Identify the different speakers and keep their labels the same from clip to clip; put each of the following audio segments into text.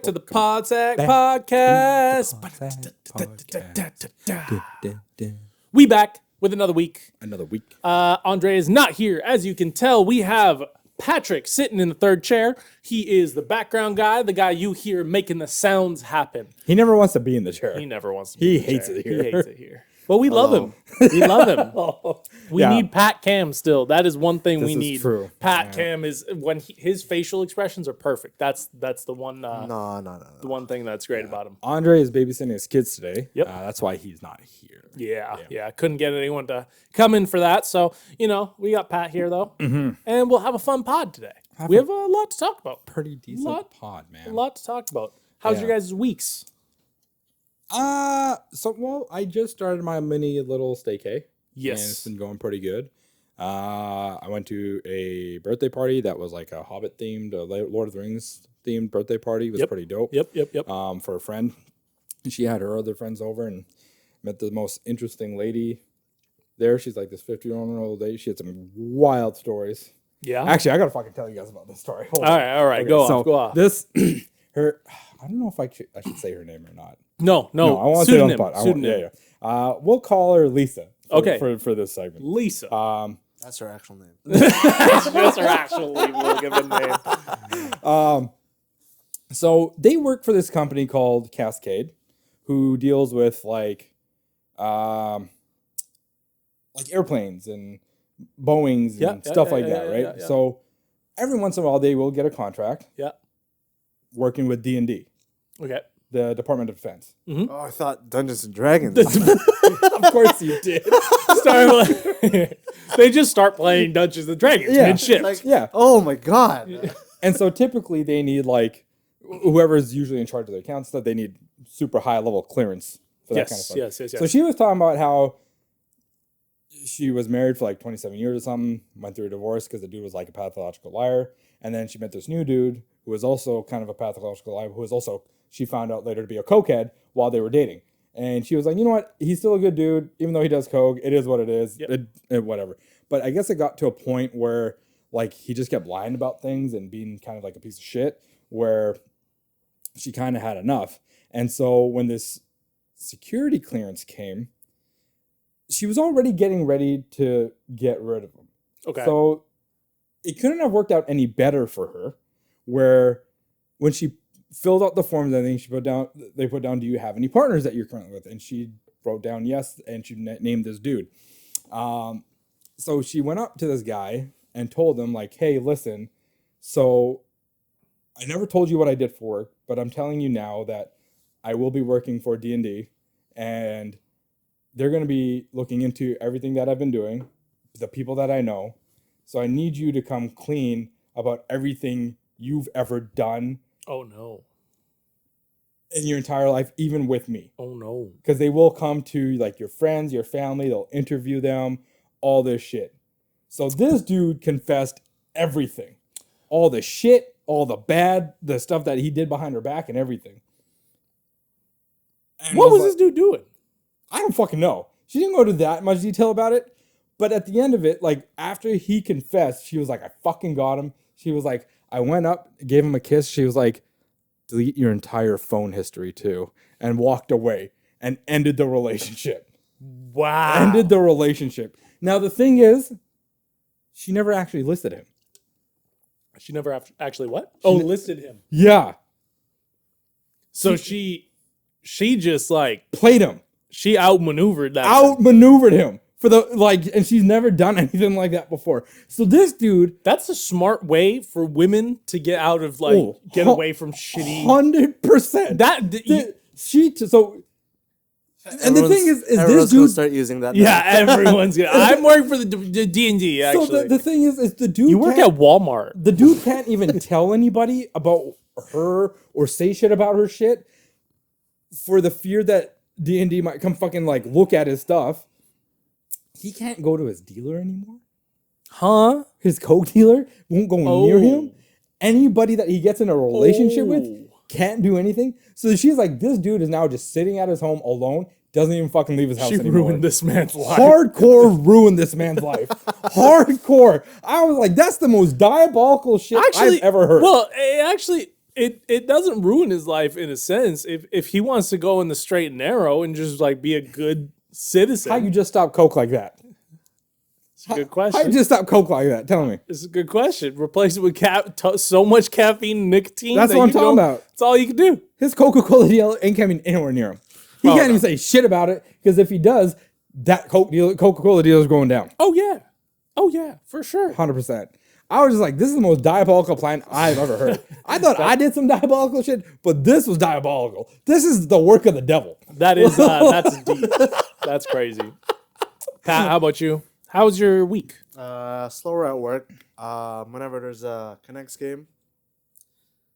Speaker 1: to the Podsack Podcast. We back with another week. Andre is not here. As you can tell, we have Patrick sitting in the third chair. He is the background guy, the guy you hear making the sounds happen.
Speaker 2: He never wants to be in the chair.
Speaker 1: He never wants to be in the
Speaker 2: hates
Speaker 1: chair.
Speaker 2: it here.
Speaker 1: He hates it here. But we love him. We love him. We need Pat Cam still. That is one thing we need.
Speaker 2: True.
Speaker 1: Pat Cam is when his facial expressions are perfect. That's the one.
Speaker 3: No.
Speaker 1: The one thing that's great about him.
Speaker 2: Andre is babysitting his kids today.
Speaker 1: Yep.
Speaker 2: That's why he's not here.
Speaker 1: Yeah. Couldn't get anyone to come in for that. So, we got Pat here, though. Mm-hmm. And we'll have a fun pod today. We have a lot to talk about.
Speaker 2: Pretty decent pod, man.
Speaker 1: A lot to talk about. How's your guys' weeks?
Speaker 2: I just started my mini little staycay.
Speaker 1: Yes.
Speaker 2: And it's been going pretty good. I went to a birthday party that was like a Hobbit themed, Lord of the Rings themed birthday party. It was pretty dope.
Speaker 1: Yep.
Speaker 2: For a friend. She had her other friends over and met the most interesting lady there. She's like this 50-year-old lady. She had some wild stories.
Speaker 1: Yeah.
Speaker 2: Actually, I gotta fucking tell you guys about this story.
Speaker 1: All right. Okay, go off.
Speaker 2: This, I don't know if I should say her name or not.
Speaker 1: No.
Speaker 2: I want to say it on the pod.
Speaker 1: Pseudonym.
Speaker 2: We'll call her Lisa.
Speaker 1: Okay.
Speaker 2: For this segment.
Speaker 1: Lisa.
Speaker 3: That's her actual name.
Speaker 1: That's her actual name.
Speaker 2: So they work for this company called Cascade, who deals with like airplanes and Boeings and stuff like that, right?
Speaker 1: Yeah.
Speaker 2: So every once in a while they will get a contract.
Speaker 1: Yeah.
Speaker 2: Working with D&D.
Speaker 1: Okay.
Speaker 2: The Department of Defense.
Speaker 1: Mm-hmm.
Speaker 3: Oh, I thought Dungeons and Dragons.
Speaker 2: Of course you did.
Speaker 1: They just start playing Dungeons and Dragons mid-ship.
Speaker 3: Oh my god.
Speaker 2: And so typically they need like whoever's usually in charge of the account stuff, they need super high level clearance for that kind of stuff.
Speaker 1: Yes.
Speaker 2: So she was talking about how she was married for like 27 years or something, went through a divorce because the dude was like a pathological liar. And then she met this new dude who was also kind of a pathological liar, who was also, she found out later to be a cokehead while they were dating. And she was like, you know what? He's still a good dude, even though he does coke. It is what it is. Whatever. But I guess it got to a point where like he just kept lying about things and being kind of like a piece of shit, where she kind of had enough. And so when this security clearance came, she was already getting ready to get rid of him.
Speaker 1: Okay.
Speaker 2: So it couldn't have worked out any better for her, where when she filled out the forms, I think they put down, do you have any partners that you're currently with? And she wrote down yes, and she named this dude. So she went up to this guy and told him like, hey, listen, so I never told you what I did for work, but I'm telling you now that I will be working for D&D, and they're going to be looking into everything that I've been doing, the people that I know. So I need you to come clean about everything you've ever done.
Speaker 1: Oh, no.
Speaker 2: In your entire life, even with me.
Speaker 1: Oh, no.
Speaker 2: Because they will come to like your friends, your family, they'll interview them, all this shit. So this dude confessed everything. All the shit, all the bad, the stuff that he did behind her back and everything. And
Speaker 1: what was this dude doing?
Speaker 2: I don't fucking know. She didn't go into that much detail about it. But at the end of it, like after he confessed, she was like, I fucking got him. She was like, I went up, gave him a kiss. She was like, delete your entire phone history too. And walked away and ended the relationship.
Speaker 1: Wow.
Speaker 2: Ended the relationship. Now the thing is, she never actually listed him.
Speaker 1: She never actually what? Listed him.
Speaker 2: Yeah.
Speaker 1: So she just like
Speaker 2: played him.
Speaker 1: She outmaneuvered that.
Speaker 2: Outmaneuvered him for the and she's never done anything like that before. So this dude,
Speaker 1: that's a smart way for women to get out of get away from shitty.
Speaker 2: 100%. And the thing is this dude
Speaker 3: start using that.
Speaker 1: Yeah, everyone's gonna. I'm working for the D&D. Actually,
Speaker 2: so the thing is the dude.
Speaker 1: You work at Walmart.
Speaker 2: The dude can't even tell anybody about her or say shit about her shit for the fear that D&D might come fucking look at his stuff. He can't go to his dealer anymore.
Speaker 1: Huh?
Speaker 2: His coke dealer won't go near him. Anybody that he gets in a relationship with can't do anything. So she's like, this dude is now just sitting at his home alone, doesn't even fucking leave his house anymore.
Speaker 1: She ruined this man's life.
Speaker 2: Hardcore ruined this man's life. Hardcore. I was like, that's the most diabolical shit I've ever heard.
Speaker 1: Well, actually, it doesn't ruin his life in a sense if he wants to go in the straight and narrow and just like be a good citizen.
Speaker 2: How you just stop coke like that?
Speaker 1: It's a good
Speaker 2: How you
Speaker 1: question.
Speaker 2: just stop coke like that? Tell me.
Speaker 1: It's a good question. Replace it with so much caffeine and nicotine.
Speaker 2: That's
Speaker 1: that
Speaker 2: what I'm
Speaker 1: you
Speaker 2: talking about.
Speaker 1: That's all you can do.
Speaker 2: His Coca-Cola deal ain't coming anywhere near him. He can't even say shit about it because if he does, that Coca-Cola deal is going down.
Speaker 1: Oh yeah, for sure.
Speaker 2: 100%. I was just like, this is the most diabolical plan I've ever heard. I thought I did some diabolical shit, but this was diabolical. This is the work of the devil.
Speaker 1: That is that's deep. That's crazy. Pat, how about you? How was your week?
Speaker 3: Slower at work. Whenever there's a Connects game,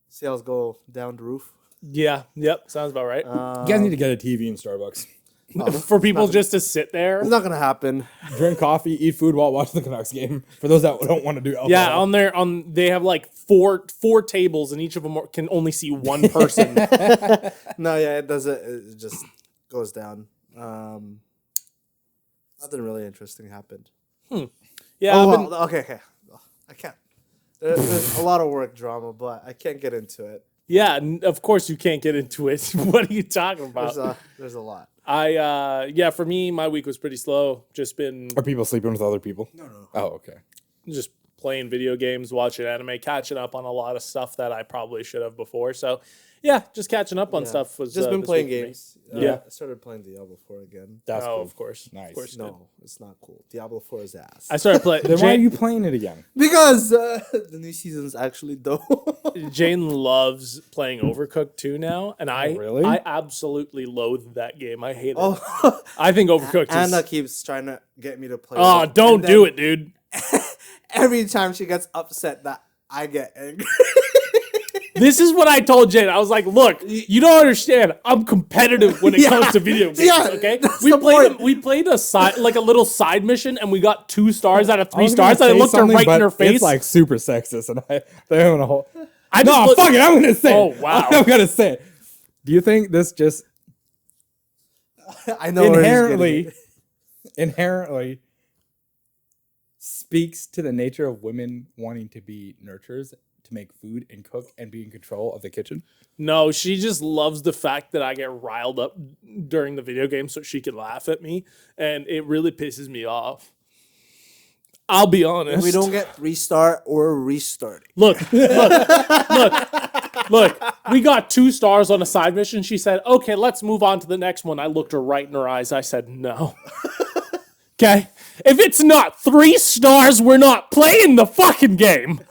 Speaker 3: sales go down the roof.
Speaker 1: Yeah, yep, sounds about right.
Speaker 2: You guys need to get a TV in Starbucks.
Speaker 1: For people just to sit there.
Speaker 3: It's not gonna happen.
Speaker 2: Drink coffee, eat food while watching the Canucks game. For those that don't want to do alcohol.
Speaker 1: Yeah, they have like four tables and each of them can only see one person.
Speaker 3: No, yeah, it doesn't. It just goes down. Nothing really interesting happened.
Speaker 1: Yeah,
Speaker 3: Okay. I can't. There's a lot of work drama, but I can't get into it.
Speaker 1: yeah. Of course you can't get into it. What are you talking about?
Speaker 3: There's a lot.
Speaker 1: For me, my week was pretty slow. Just been
Speaker 2: Are people sleeping with other people?
Speaker 3: No.
Speaker 2: Oh, okay.
Speaker 1: just playing video games, watching anime, catching up on a lot of stuff that I probably should have before. So, yeah, just catching up on stuff was
Speaker 3: Just been
Speaker 1: this
Speaker 3: playing
Speaker 1: week for me.
Speaker 3: games.
Speaker 1: Yeah.
Speaker 3: I started playing Diablo 4 again.
Speaker 2: That's
Speaker 1: Oh,
Speaker 2: cool.
Speaker 1: of course.
Speaker 2: Nice.
Speaker 1: Of course you did.
Speaker 3: No, it's not cool. Diablo 4 is ass.
Speaker 1: I started playing.
Speaker 2: Then why are you playing it again?
Speaker 3: Because the new season's actually dope.
Speaker 1: Jane loves playing Overcooked 2 now, and
Speaker 2: really?
Speaker 1: I absolutely loathe that game. I hate it.
Speaker 3: Oh,
Speaker 1: I think Overcooked
Speaker 3: Anna
Speaker 1: is.
Speaker 3: keeps trying to get me to play.
Speaker 1: Oh,
Speaker 3: it.
Speaker 1: don't
Speaker 3: And
Speaker 1: do
Speaker 3: then
Speaker 1: it, dude.
Speaker 3: Every time she gets upset, that I get angry.
Speaker 1: This is what I told Jane. I was like, "Look, you don't understand. I'm competitive when it comes to video games.
Speaker 3: Yeah,
Speaker 1: okay,
Speaker 3: that's
Speaker 1: we
Speaker 3: the
Speaker 1: played.
Speaker 3: point.
Speaker 1: We played a side, like a little side mission, and we got 2 stars out of 3
Speaker 2: was gonna
Speaker 1: stars. And I
Speaker 2: say
Speaker 1: looked her
Speaker 2: something,
Speaker 1: right in
Speaker 2: but
Speaker 1: her face.
Speaker 2: It's like super sexist, and they're having a whole.
Speaker 1: I just
Speaker 2: No,
Speaker 1: looked-
Speaker 2: fuck it. I'm gonna say.
Speaker 1: Oh,
Speaker 2: it.
Speaker 1: wow.
Speaker 2: I'm gonna say it. Do you think this just
Speaker 3: I know where he's getting it.
Speaker 2: inherently speaks to the nature of women wanting to be nurturers, to make food and cook and be in control of the kitchen?
Speaker 1: No, she just loves the fact that I get riled up during the video game so she can laugh at me, and it really pisses me off. I'll be honest.
Speaker 3: If we don't get restart or restarting.
Speaker 1: Look. We got 2 stars on a side mission. She said, "Okay, let's move on to the next one." I looked her right in her eyes. I said, "No." Okay? If it's not 3 stars, we're not playing the fucking game.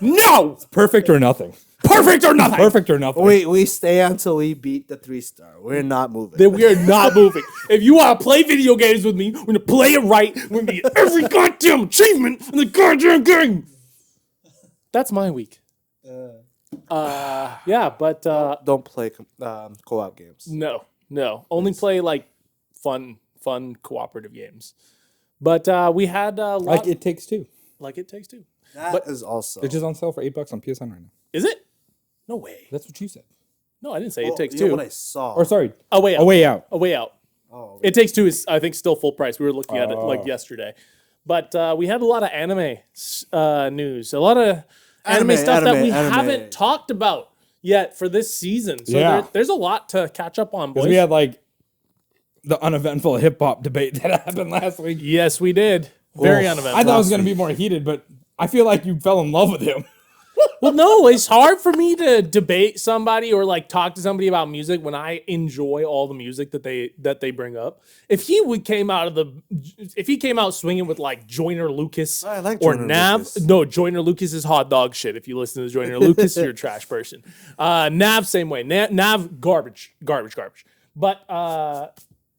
Speaker 1: No!
Speaker 2: Perfect or nothing.
Speaker 1: Perfect or nothing.
Speaker 2: Perfect or nothing.
Speaker 3: We stay until we beat the 3-star. We're not moving.
Speaker 1: Then we are not moving. If you want to play video games with me, we're going to play it right. We're going to get every goddamn achievement in the goddamn game. That's my week.
Speaker 3: Don't play co-op games.
Speaker 1: No. Only play like fun cooperative games. But we had a lot.
Speaker 2: Like It Takes Two.
Speaker 1: Like It Takes Two.
Speaker 3: That is also.
Speaker 2: It's just on sale for $8 on PSN right now.
Speaker 1: Is it? No way.
Speaker 2: That's what you said.
Speaker 1: No, I didn't say It Takes
Speaker 3: You know
Speaker 1: Two.
Speaker 3: what I saw.
Speaker 2: Or sorry,
Speaker 1: A Way Out.
Speaker 2: A Way Out.
Speaker 1: A Way Out.
Speaker 3: Oh,
Speaker 1: It Takes Two is, I think, still full price. We were looking at it like yesterday. But we had a lot of anime news. A lot of anime stuff that we haven't talked about yet for this season. So
Speaker 2: Yeah.
Speaker 1: there's a lot to catch up on, boys.
Speaker 2: Because we had like the uneventful hip hop debate that happened last week.
Speaker 1: Yes, we did. Very uneventful.
Speaker 2: I thought it was going to be more heated, but I feel like you fell in love with him.
Speaker 1: Well, no, it's hard for me to debate somebody or like talk to somebody about music when I enjoy all the music that they bring up. If he came out swinging with like Joyner Lucas
Speaker 3: I like
Speaker 1: or
Speaker 3: Joyner
Speaker 1: Nav,
Speaker 3: Lucas.
Speaker 1: no, Joyner Lucas is hot dog shit. If you listen to Joyner Lucas, you're a trash person. Nav, same way. Nav, garbage. But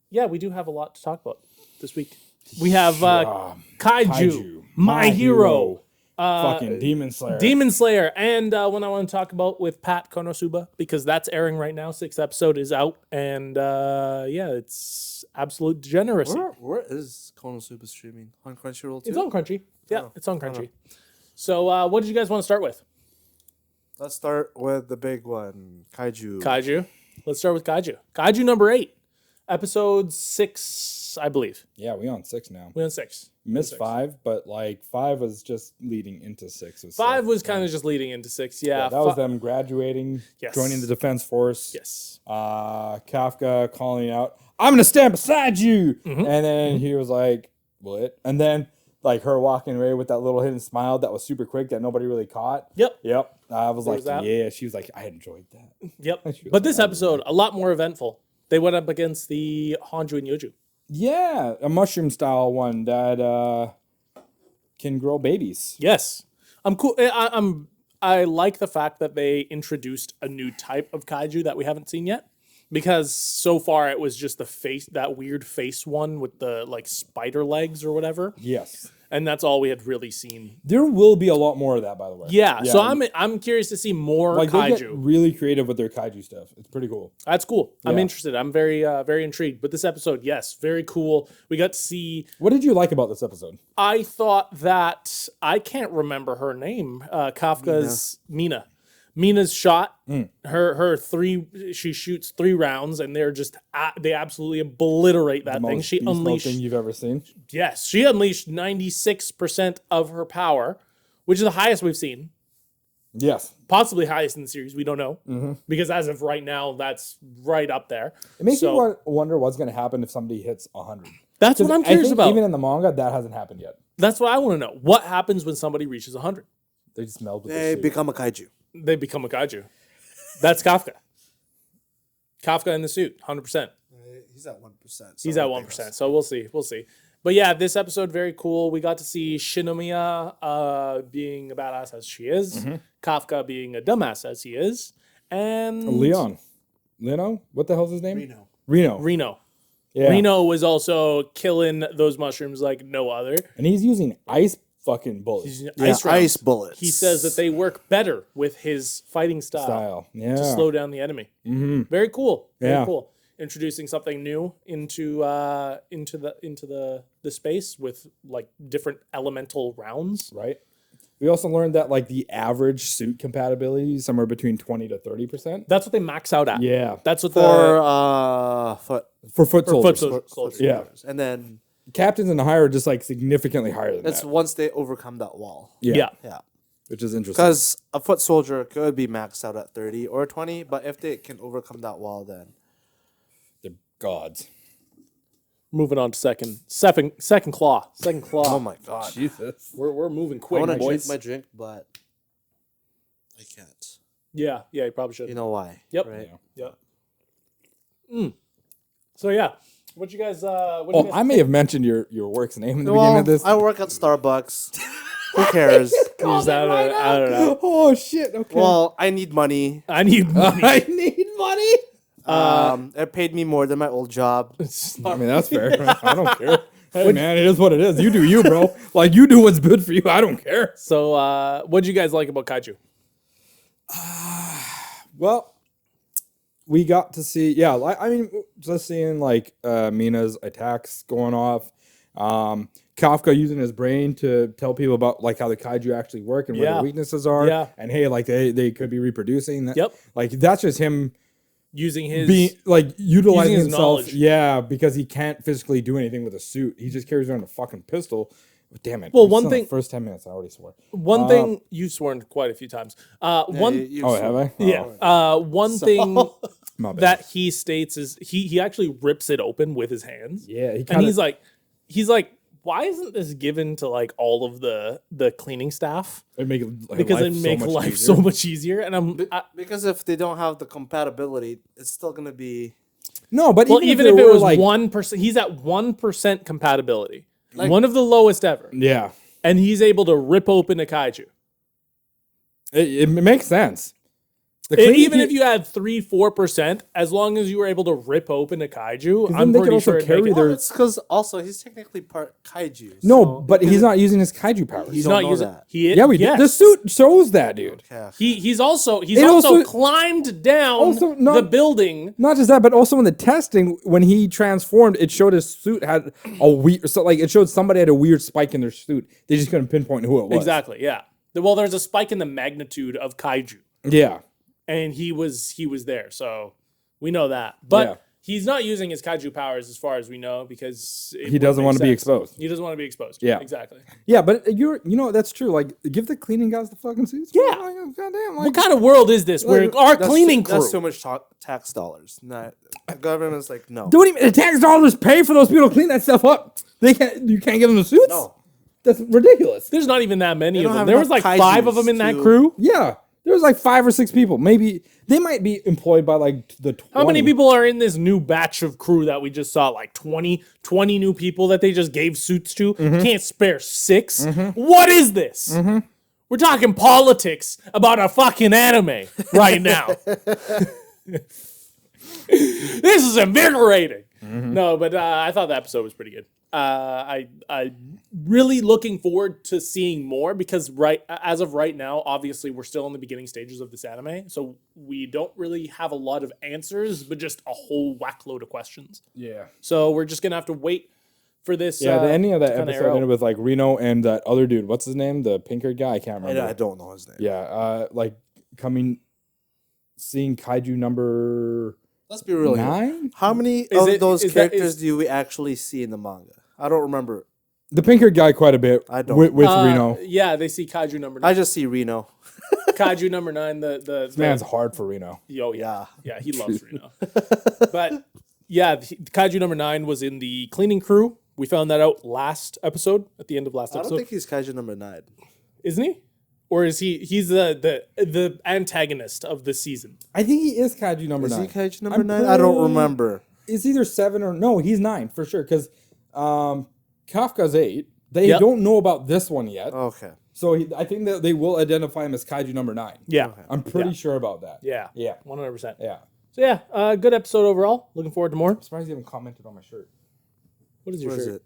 Speaker 1: yeah, we do have a lot to talk about this week. We have Kaiju, My Hero.
Speaker 2: Fucking Demon Slayer.
Speaker 1: Demon Slayer, and one I want to talk about with Pat Konosuba, because that's airing right now. 6th episode is out, and it's absolute degeneracy.
Speaker 3: Where is Konosuba streaming? On Crunchyroll too?
Speaker 1: It's on Crunchy. Yeah,
Speaker 3: Oh,
Speaker 1: it's on Crunchy. So what did you guys want to start with?
Speaker 3: Let's start with the big one, Kaiju.
Speaker 1: Kaiju. Let's start with Kaiju. Kaiju number 8. Episode 6, 6, I believe.
Speaker 2: Yeah, we on 6 now.
Speaker 1: We on 6.
Speaker 2: Missed 5, but like 5 was just leading into 6.
Speaker 1: 5 was kind of just leading into 6. Yeah,
Speaker 2: that was them graduating,
Speaker 1: Yes.
Speaker 2: joining the defense force.
Speaker 1: Yes.
Speaker 2: Kafka calling out, "I'm gonna stand beside you," and then he was like, "What?" And then like her walking away with that little hidden smile that was super quick that nobody really caught.
Speaker 1: Yep.
Speaker 2: I was
Speaker 1: There
Speaker 2: like,
Speaker 1: was that.
Speaker 2: yeah. She was like, I enjoyed that.
Speaker 1: Yep.
Speaker 2: She was
Speaker 1: But this
Speaker 2: like,
Speaker 1: episode, a lot more eventful. They went up against the Hanju and Yoju.
Speaker 2: Yeah, a mushroom style one that can grow babies.
Speaker 1: Yes. I'm cool. I like the fact that they introduced a new type of kaiju that we haven't seen yet. Because so far it was just the face, that weird face one with the like spider legs or whatever.
Speaker 2: Yes.
Speaker 1: And that's all we had really seen.
Speaker 2: There will be a lot more of that, by the way.
Speaker 1: Yeah. So I'm curious to see more
Speaker 2: like they get
Speaker 1: kaiju.
Speaker 2: really creative with their kaiju stuff. It's pretty cool.
Speaker 1: That's cool. I'm
Speaker 2: Yeah.
Speaker 1: interested. I'm very very intrigued. But this episode, yes, very cool. We got to see.
Speaker 2: What did you like about this episode?
Speaker 1: I thought that I can't remember her name. Kafka's Mina. Mina's shot. Her 3. She shoots 3 rounds, and they're just they absolutely obliterate that thing. She unleashed.
Speaker 2: Thing you've ever seen.
Speaker 1: Yes, she unleashed 96% of her power, which is the highest we've seen.
Speaker 2: Yes.
Speaker 1: Possibly highest in the series. We don't know because as of right now, that's right up there.
Speaker 2: It makes me wonder what's going to happen if somebody hits 100.
Speaker 1: That's what I'm curious about.
Speaker 2: Even in the manga, that hasn't happened yet.
Speaker 1: That's what I want to know. What happens when somebody reaches 100?
Speaker 2: They just meld with
Speaker 3: They
Speaker 2: the suit.
Speaker 3: become a kaiju.
Speaker 1: They become a kaiju. That's Kafka. Kafka in the suit, 100%.
Speaker 3: He's at 1%. So
Speaker 1: He's at 1%. So we'll see. We'll see. But yeah, this episode, very cool. We got to see Shinomiya being a badass as she is. Kafka being a dumbass as he is. And
Speaker 2: Leno? What the hell's his name? Reno. Yeah.
Speaker 1: Reno was also killing those mushrooms like no other.
Speaker 2: And he's using ice fucking bullets.
Speaker 3: Ice bullets.
Speaker 1: He says that they work better with his fighting style.
Speaker 2: Yeah.
Speaker 1: To slow down the enemy. Very cool. Very
Speaker 2: Yeah.
Speaker 1: cool. Introducing something new into the space with like different elemental rounds.
Speaker 2: Right. We also learned that like the average suit compatibility is somewhere between 20 to 30%.
Speaker 1: That's what they max out at.
Speaker 2: Yeah.
Speaker 1: That's what
Speaker 2: For foot soldiers.
Speaker 1: soldiers.
Speaker 2: Yeah.
Speaker 3: And then
Speaker 2: Captains and higher are just like significantly higher than
Speaker 3: that's
Speaker 2: that.
Speaker 3: once they overcome that wall.
Speaker 1: Yeah.
Speaker 3: Yeah.
Speaker 2: Which is interesting.
Speaker 3: Because a foot soldier could be maxed out at 30 or 20, but if they can overcome that wall, then
Speaker 2: they're gods.
Speaker 1: Moving on to second claw. Second claw.
Speaker 3: oh my god.
Speaker 2: Jesus.
Speaker 1: We're moving
Speaker 3: I
Speaker 1: quick,
Speaker 3: want to drink
Speaker 1: boys.
Speaker 3: my drink, but I can't.
Speaker 1: Yeah, you probably should.
Speaker 3: You know why?
Speaker 1: Yep.
Speaker 3: Right?
Speaker 1: Yep. So yeah, what you guys?
Speaker 2: I may have mentioned your work's name in the beginning of this.
Speaker 3: I work at Starbucks. Who cares?
Speaker 1: I don't know.
Speaker 2: Oh shit. Okay.
Speaker 3: Well, I need money.
Speaker 1: I need money.
Speaker 2: I need money.
Speaker 3: It paid me more than my old job.
Speaker 2: I mean, that's fair. I don't care. Hey, man, it is what it is. You do you, bro. Like, you do what's good for you. I don't care.
Speaker 1: So, what'd you guys like about kaiju?
Speaker 2: Well, we got to see, I mean, just seeing, like, Mina's attacks going off. Kafka using his brain to tell people about, like, how the kaiju actually work and where the weaknesses are.
Speaker 1: Yeah.
Speaker 2: And, hey, like, they could be reproducing. That,
Speaker 1: Yep.
Speaker 2: Like, that's just him
Speaker 1: Using his
Speaker 2: utilizing
Speaker 1: his
Speaker 2: himself.
Speaker 1: knowledge.
Speaker 2: Yeah, because he can't physically do anything with a suit. He just carries around a fucking pistol. Damn it.
Speaker 1: Well,
Speaker 2: I'm
Speaker 1: one
Speaker 2: still in
Speaker 1: thing-
Speaker 2: the first 10 minutes, I already swore.
Speaker 1: one thing you've sworn quite a few times.
Speaker 2: Have I?
Speaker 1: One thing
Speaker 2: My bad.
Speaker 1: that he states is he actually rips it open with his hands.
Speaker 2: Yeah,
Speaker 1: And he's like, why isn't this given to like all of the cleaning staff?
Speaker 2: It make
Speaker 1: Because it make life so much easier. And
Speaker 3: Because if they don't have the compatibility, it's still gonna be
Speaker 2: No, but
Speaker 1: well, even if
Speaker 2: there
Speaker 1: it
Speaker 2: were,
Speaker 1: was
Speaker 2: like
Speaker 1: 1%, he's at 1% compatibility, one of the lowest ever,
Speaker 2: yeah,
Speaker 1: and he's able to rip open a kaiju.
Speaker 2: it makes sense.
Speaker 1: Even if you had 3-4%, as long as you were able to rip open a kaiju, I'm
Speaker 2: they could
Speaker 1: pretty
Speaker 2: also
Speaker 1: sure it'd
Speaker 2: carry
Speaker 1: make it-
Speaker 2: their-
Speaker 3: Well, it's because also he's technically part kaiju.
Speaker 2: No,
Speaker 3: so
Speaker 2: but he's not using his kaiju powers.
Speaker 1: He's
Speaker 3: don't
Speaker 1: not
Speaker 3: know
Speaker 1: using.
Speaker 3: that.
Speaker 1: He
Speaker 2: Yeah, we did.
Speaker 1: yes.
Speaker 2: The suit shows that, dude.
Speaker 3: Yeah.
Speaker 1: He's also
Speaker 2: It also-
Speaker 1: climbed down
Speaker 2: Also not-
Speaker 1: the building.
Speaker 2: Not just that, but also in the testing, when he transformed, it showed his suit had a weird. So, like, it showed somebody had a weird spike in their suit. They just couldn't pinpoint who it was.
Speaker 1: Exactly. Yeah. Well, there's a spike in the magnitude of kaiju,
Speaker 2: Yeah.
Speaker 1: and he was there, so we know that. But He's not using his kaiju powers as far as we know because
Speaker 2: He doesn't want to be exposed.
Speaker 1: He doesn't want to be exposed.
Speaker 2: Yeah.
Speaker 1: Exactly.
Speaker 2: Yeah, but that's true. Like, give the cleaning guys the fucking suits.
Speaker 1: Yeah.
Speaker 2: Like, goddamn. Like,
Speaker 1: What kind of world is this where our cleaning crew?
Speaker 3: That's so much tax dollars. Not, the government's like, no.
Speaker 2: don't even the tax dollars pay for those people to clean that stuff up. You can't give them the suits.
Speaker 3: No.
Speaker 2: That's ridiculous.
Speaker 1: There's not even that many
Speaker 3: They
Speaker 1: of
Speaker 3: don't
Speaker 1: them.
Speaker 3: have
Speaker 1: There was
Speaker 3: enough
Speaker 1: like 5 of them in that
Speaker 3: kaijus
Speaker 1: crew.
Speaker 2: Yeah, there was like 5 or 6 people. Maybe they might be employed by like the 20.
Speaker 1: How many people are in this new batch of crew that we just saw? Like 20 new people that they just gave suits to. Can't spare 6. What is this? We're talking politics about a fucking anime right now. This is invigorating. No, but I thought the episode was pretty good. I really looking forward to seeing more because as of right now, obviously we're still in the beginning stages of this anime, so we don't really have a lot of answers, but just a whole whack load of questions.
Speaker 2: Yeah.
Speaker 1: So we're just gonna have to wait for this.
Speaker 2: Yeah, the ending of that
Speaker 1: kinda
Speaker 2: episode
Speaker 1: air
Speaker 2: ended
Speaker 1: out.
Speaker 2: with like Reno and that other dude. What's his name? The pink-haired guy. I can't remember.
Speaker 3: I don't know his name.
Speaker 2: Yeah. Like seeing kaiju number
Speaker 3: Let's be real here.
Speaker 2: 9.
Speaker 3: How many
Speaker 1: Is
Speaker 3: of
Speaker 1: it-
Speaker 3: those
Speaker 1: is that-
Speaker 3: characters do we actually see in the manga? I don't remember.
Speaker 2: The pink-haired guy quite a bit.
Speaker 3: I don't.
Speaker 2: with Reno.
Speaker 1: Yeah, they see kaiju number 9.
Speaker 3: I just see Reno.
Speaker 1: Kaiju number 9.
Speaker 2: This man's hard for Reno.
Speaker 1: Oh yeah, he loves Reno. But yeah, Kaiju number 9 was in the cleaning crew. We found that out last episode, at the end of last
Speaker 3: I don't
Speaker 1: episode.
Speaker 3: think he's Kaiju number 9.
Speaker 1: Isn't he? Or is he? He's the antagonist of the season.
Speaker 2: I think he is kaiju number
Speaker 3: Is
Speaker 2: 9.
Speaker 3: he Kaiju number
Speaker 2: I'm
Speaker 3: 9? I don't
Speaker 2: pretty-
Speaker 3: remember.
Speaker 2: It's either 7 or no. He's 9 for sure because Kafka's 8. They
Speaker 1: Yep.
Speaker 2: don't know about this one yet,
Speaker 3: Okay.
Speaker 2: so I think that they will identify him as kaiju number 9.
Speaker 1: Yeah,
Speaker 2: I'm pretty
Speaker 1: Yeah.
Speaker 2: sure about that.
Speaker 1: yeah,
Speaker 2: Yeah.
Speaker 1: 100%.
Speaker 2: Yeah.
Speaker 1: So yeah, good episode overall. Looking forward to more.
Speaker 2: I'm surprised you haven't commented on my shirt.
Speaker 1: What is your
Speaker 3: What is
Speaker 1: shirt?
Speaker 3: it?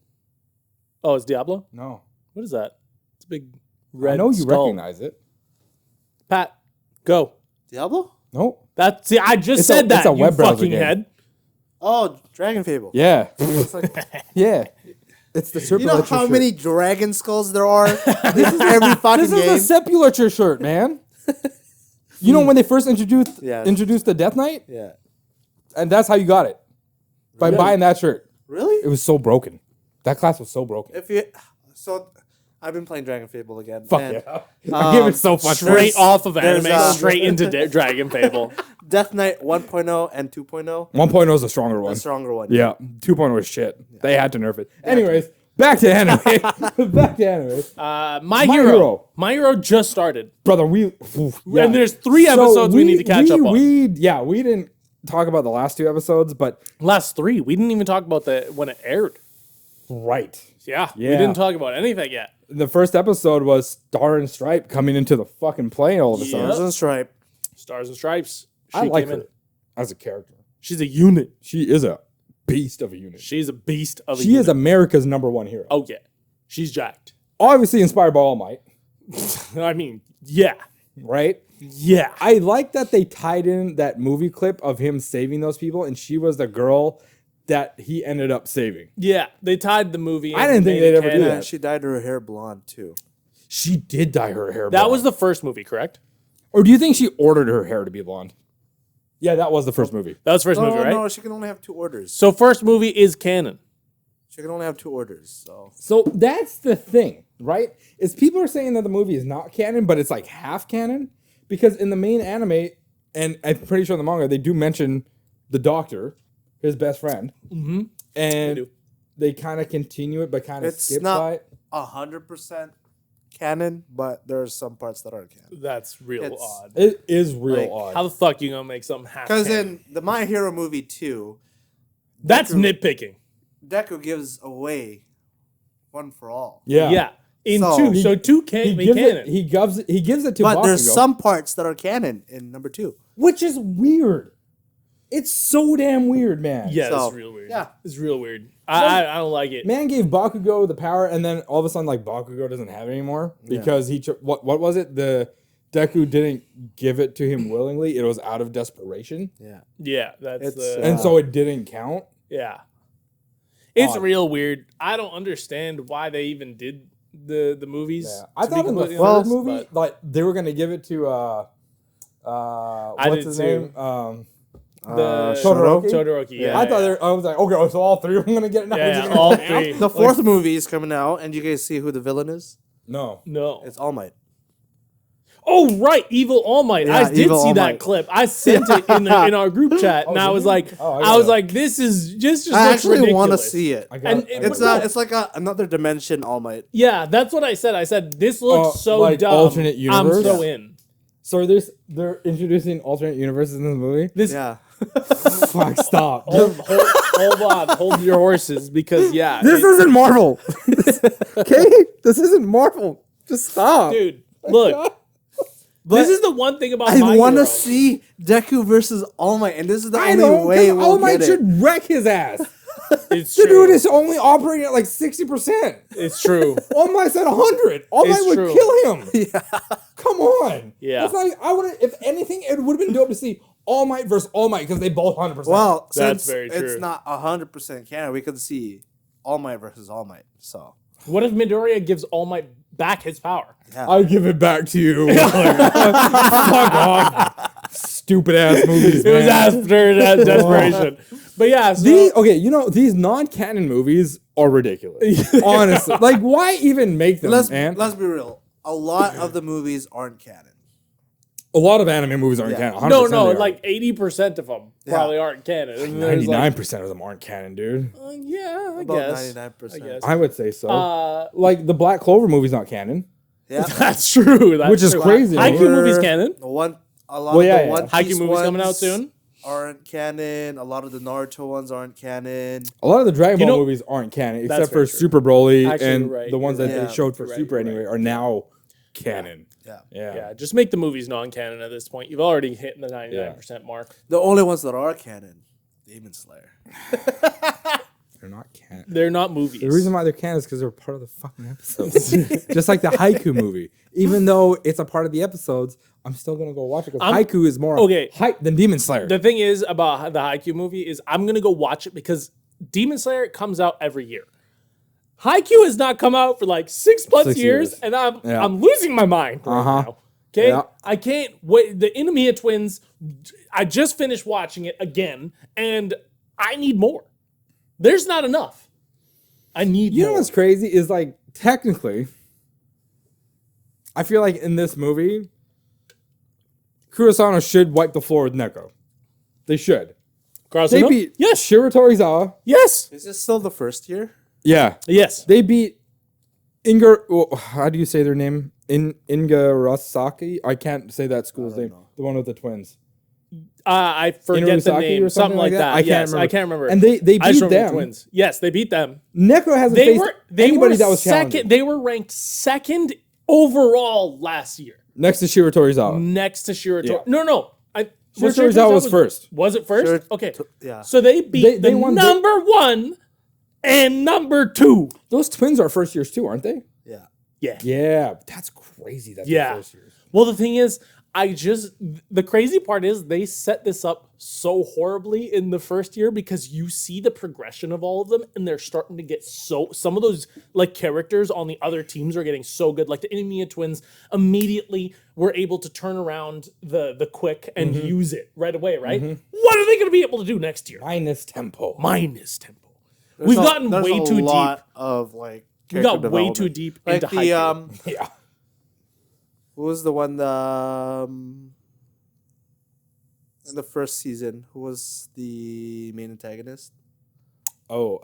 Speaker 1: Oh, it's Diablo.
Speaker 2: No.
Speaker 1: What is that? It's a big red.
Speaker 2: I know you
Speaker 1: skull.
Speaker 2: recognize it.
Speaker 1: Pat, go.
Speaker 3: Diablo?
Speaker 2: Nope.
Speaker 1: I just
Speaker 2: It's
Speaker 1: said
Speaker 2: a-
Speaker 1: that.
Speaker 2: it's a
Speaker 1: you
Speaker 2: web browser
Speaker 1: fucking
Speaker 2: game.
Speaker 1: head.
Speaker 3: Oh, Dragon Fable.
Speaker 2: Yeah.
Speaker 3: It's like,
Speaker 2: Yeah. It's the
Speaker 3: you know how many dragon skulls there are? This is every fucking
Speaker 2: This is
Speaker 3: game.
Speaker 2: the sepulture shirt, man. You know when they first introduced the Death Knight?
Speaker 3: Yeah.
Speaker 2: And that's how you got it. By
Speaker 3: Really?
Speaker 2: buying that shirt.
Speaker 3: Really?
Speaker 2: It was so broken. That class was so broken.
Speaker 3: I've been playing Dragon Fable again.
Speaker 2: Fuck
Speaker 3: and
Speaker 2: yeah. I give it so much
Speaker 1: Straight
Speaker 3: There's-
Speaker 1: off of
Speaker 3: there's,
Speaker 1: anime, straight into Dragon Fable.
Speaker 3: Death Knight 1.0 and 2.0,
Speaker 2: 1.0 is a stronger one.
Speaker 3: the stronger one.
Speaker 2: Yeah. 2.0 is shit. They had to nerf it. Anyways, back to anime. Back to anime.
Speaker 1: My
Speaker 2: My
Speaker 1: Hero.
Speaker 2: Hero.
Speaker 1: My Hero just started.
Speaker 2: Brother,
Speaker 1: And there's 3 episodes we need to catch up on.
Speaker 2: We didn't talk about the last 2 episodes, but
Speaker 1: Last 3. We didn't even talk about when it aired.
Speaker 2: right.
Speaker 1: Yeah. We
Speaker 2: Yeah.
Speaker 1: didn't talk about anything yet.
Speaker 2: The first episode was Star and Stripe coming into the fucking plane all of a sudden.
Speaker 3: Stars and Stripe.
Speaker 1: Stars and Stripes. She
Speaker 2: I like
Speaker 1: came
Speaker 2: her
Speaker 1: in.
Speaker 2: as a character.
Speaker 1: She's a unit.
Speaker 2: She is a beast of a unit.
Speaker 1: She's a beast of a
Speaker 2: She
Speaker 1: unit.
Speaker 2: is America's #1 hero.
Speaker 1: Oh, yeah. She's jacked.
Speaker 2: Obviously inspired by All Might,
Speaker 1: I mean, yeah.
Speaker 2: right?
Speaker 1: Yeah.
Speaker 2: I like that they tied in that movie clip of him saving those people, and she was the girl that he ended up saving.
Speaker 1: Yeah. They tied the movie.
Speaker 2: I
Speaker 1: and
Speaker 2: didn't think
Speaker 1: made
Speaker 2: they'd
Speaker 1: it
Speaker 2: ever do
Speaker 1: canon.
Speaker 2: that.
Speaker 3: And she dyed her hair blonde too.
Speaker 2: She did dye her hair
Speaker 1: That
Speaker 2: blonde.
Speaker 1: was the first movie, correct?
Speaker 2: Or do you think she ordered her hair to be blonde? Yeah, that was the first movie.
Speaker 1: That was the first movie, right?
Speaker 3: No, she can only have 2 orders.
Speaker 1: So first movie is canon.
Speaker 3: She can only have 2 orders. So
Speaker 2: So that's the thing, right? Is people are saying that the movie is not canon, but it's like half canon. Because in the main anime, and I'm pretty sure in the manga, they do mention the Doctor, his best friend. Mm-hmm. And
Speaker 1: do.
Speaker 2: they kind of continue it, but kind of
Speaker 3: It's
Speaker 2: skip
Speaker 3: not-
Speaker 2: by it.
Speaker 3: 100% canon, but there are some parts that aren't canon.
Speaker 1: That's real
Speaker 3: It's-
Speaker 1: odd.
Speaker 2: It is real
Speaker 3: Like,
Speaker 2: odd.
Speaker 1: How the fuck you gonna make something happen?
Speaker 3: Because in the My Hero movie 2,
Speaker 1: That's nitpicking.
Speaker 3: Deku gives away One for All.
Speaker 2: yeah.
Speaker 1: Yeah. In
Speaker 3: So-
Speaker 1: 2. So 2
Speaker 2: He
Speaker 1: can't be
Speaker 2: gives,
Speaker 1: canon.
Speaker 2: it, he gives it to
Speaker 3: But
Speaker 2: Bakugo,
Speaker 3: there's some parts that are canon in number 2.
Speaker 2: which is weird. It's so damn weird, man.
Speaker 1: Yeah,
Speaker 3: So,
Speaker 1: it's real weird.
Speaker 3: yeah.
Speaker 1: It's real weird. I don't like it.
Speaker 2: Man gave Bakugo the power, and then all of a sudden, like, Bakugo doesn't have it anymore because what was it? The Deku didn't give it to him willingly. It was out of desperation,
Speaker 3: Yeah.
Speaker 1: Yeah, that's
Speaker 3: It's,
Speaker 1: the
Speaker 2: and so it didn't count.
Speaker 1: yeah. It's
Speaker 2: Odd.
Speaker 1: real weird. I don't understand why they even did the movies.
Speaker 2: Yeah. I
Speaker 1: to be
Speaker 2: thought in the
Speaker 1: completely
Speaker 2: first
Speaker 1: honest,
Speaker 2: movie,
Speaker 1: but
Speaker 2: like they were gonna give it to what's
Speaker 1: did
Speaker 2: his
Speaker 1: too.
Speaker 2: name?
Speaker 1: Todoroki. Yeah,
Speaker 2: I thought I was like, okay, so all three of them gonna get it now.
Speaker 1: Yeah, all three.
Speaker 3: The fourth movie is coming out, and you guys see who the villain is?
Speaker 2: No.
Speaker 3: It's All Might.
Speaker 1: Oh right, Evil All Might.
Speaker 3: Yeah,
Speaker 1: I did
Speaker 3: Evil
Speaker 1: see
Speaker 3: All
Speaker 1: that
Speaker 3: Might.
Speaker 1: clip. I sent it in our group chat, and I was like, this is just
Speaker 3: I
Speaker 1: looks
Speaker 3: actually want to
Speaker 1: ridiculous.
Speaker 3: see it. It's like another dimension All Might.
Speaker 1: Yeah, that's what I said. I said this looks so
Speaker 2: like
Speaker 1: dumb.
Speaker 2: alternate universe?
Speaker 1: I'm so in.
Speaker 2: So they're introducing alternate universes in the movie.
Speaker 3: Yeah.
Speaker 2: Fuck, stop.
Speaker 1: Hold your horses, because
Speaker 2: This isn't Marvel. Okay, this isn't Marvel. Just stop,
Speaker 1: dude. Look. This is the one thing about
Speaker 3: I want to see Deku versus All Might, and this is the only way we'll
Speaker 2: All Might
Speaker 3: get
Speaker 2: should wreck his ass.
Speaker 1: It's
Speaker 2: The
Speaker 1: true.
Speaker 2: dude is only operating at like 60%.
Speaker 1: It's true.
Speaker 2: All Might's at 100. All Might
Speaker 1: It's
Speaker 2: would
Speaker 1: true.
Speaker 2: kill him. Yeah. Come on.
Speaker 1: Yeah.
Speaker 2: That's not. I would. If anything, it would have been dope to see All Might versus All Might because they both 100%.
Speaker 3: Well,
Speaker 1: That's
Speaker 3: since
Speaker 1: very true.
Speaker 3: it's not 100% canon, we could see All Might versus All Might. So
Speaker 1: What if Midoriya gives All Might back his power?
Speaker 2: I give it back to you. Fuck off. Stupid ass movies.
Speaker 1: It was
Speaker 2: man.
Speaker 1: after that desperation. But yeah, so
Speaker 2: These non-canon movies are ridiculous. Honestly, like why even make them?
Speaker 3: let's
Speaker 2: man?
Speaker 3: be real. A lot of the movies aren't canon.
Speaker 2: A lot of anime movies aren't
Speaker 3: Yeah.
Speaker 2: canon. 100%
Speaker 1: no,
Speaker 2: they are.
Speaker 1: like 80% of them probably aren't canon. And there's
Speaker 2: 99% of them aren't canon, dude.
Speaker 1: yeah, I
Speaker 3: About
Speaker 1: guess.
Speaker 3: 99%.
Speaker 1: I guess.
Speaker 2: I would say so. Like the Black Clover movie's not canon,
Speaker 3: Yeah.
Speaker 1: That's true.
Speaker 2: which is crazy.
Speaker 1: Haikyuu movie's canon.
Speaker 3: A lot
Speaker 2: Well,
Speaker 3: of
Speaker 2: yeah,
Speaker 3: the
Speaker 2: yeah.
Speaker 3: One
Speaker 1: Haikyuu
Speaker 3: Piece
Speaker 1: movie's coming out
Speaker 3: ones
Speaker 1: soon.
Speaker 3: aren't canon. A lot of the Naruto ones aren't canon.
Speaker 2: A lot of the Dragon Ball
Speaker 1: know-
Speaker 2: movies aren't canon,
Speaker 1: That's
Speaker 2: except for
Speaker 1: very true.
Speaker 2: Super Broly,
Speaker 1: Actually,
Speaker 2: and
Speaker 1: you're right.
Speaker 2: the ones that
Speaker 3: Yeah.
Speaker 2: they showed for
Speaker 1: You're right,
Speaker 2: Super
Speaker 1: you're
Speaker 2: anyway
Speaker 1: right.
Speaker 2: are now canon.
Speaker 3: Yeah.
Speaker 1: Yeah, just make the movies non-canon at this point. You've already hit the 99% mark.
Speaker 3: The only ones that are canon, Demon Slayer.
Speaker 2: They're not canon.
Speaker 1: They're not movies.
Speaker 2: The reason why they're canon is because they're part of the fucking episodes. Just like the Haiku movie. Even though it's a part of the episodes, I'm still going to go watch it because Haiku is more hype than Demon Slayer.
Speaker 1: The thing is about the Haikyuu movie is I'm gonna go watch it because Demon Slayer comes out every year. Haikyuu has not come out for like 6+
Speaker 2: 6
Speaker 1: years,
Speaker 2: years.
Speaker 1: and I'm losing my mind right now. Okay,
Speaker 2: Yeah.
Speaker 1: I can't wait. The Inamiya Twins. I just finished watching it again, and I need more. There's not enough. I need.
Speaker 2: You
Speaker 1: more.
Speaker 2: know what's crazy is like technically, I feel like in this movie, Kurosawa should wipe the floor with Neko. They should. They
Speaker 1: Kurosano?
Speaker 2: beat
Speaker 1: Yes.
Speaker 2: Shiro Torizawa.
Speaker 1: Yes.
Speaker 3: Is this still the first year?
Speaker 2: Yeah.
Speaker 1: Yes.
Speaker 2: They beat Inga. Well, how do you say their name? Ingarasaki. I can't say that school's name. The one with the twins.
Speaker 1: I forget the
Speaker 2: Inarasaki
Speaker 1: name.
Speaker 2: or
Speaker 1: Something like that. I can't remember.
Speaker 2: And they
Speaker 1: I just
Speaker 2: beat
Speaker 1: remember the
Speaker 2: them.
Speaker 1: Twins. Yes, they beat them.
Speaker 2: Neko hasn't
Speaker 1: They
Speaker 2: faced
Speaker 1: were
Speaker 2: anybody that was
Speaker 1: second.
Speaker 2: challenging.
Speaker 1: They were ranked second overall last year,
Speaker 2: Next to Shiro Torizawa.
Speaker 1: next to Shiro.
Speaker 2: Yeah.
Speaker 1: No.
Speaker 2: Shiro Torizawa was first.
Speaker 1: Was it first?
Speaker 3: Shiro-
Speaker 1: Okay.
Speaker 3: yeah.
Speaker 1: So they beat
Speaker 2: They
Speaker 1: the
Speaker 2: won
Speaker 1: number 1 and number 2.
Speaker 2: Those twins are first years too, aren't they?
Speaker 3: Yeah.
Speaker 1: Yeah.
Speaker 2: Yeah, that's crazy. That's
Speaker 1: Yeah.
Speaker 2: their first years.
Speaker 1: Well, the thing is, the crazy part is they set this up so horribly in the first year because you see the progression of all of them and they're starting to get some of those like characters on the other teams are getting so good. Like the Inamiya Twins immediately were able to turn around the quick and use it right away, right? What are they going to be able to do next year?
Speaker 2: Minus tempo.
Speaker 1: Minus tempo. We've gotten
Speaker 3: There's
Speaker 1: way
Speaker 3: a
Speaker 1: too
Speaker 3: lot
Speaker 1: deep.
Speaker 3: of like
Speaker 1: We
Speaker 3: character
Speaker 1: got way too
Speaker 3: development.
Speaker 1: deep
Speaker 3: Like
Speaker 1: into
Speaker 3: the
Speaker 1: Haikyuu.
Speaker 2: Yeah.
Speaker 3: who was the one in the first season? Who was the main antagonist?
Speaker 2: Oh,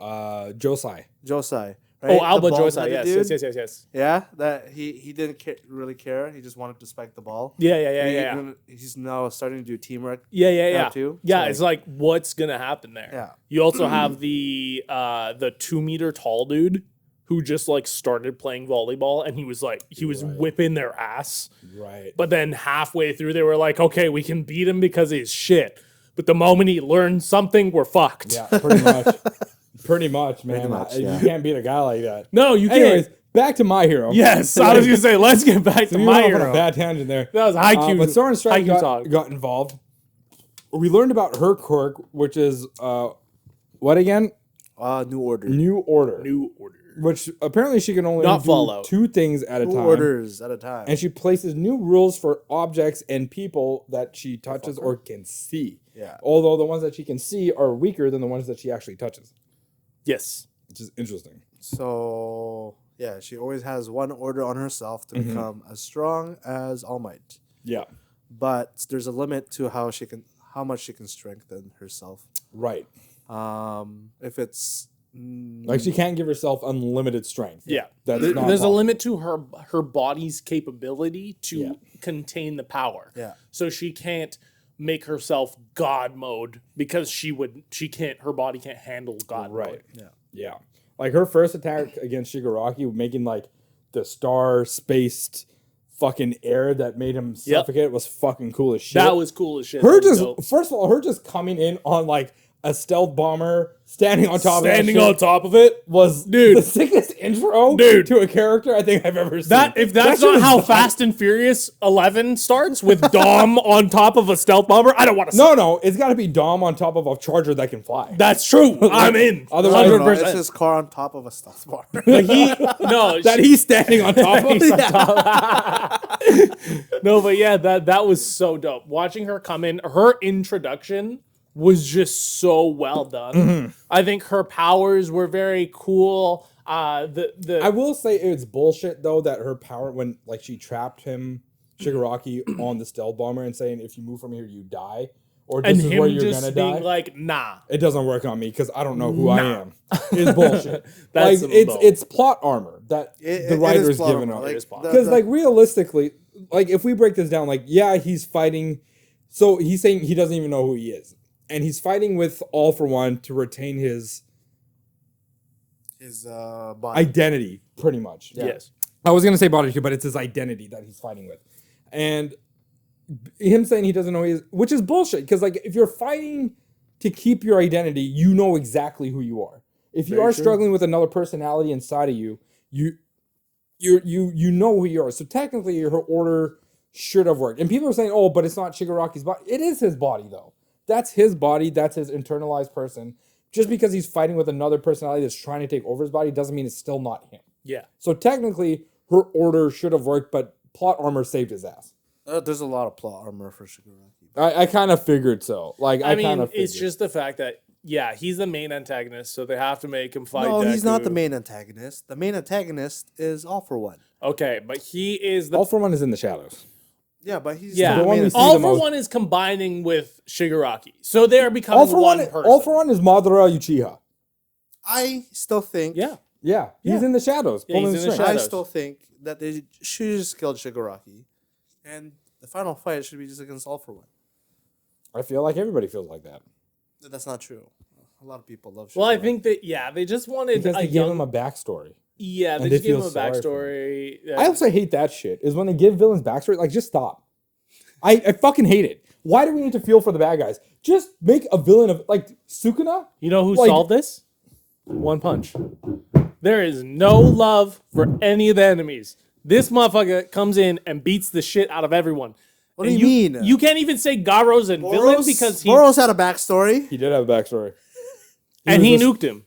Speaker 2: Josai.
Speaker 3: Josai. Right?
Speaker 1: Oh, Alba
Speaker 3: The
Speaker 1: Josai.
Speaker 3: bald-headed
Speaker 1: Yes,
Speaker 3: dude?
Speaker 1: yes.
Speaker 3: Yeah, that he didn't really care. He just wanted to spike the ball.
Speaker 1: Yeah.
Speaker 3: He's now starting to do teamwork.
Speaker 1: Yeah.
Speaker 3: too.
Speaker 1: Yeah,
Speaker 3: So,
Speaker 1: it's like what's gonna happen there.
Speaker 3: Yeah.
Speaker 1: You also have the 2-meter tall dude who just like started playing volleyball and he was whipping their ass.
Speaker 2: Right.
Speaker 1: But then halfway through they were like, okay, we can beat him because he's shit. But the moment he learned something, we're fucked.
Speaker 2: Yeah, pretty much. Pretty much, man.
Speaker 3: much, yeah.
Speaker 2: You can't beat a guy like that.
Speaker 1: No, you can't.
Speaker 2: Anyways, back to My Hero.
Speaker 1: Yes, I was gonna say, let's get back to
Speaker 2: We
Speaker 1: My
Speaker 2: went off on
Speaker 1: Hero.
Speaker 2: a bad tangent there.
Speaker 1: That was Haikyuu.
Speaker 2: But Soren Strike
Speaker 1: Haikyuu
Speaker 2: got involved. We learned about her quirk, which is what again?
Speaker 3: New Order.
Speaker 2: New Order.
Speaker 1: New Order.
Speaker 2: which apparently she can only
Speaker 1: Not
Speaker 2: do
Speaker 1: Fallout.
Speaker 2: 2 things at a
Speaker 3: 2
Speaker 2: time.
Speaker 3: orders at a time.
Speaker 2: And she places new rules for objects and people that she touches or can see.
Speaker 3: Yeah.
Speaker 2: Although the ones that she can see are weaker than the ones that she actually touches,
Speaker 1: Yes.
Speaker 2: which is interesting.
Speaker 3: So yeah, she always has 1 order on herself to become as strong as All Might.
Speaker 2: Yeah.
Speaker 3: But there's a limit to how much she can strengthen herself.
Speaker 2: Right.
Speaker 3: If it's
Speaker 2: Like she can't give herself unlimited strength.
Speaker 1: Yeah.
Speaker 2: That's
Speaker 1: There's
Speaker 2: not
Speaker 1: a
Speaker 2: possible.
Speaker 1: limit to her body's capability to
Speaker 2: Yeah.
Speaker 1: contain the power.
Speaker 3: Yeah.
Speaker 1: So she can't make herself God mode because her body can't handle God
Speaker 2: Right.
Speaker 1: mode.
Speaker 2: Yeah. Like her first attack against Shigaraki, making like the star-spaced fucking air that made him suffocate was fucking cool as shit.
Speaker 1: That was cool as shit.
Speaker 2: her
Speaker 1: That was
Speaker 2: just
Speaker 1: dope.
Speaker 2: first of all, her just coming in on like a stealth bomber standing on top
Speaker 1: Standing
Speaker 2: of that
Speaker 1: on
Speaker 2: shit
Speaker 1: top of it.
Speaker 2: was
Speaker 1: Dude.
Speaker 2: the sickest intro
Speaker 1: Dude.
Speaker 2: to a character I think I've ever seen.
Speaker 1: That if that's
Speaker 2: shit
Speaker 1: not
Speaker 2: was
Speaker 1: how
Speaker 2: nuts.
Speaker 1: Fast and Furious 11 starts with Dom on top of a stealth bomber, I don't want to.
Speaker 2: No, it's got to be Dom on top of a charger that can fly.
Speaker 1: That's true. I'm in.
Speaker 2: Otherwise-
Speaker 3: I don't know,
Speaker 1: 100%.
Speaker 3: it's his car on top of a stealth bar.
Speaker 1: Like no,
Speaker 2: that he's standing on top of.
Speaker 1: no, but yeah, that was so dope. Watching her come in, her introduction was just so well done. I think her powers were very cool.
Speaker 2: I will say it's bullshit though that her power when like she trapped him Shigaraki on the stealth bomber and saying if you move from here you die or this
Speaker 1: And
Speaker 2: is where
Speaker 1: him
Speaker 2: you're
Speaker 1: just
Speaker 2: gonna
Speaker 1: being
Speaker 2: die.
Speaker 1: like, nah.
Speaker 2: It doesn't work on me because I don't know who I am. It's bullshit.
Speaker 1: That's
Speaker 2: like
Speaker 1: some
Speaker 2: it's
Speaker 1: bull.
Speaker 2: it's plot armor that the
Speaker 3: It is
Speaker 2: writer's
Speaker 3: plot
Speaker 2: given
Speaker 3: armor.
Speaker 2: up.
Speaker 3: Like,
Speaker 1: It is plot
Speaker 2: Because like realistically, like if we break this down, like yeah, he's fighting. So he's saying he doesn't even know who he is, and he's fighting with All for One to retain his
Speaker 3: body.
Speaker 2: identity, pretty much.
Speaker 1: Yes.
Speaker 2: I was gonna say body too, but it's his identity that he's fighting with, and him saying he doesn't know who he is, which is bullshit. Because like if you're fighting to keep your identity, you know exactly who you are. If you
Speaker 1: Very
Speaker 2: are
Speaker 1: true.
Speaker 2: struggling with another personality inside of you, you know who you are. So technically, her order should have worked. And people are saying, "Oh, but it's not Shigaraki's body." It is his body, though. That's his body. That's his internalized person. Just because he's fighting with another personality that's trying to take over his body doesn't mean it's still not him.
Speaker 1: Yeah.
Speaker 2: So technically, her order should have worked, but plot armor saved his ass.
Speaker 3: There's a lot of plot armor for Shigaraki.
Speaker 2: I kind of figured so. Like
Speaker 1: I
Speaker 2: kind
Speaker 1: mean,
Speaker 2: of figured.
Speaker 1: it's just the fact that, yeah, he's the main antagonist, so they have to make him fight
Speaker 3: No, he's not
Speaker 1: Deku.
Speaker 3: the main antagonist. The main antagonist is All for One.
Speaker 1: Okay, but he is the...
Speaker 2: All for One is in the shadows.
Speaker 3: Yeah, but he's
Speaker 1: yeah,
Speaker 2: the one
Speaker 3: main
Speaker 2: we see
Speaker 1: All
Speaker 2: the
Speaker 1: for
Speaker 2: most.
Speaker 1: One is combining with Shigaraki. So they are becoming
Speaker 2: All for
Speaker 1: one
Speaker 2: One.
Speaker 1: person.
Speaker 2: All for One is Madara Uchiha.
Speaker 3: I still think.
Speaker 1: Yeah.
Speaker 2: Yeah, he's
Speaker 1: Yeah.
Speaker 2: in the shadows.
Speaker 1: Yeah, he's
Speaker 2: pulling
Speaker 1: in the
Speaker 2: strings.
Speaker 3: I
Speaker 1: shadows.
Speaker 3: still think that they should just kill Shigaraki, and the final fight should be just against All for One.
Speaker 2: I feel like everybody feels like that
Speaker 3: That's not true. A lot of people love Shigaraki.
Speaker 1: Well, I think that, yeah, they just wanted
Speaker 2: because
Speaker 1: a
Speaker 2: they give
Speaker 1: young...
Speaker 2: him a backstory.
Speaker 1: yeah, they
Speaker 2: and
Speaker 1: just
Speaker 2: they
Speaker 1: gave him
Speaker 2: feel
Speaker 1: a
Speaker 2: sorry for him.
Speaker 1: backstory.
Speaker 2: I also hate that shit. Is when they give villains backstory. Like, just stop. I fucking hate it. Why do we need to feel for the bad guys? Just make a villain of like Sukuna.
Speaker 1: You know who
Speaker 2: Like-
Speaker 1: solved this? One Punch. There is no love for any of the enemies. This motherfucker comes in and beats the shit out of everyone.
Speaker 3: What do
Speaker 1: And
Speaker 3: you mean?
Speaker 1: You can't even say Garo's a villain because he
Speaker 3: Boros had a backstory.
Speaker 2: He did have a backstory.
Speaker 1: and
Speaker 2: was
Speaker 1: he
Speaker 2: just-
Speaker 1: nuked him.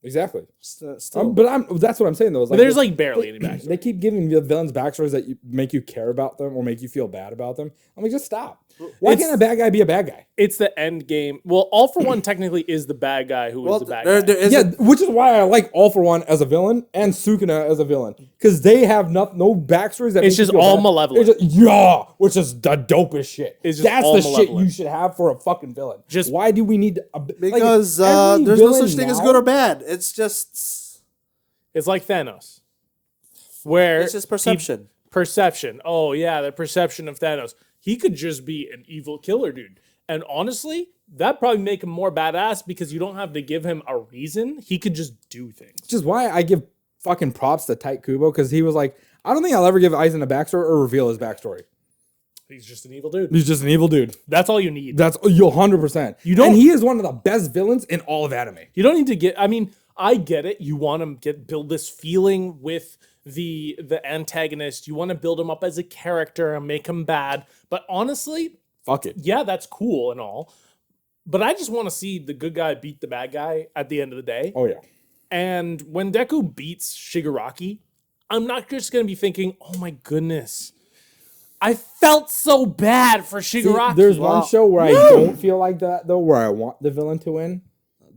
Speaker 2: Exactly.
Speaker 3: Still,
Speaker 2: That's what I'm saying though. Is
Speaker 1: But there's like barely any backstory.
Speaker 2: they keep giving the villains backstories that make you care about them or make you feel bad about them. I'm like, just stop. Why
Speaker 1: It's-
Speaker 2: can't a bad guy be a bad guy?
Speaker 1: It's the end game. Well, All for One technically is the bad guy who is the bad
Speaker 3: there
Speaker 1: guy.
Speaker 3: is
Speaker 2: Yeah, which is why I like All for One as a villain and Sukuna as a villain because they have no backstories. That
Speaker 1: It's
Speaker 2: make you
Speaker 1: just
Speaker 2: feel
Speaker 1: all
Speaker 2: bad.
Speaker 1: malevolent.
Speaker 2: It's just, yeah, which is the dopest shit.
Speaker 1: It's just
Speaker 2: That's
Speaker 1: all
Speaker 2: the shit
Speaker 1: malevolent.
Speaker 2: you should have for a fucking villain.
Speaker 1: Just-
Speaker 2: why do we need
Speaker 3: because
Speaker 2: every
Speaker 3: there's no
Speaker 2: villain
Speaker 3: such thing as
Speaker 2: now-
Speaker 3: good or bad. It's just
Speaker 1: It's like Thanos. Where
Speaker 3: it's just perception.
Speaker 1: Perception. Oh, yeah, the perception of Thanos. He could just be an evil killer dude. And honestly, that'd probably make him more badass because you don't have to give him a reason. He could just do things.
Speaker 2: Which is why I give fucking props to Tite Kubo because he was like, I don't think I'll ever give Aizen a backstory or reveal his backstory.
Speaker 1: He's just an evil dude.
Speaker 2: He's just an evil dude.
Speaker 1: That's all you need.
Speaker 2: That's you 100%.
Speaker 1: You don't-
Speaker 2: And he is one of the best villains in all of anime.
Speaker 1: You don't need to get. I mean, I get it. You want to build this feeling with the antagonist. You want to build him up as a character and make him bad. But honestly,
Speaker 2: Fuck it.
Speaker 1: yeah, that's cool and all. But I just want to see the good guy beat the bad guy at the end of the day.
Speaker 2: Oh yeah.
Speaker 1: And when Deku beats Shigaraki, I'm not just going to be thinking, oh my goodness, I felt so bad for Shigaraki.
Speaker 2: See, there's one show where I don't feel like that, though, where I want the villain to win.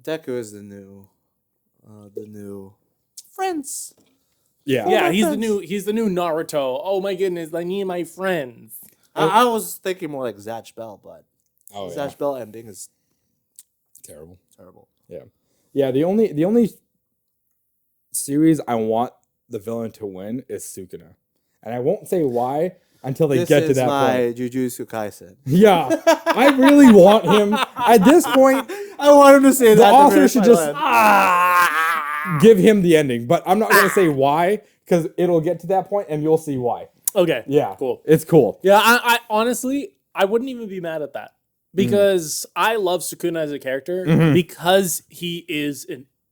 Speaker 3: Deku is the new friends.
Speaker 2: Yeah.
Speaker 1: Yeah, he's the new Naruto. Oh my goodness, like me and my friends.
Speaker 3: I was thinking more like Zatch Bell, but
Speaker 2: Oh,
Speaker 3: Zatch Bell ending is
Speaker 2: terrible.
Speaker 3: Yeah.
Speaker 2: Yeah, the only series I want the villain to win is Sukuna. And I won't say why until they get to that point.
Speaker 3: Jujutsu Kaisen.
Speaker 2: Yeah. I really want him. At this point,
Speaker 3: I want him to say
Speaker 2: the
Speaker 3: that.
Speaker 2: author should just give him the ending. But I'm not going to say why, because it'll get to that point and you'll see why.
Speaker 1: Okay.
Speaker 2: Yeah.
Speaker 1: Cool.
Speaker 2: It's cool.
Speaker 1: Yeah, I honestly, I wouldn't even be mad at that. Because I love Sukuna as a character because he is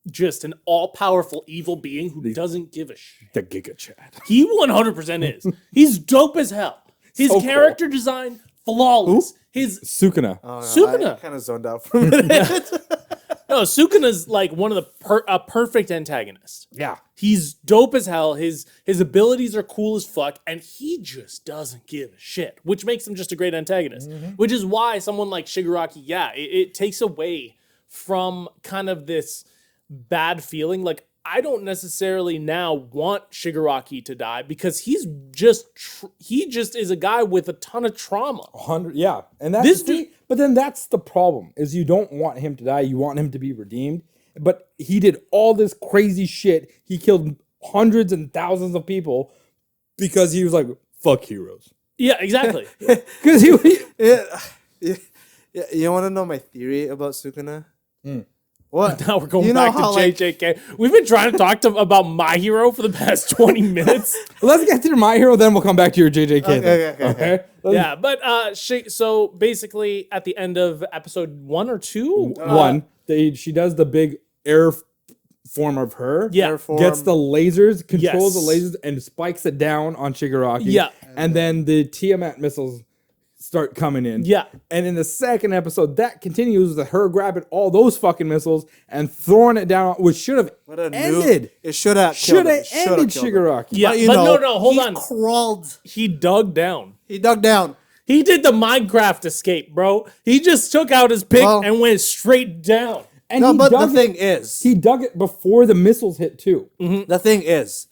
Speaker 1: just an all-powerful evil being who doesn't give a shit.
Speaker 2: The Giga Chad.
Speaker 1: He 100% is. He's dope as hell. His
Speaker 2: So
Speaker 1: character design, flawless. His
Speaker 2: Sukuna.
Speaker 1: Sukuna.
Speaker 3: I kind of zoned out for a minute.
Speaker 1: No, Sukuna's like one of the a perfect antagonist.
Speaker 2: Yeah.
Speaker 1: He's dope as hell. His abilities are cool as fuck, and he just doesn't give a shit, which makes him just a great antagonist. Which is why someone like Shigaraki, it takes away from kind of this bad feeling. Like, I don't necessarily now want Shigaraki to die because he just is a guy with a ton of trauma.
Speaker 2: 100, yeah. And that's but then that's the problem, is you don't want him to die. You want him to be redeemed. But he did all this crazy shit. He killed hundreds and thousands of people because he was like, fuck heroes.
Speaker 1: Yeah, exactly.
Speaker 2: Because
Speaker 3: Yeah, you want to know my theory about Sukuna? What?
Speaker 1: Now we're going back to JJK. We've been trying to talk about My Hero for the past 20 minutes.
Speaker 2: Let's get to My Hero, then we'll come back to your JJK.
Speaker 3: Okay.
Speaker 1: Yeah, but so basically at the end of episode 1 or 2?
Speaker 2: She does the big air form of her.
Speaker 1: Yeah.
Speaker 2: Gets the lasers, controls the lasers, and spikes it down on Shigaraki.
Speaker 1: Yeah.
Speaker 2: And then the Tiamat missiles start coming in.
Speaker 1: Yeah.
Speaker 2: And in the second episode, that continues with her grabbing all those fucking missiles and throwing it down, which should have ended.
Speaker 3: It should have
Speaker 2: ended Shigaraki.
Speaker 1: Yeah,
Speaker 3: but
Speaker 1: no, hold on.
Speaker 3: Crawled.
Speaker 1: He dug down.
Speaker 3: He dug down.
Speaker 1: He did the Minecraft escape, bro. He just took out his pick and went straight down.
Speaker 2: And
Speaker 3: but the thing is,
Speaker 2: he dug it before the missiles hit too.
Speaker 3: The thing is,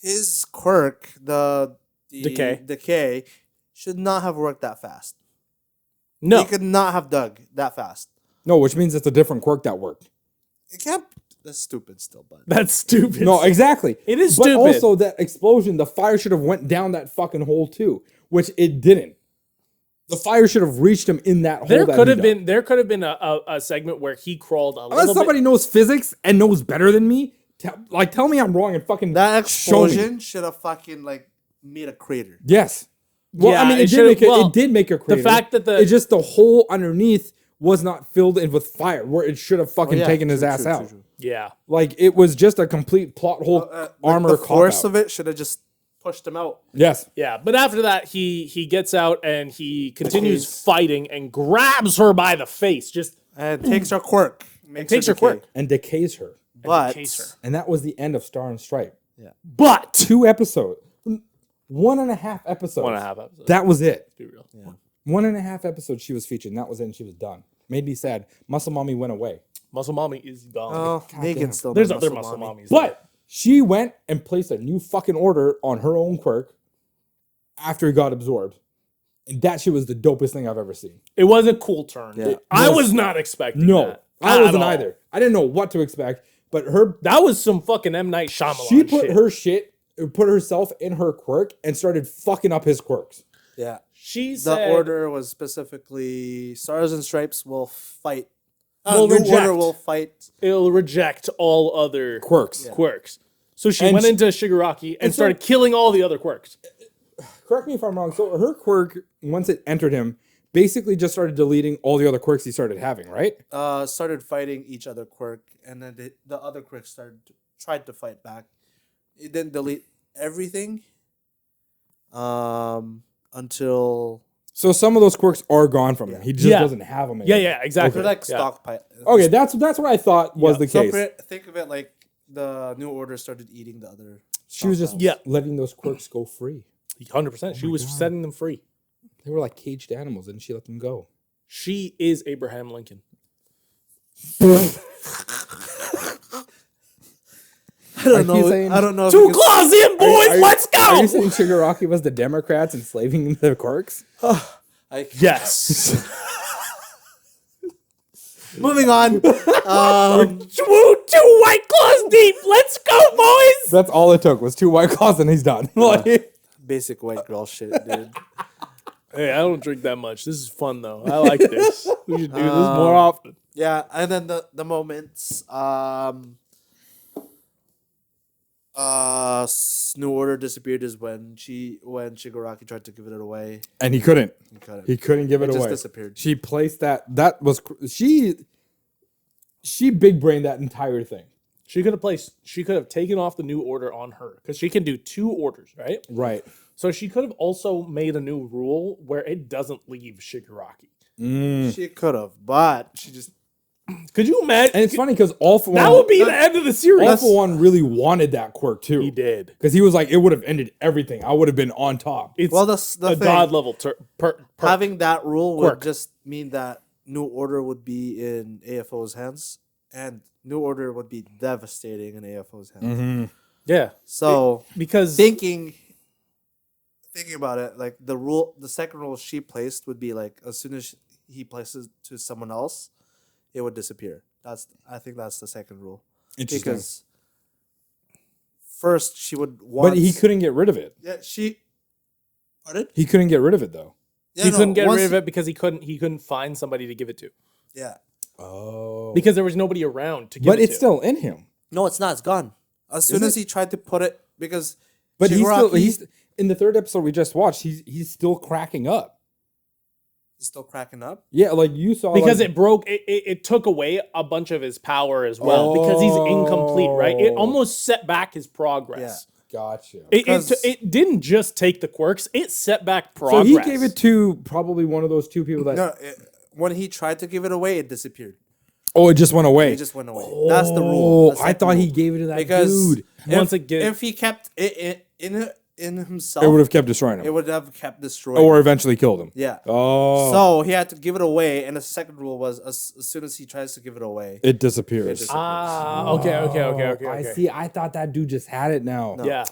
Speaker 3: his quirk, the decay, should not have worked that fast.
Speaker 1: No.
Speaker 3: He could not have dug that fast.
Speaker 2: No, which means it's a different quirk that worked.
Speaker 3: It can't. That's stupid still, but
Speaker 1: That's stupid.
Speaker 2: No, exactly.
Speaker 1: It is
Speaker 2: but
Speaker 1: stupid.
Speaker 2: But also that explosion, the fire should have went down that fucking hole too, which it didn't. The fire should have reached him in that hole. There
Speaker 1: could have been a segment where he crawled a little bit.
Speaker 2: Unless somebody knows physics and knows better than me, tell me I'm wrong and fucking
Speaker 3: that explosion should have fucking made a crater.
Speaker 2: Yes. Well,
Speaker 1: yeah,
Speaker 2: I mean, it did make a crater.
Speaker 1: The fact that
Speaker 2: it's just the hole underneath was not filled in with fire, where it should have fucking taken his ass out. True.
Speaker 1: Yeah,
Speaker 2: like it was just a complete plot hole armor.
Speaker 3: The force of it should have just pushed him out.
Speaker 2: Yes.
Speaker 1: Yeah, but after that, he gets out and he continues fighting and grabs her by the face,
Speaker 3: and takes her quirk,
Speaker 2: and decays her, and that was the end of Star and Stripe.
Speaker 3: Yeah,
Speaker 1: but
Speaker 2: 2 episodes. 1.5 episodes.
Speaker 1: 1.5 episodes.
Speaker 2: That was it.
Speaker 1: Let's be real.
Speaker 2: Yeah. 1.5 episodes she was featured, and that was it, and she was done. Made me sad. Muscle Mommy went away.
Speaker 1: Muscle Mommy is gone.
Speaker 3: Oh, Megan still.
Speaker 1: There's other Muscle Mommies.
Speaker 2: But she went and placed a new fucking order on her own quirk after it got absorbed. And that shit was the dopest thing I've ever seen.
Speaker 1: It was a cool turn.
Speaker 3: Yeah.
Speaker 1: I was not expecting that.
Speaker 2: I wasn't either. I didn't know what to expect, but
Speaker 1: that was some fucking M. Night Shyamalan
Speaker 2: She put herself in her quirk and started fucking up his quirks.
Speaker 3: Yeah.
Speaker 1: The
Speaker 3: order was specifically Stars and Stripes will fight.
Speaker 1: Order
Speaker 3: will fight.
Speaker 1: It'll reject all other
Speaker 2: quirks.
Speaker 1: Yeah. Quirks. So she went into Shigaraki and started killing all the other quirks.
Speaker 2: Correct me if I'm wrong. So her quirk, once it entered him, basically just started deleting all the other quirks he started having, right?
Speaker 3: Started fighting each other quirk, and then the other quirks tried to fight back. It didn't delete everything. Until
Speaker 2: So some of those quirks are gone from him. He just doesn't have them anymore.
Speaker 1: Yeah, exactly.
Speaker 3: They're like stockpile.
Speaker 2: Okay, that's what I thought was the case.
Speaker 3: Think of it like the New Order started eating the other.
Speaker 2: She was just letting those quirks go free.
Speaker 1: 100%. She was setting them free.
Speaker 2: They were like caged animals, and she let them go.
Speaker 1: She is Abraham Lincoln.
Speaker 3: I don't know.
Speaker 1: Two claws in, boys. Let's go.
Speaker 2: Are you saying Shigaraki was the Democrats enslaving the quirks?
Speaker 1: Yes.
Speaker 3: Moving on.
Speaker 1: Two white claws deep. Let's go, boys.
Speaker 2: That's all it took was 2 White Claws, and he's done.
Speaker 3: Basic white girl shit, dude.
Speaker 1: Hey, I don't drink that much. This is fun though. I like this. We should do this more often.
Speaker 3: Yeah, and then the moments. New Order disappeared is when Shigaraki tried to give it away,
Speaker 2: and he couldn't. He couldn't give it away.
Speaker 3: Just disappeared.
Speaker 2: She placed that. That was she big brained that entire thing.
Speaker 1: She could have taken off the New Order on her because she can do 2 orders, right?
Speaker 2: Right.
Speaker 1: So she could have also made a new rule where it doesn't leave Shigaraki.
Speaker 3: She could have, but she just.
Speaker 1: Could you imagine?
Speaker 2: And it's funny because All For One.
Speaker 1: That would be the end of the series.
Speaker 2: All For One really wanted that quirk too.
Speaker 1: He did.
Speaker 2: Because he was like, it would have ended everything. I would have been on top.
Speaker 1: It's
Speaker 3: the
Speaker 1: a
Speaker 3: thing,
Speaker 1: god level.
Speaker 3: Having that rule
Speaker 1: quirk
Speaker 3: would just mean that New Order would be in AFO's hands, and New Order would be devastating in AFO's hands.
Speaker 2: Mm-hmm.
Speaker 1: Yeah.
Speaker 3: So
Speaker 1: because
Speaker 3: thinking about it, like the second rule she placed would be like as soon as he places to someone else, it would disappear. I think that's the second rule.
Speaker 2: Interesting.
Speaker 3: Because first she would want,
Speaker 2: but he couldn't get rid of it.
Speaker 3: Yeah, Pardon?
Speaker 2: He couldn't get rid of it though.
Speaker 3: Yeah,
Speaker 1: he couldn't get rid of it because he couldn't find somebody to give it to.
Speaker 3: Yeah.
Speaker 2: Oh.
Speaker 1: Because there was nobody around to give it to.
Speaker 2: But it's still in him.
Speaker 3: No, it's not. It's gone. As soon as he tried to put it, because
Speaker 2: but he's in the 3rd episode we just watched. He's still cracking up.
Speaker 3: He's still cracking up.
Speaker 2: Yeah, like you saw.
Speaker 1: Because it broke. It took away a bunch of his power as well because he's incomplete. Right. It almost set back his progress.
Speaker 2: Yeah. Gotcha.
Speaker 1: It didn't just take the quirks; it set back progress.
Speaker 2: So he gave it to probably one of those 2 people that.
Speaker 3: No, when he tried to give it away, it disappeared.
Speaker 2: Oh, it just went away.
Speaker 3: It just went away. That's the rule.
Speaker 2: I thought he gave it to that dude.
Speaker 1: Once again,
Speaker 3: if he kept it in himself,
Speaker 2: it would have kept destroying him.
Speaker 3: It would have kept destroying
Speaker 2: or
Speaker 3: him.
Speaker 2: eventually killed him.
Speaker 3: Yeah.
Speaker 2: Oh.
Speaker 3: So he had to give it away, and the second rule was as soon as he tries to give it away,
Speaker 2: it disappears.
Speaker 1: Okay.
Speaker 2: I see. I thought that dude just had it now.
Speaker 3: No.
Speaker 1: Yeah.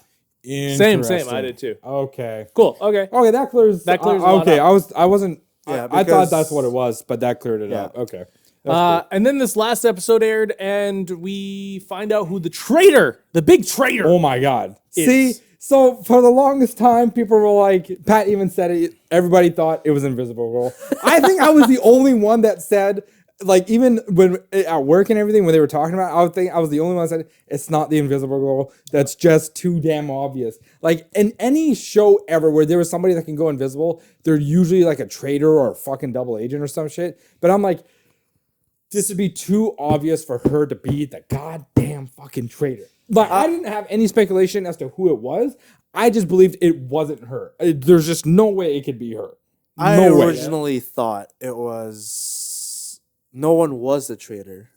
Speaker 2: Same.
Speaker 1: I did too.
Speaker 2: Okay.
Speaker 1: Cool. Okay.
Speaker 2: That clears. Okay. I wasn't.
Speaker 3: Yeah,
Speaker 2: I thought that's what it was, but that cleared it up. Okay.
Speaker 1: And then this last episode aired, and we find out who the big traitor.
Speaker 2: Oh my God.
Speaker 1: is.
Speaker 2: See, so for the longest time, people were like, Pat even said it, everybody thought it was Invisible Girl. I think I was the only one that said, like, even when at work and everything, when they were talking about it, I was the only one that said, it's not the Invisible Girl. That's just too damn obvious. Like, in any show ever where there was somebody that can go invisible, they're usually like a traitor or a fucking double agent or some shit. But I'm like, this would be too obvious for her to be the goddamn fucking traitor. Like, I didn't have any speculation as to who it was. I just believed it wasn't her. There's just no way it could be her.
Speaker 3: I originally thought it was no one was the traitor,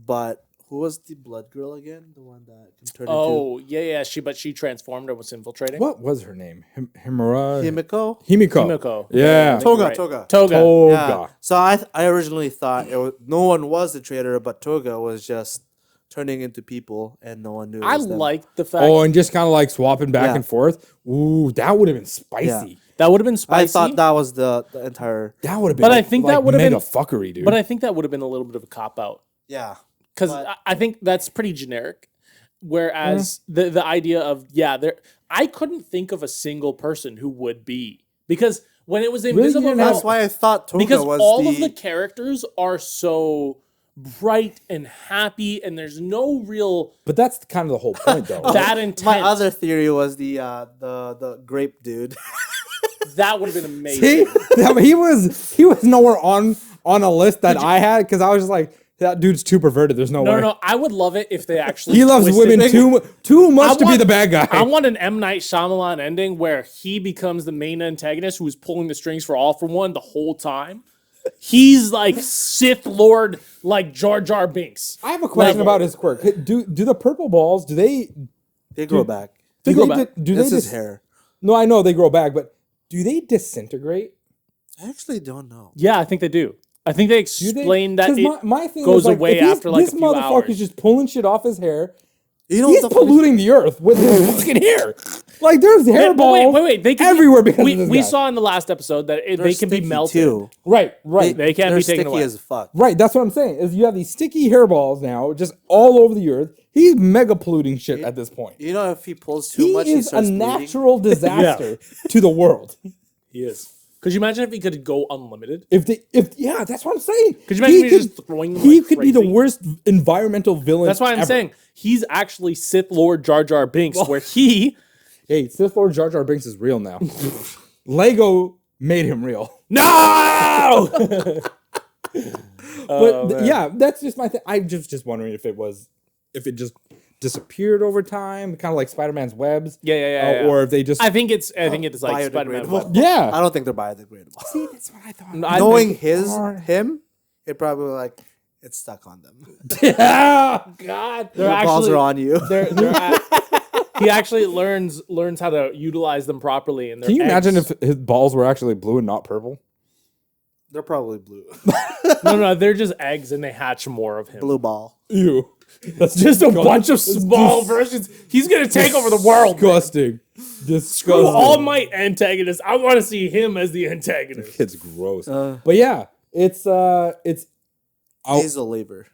Speaker 3: but who was the blood girl again? The one that can turn into.
Speaker 1: Oh yeah. She transformed and was infiltrating.
Speaker 2: What was her name? Himiko.
Speaker 1: Himiko.
Speaker 2: Yeah.
Speaker 3: Toga.
Speaker 2: Yeah.
Speaker 3: So I originally thought no one was the traitor, but Toga was just turning into people, and no one knew.
Speaker 1: I liked the fact.
Speaker 2: Oh, and just kind of like swapping back and forth. Ooh, that would have been spicy.
Speaker 3: Yeah.
Speaker 1: That would have been spicy.
Speaker 3: I thought that was the entire.
Speaker 2: That would have been.
Speaker 1: But I think that would have been
Speaker 2: fuckery, dude.
Speaker 1: But I think that would have been a little bit of a cop out.
Speaker 3: Yeah.
Speaker 1: Because I think that's pretty generic. Whereas the idea of I couldn't think of a single person who would be, because when it was Invisible,
Speaker 3: that's why I thought Toga
Speaker 1: because
Speaker 3: was
Speaker 1: all of the characters are so bright and happy, and there's no real.
Speaker 2: But that's kind of the whole point, though.
Speaker 1: That intense.
Speaker 3: My other theory was the grape dude.
Speaker 1: That would have been amazing.
Speaker 2: See, he was nowhere on a list that I had, because I was just like, That dude's too perverted. There's no way.
Speaker 1: No. I would love it if they actually.
Speaker 2: He loves
Speaker 1: twisted
Speaker 2: women
Speaker 1: it.
Speaker 2: too much to be the bad guy.
Speaker 1: I want an M. Night Shyamalan ending where he becomes the main antagonist who is pulling the strings for All for One the whole time. He's like Sith Lord, like Jar Jar Binks.
Speaker 2: I have a question about his quirk. Do the purple balls? Do they?
Speaker 3: They grow back.
Speaker 2: Do
Speaker 1: grow
Speaker 2: they?
Speaker 1: back.
Speaker 2: Do
Speaker 3: That's
Speaker 2: they?
Speaker 3: his hair.
Speaker 2: No, I know they grow back, but do they disintegrate?
Speaker 3: I actually don't know.
Speaker 1: Yeah, I think they do. I think they explain that it
Speaker 2: my thing
Speaker 1: goes
Speaker 2: is, like,
Speaker 1: away
Speaker 2: if
Speaker 1: after like a
Speaker 2: this
Speaker 1: few
Speaker 2: motherfucker's
Speaker 1: hours.
Speaker 2: just pulling shit off his hair.
Speaker 3: You know
Speaker 2: He's
Speaker 3: what the
Speaker 2: polluting the earth with his fucking hair. Like there's hair balls.
Speaker 1: Wait. They can
Speaker 2: everywhere because
Speaker 1: we,
Speaker 2: of this
Speaker 1: we
Speaker 2: guy.
Speaker 1: saw in the last episode that
Speaker 3: They're
Speaker 1: they can be
Speaker 3: sticky,
Speaker 1: melted.
Speaker 3: too.
Speaker 2: Right.
Speaker 1: They can't
Speaker 3: They're
Speaker 1: be taken
Speaker 3: sticky
Speaker 1: away.
Speaker 3: as fuck.
Speaker 2: Right, that's what I'm saying. Is you have these sticky hairballs now, just all over the earth. He's mega polluting shit at this point.
Speaker 3: You know, if he pulls too
Speaker 2: He
Speaker 3: much,
Speaker 2: is
Speaker 3: he
Speaker 2: a
Speaker 3: starts bleeding.
Speaker 2: natural disaster to the world.
Speaker 1: He is. Could you imagine if he could go unlimited?
Speaker 2: If that's what I'm saying.
Speaker 1: Could you imagine he's just throwing them
Speaker 2: He
Speaker 1: like
Speaker 2: could be the
Speaker 1: crazy?
Speaker 2: worst environmental villain.
Speaker 1: That's why I'm
Speaker 2: ever.
Speaker 1: saying he's actually Sith Lord Jar Jar Binks, where he
Speaker 2: Hey, Sith Lord Jar Jar Binks is real now. Lego made him real.
Speaker 1: no.
Speaker 2: But yeah, that's just my thing. I'm just wondering if it just disappeared over time, kind of like Spider-Man's webs.
Speaker 1: Yeah.
Speaker 2: Or if they just.
Speaker 1: I think it's like Spider-Man.
Speaker 3: Biodegradable.
Speaker 2: Yeah.
Speaker 3: I don't think they're biodegradable.
Speaker 2: See, that's what I thought.
Speaker 3: Knowing him, it probably like it's stuck on them.
Speaker 2: Oh God.
Speaker 1: They're
Speaker 3: The balls
Speaker 1: actually
Speaker 3: are on you.
Speaker 1: he actually learns how to utilize them properly. And
Speaker 2: Can you imagine if his balls were actually blue and not purple?
Speaker 3: They're probably blue.
Speaker 1: no, they're just eggs and they hatch more of him.
Speaker 3: Blue ball.
Speaker 2: Ew. That's
Speaker 1: Just a bunch of small versions. He's gonna take over the world.
Speaker 2: disgusting.
Speaker 1: Screw
Speaker 2: Disgusting.
Speaker 1: all my antagonists. I want to see him as the antagonist.
Speaker 2: It's gross. But yeah, it's
Speaker 3: Nasal labor.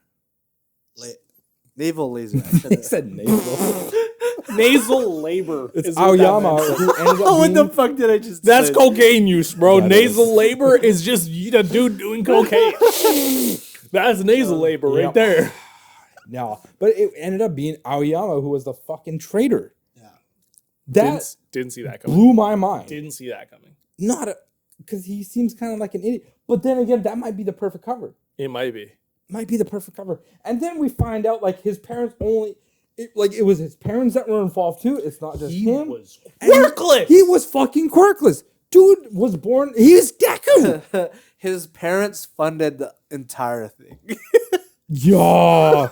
Speaker 3: Naval laser.
Speaker 2: He said nasal.
Speaker 1: Nasal labor.
Speaker 2: It's
Speaker 1: is what that
Speaker 2: Aoyama
Speaker 1: meant.
Speaker 2: who ended up
Speaker 3: What
Speaker 2: being,
Speaker 3: the fuck did I just
Speaker 1: That's
Speaker 3: say?
Speaker 1: cocaine use, bro.
Speaker 2: That
Speaker 1: Nasal labor is just a dude doing cocaine. That's nasal labor right
Speaker 2: yep.
Speaker 1: there.
Speaker 2: No, but it ended up being Aoyama who was the fucking traitor.
Speaker 3: Yeah.
Speaker 2: That
Speaker 1: Didn't see that coming.
Speaker 2: blew my mind.
Speaker 1: Didn't see that coming.
Speaker 2: Not because he seems kind of like an idiot. But then again, that might be the perfect cover.
Speaker 1: It might be.
Speaker 2: Might be the perfect cover. And then we find out like his parents it was his parents that were involved too. It's not just
Speaker 1: He
Speaker 2: him.
Speaker 1: was
Speaker 2: And
Speaker 1: quirkless.
Speaker 2: He was fucking quirkless. Dude was born. He was Deku.
Speaker 3: His parents funded the entire thing.
Speaker 2: Yeah.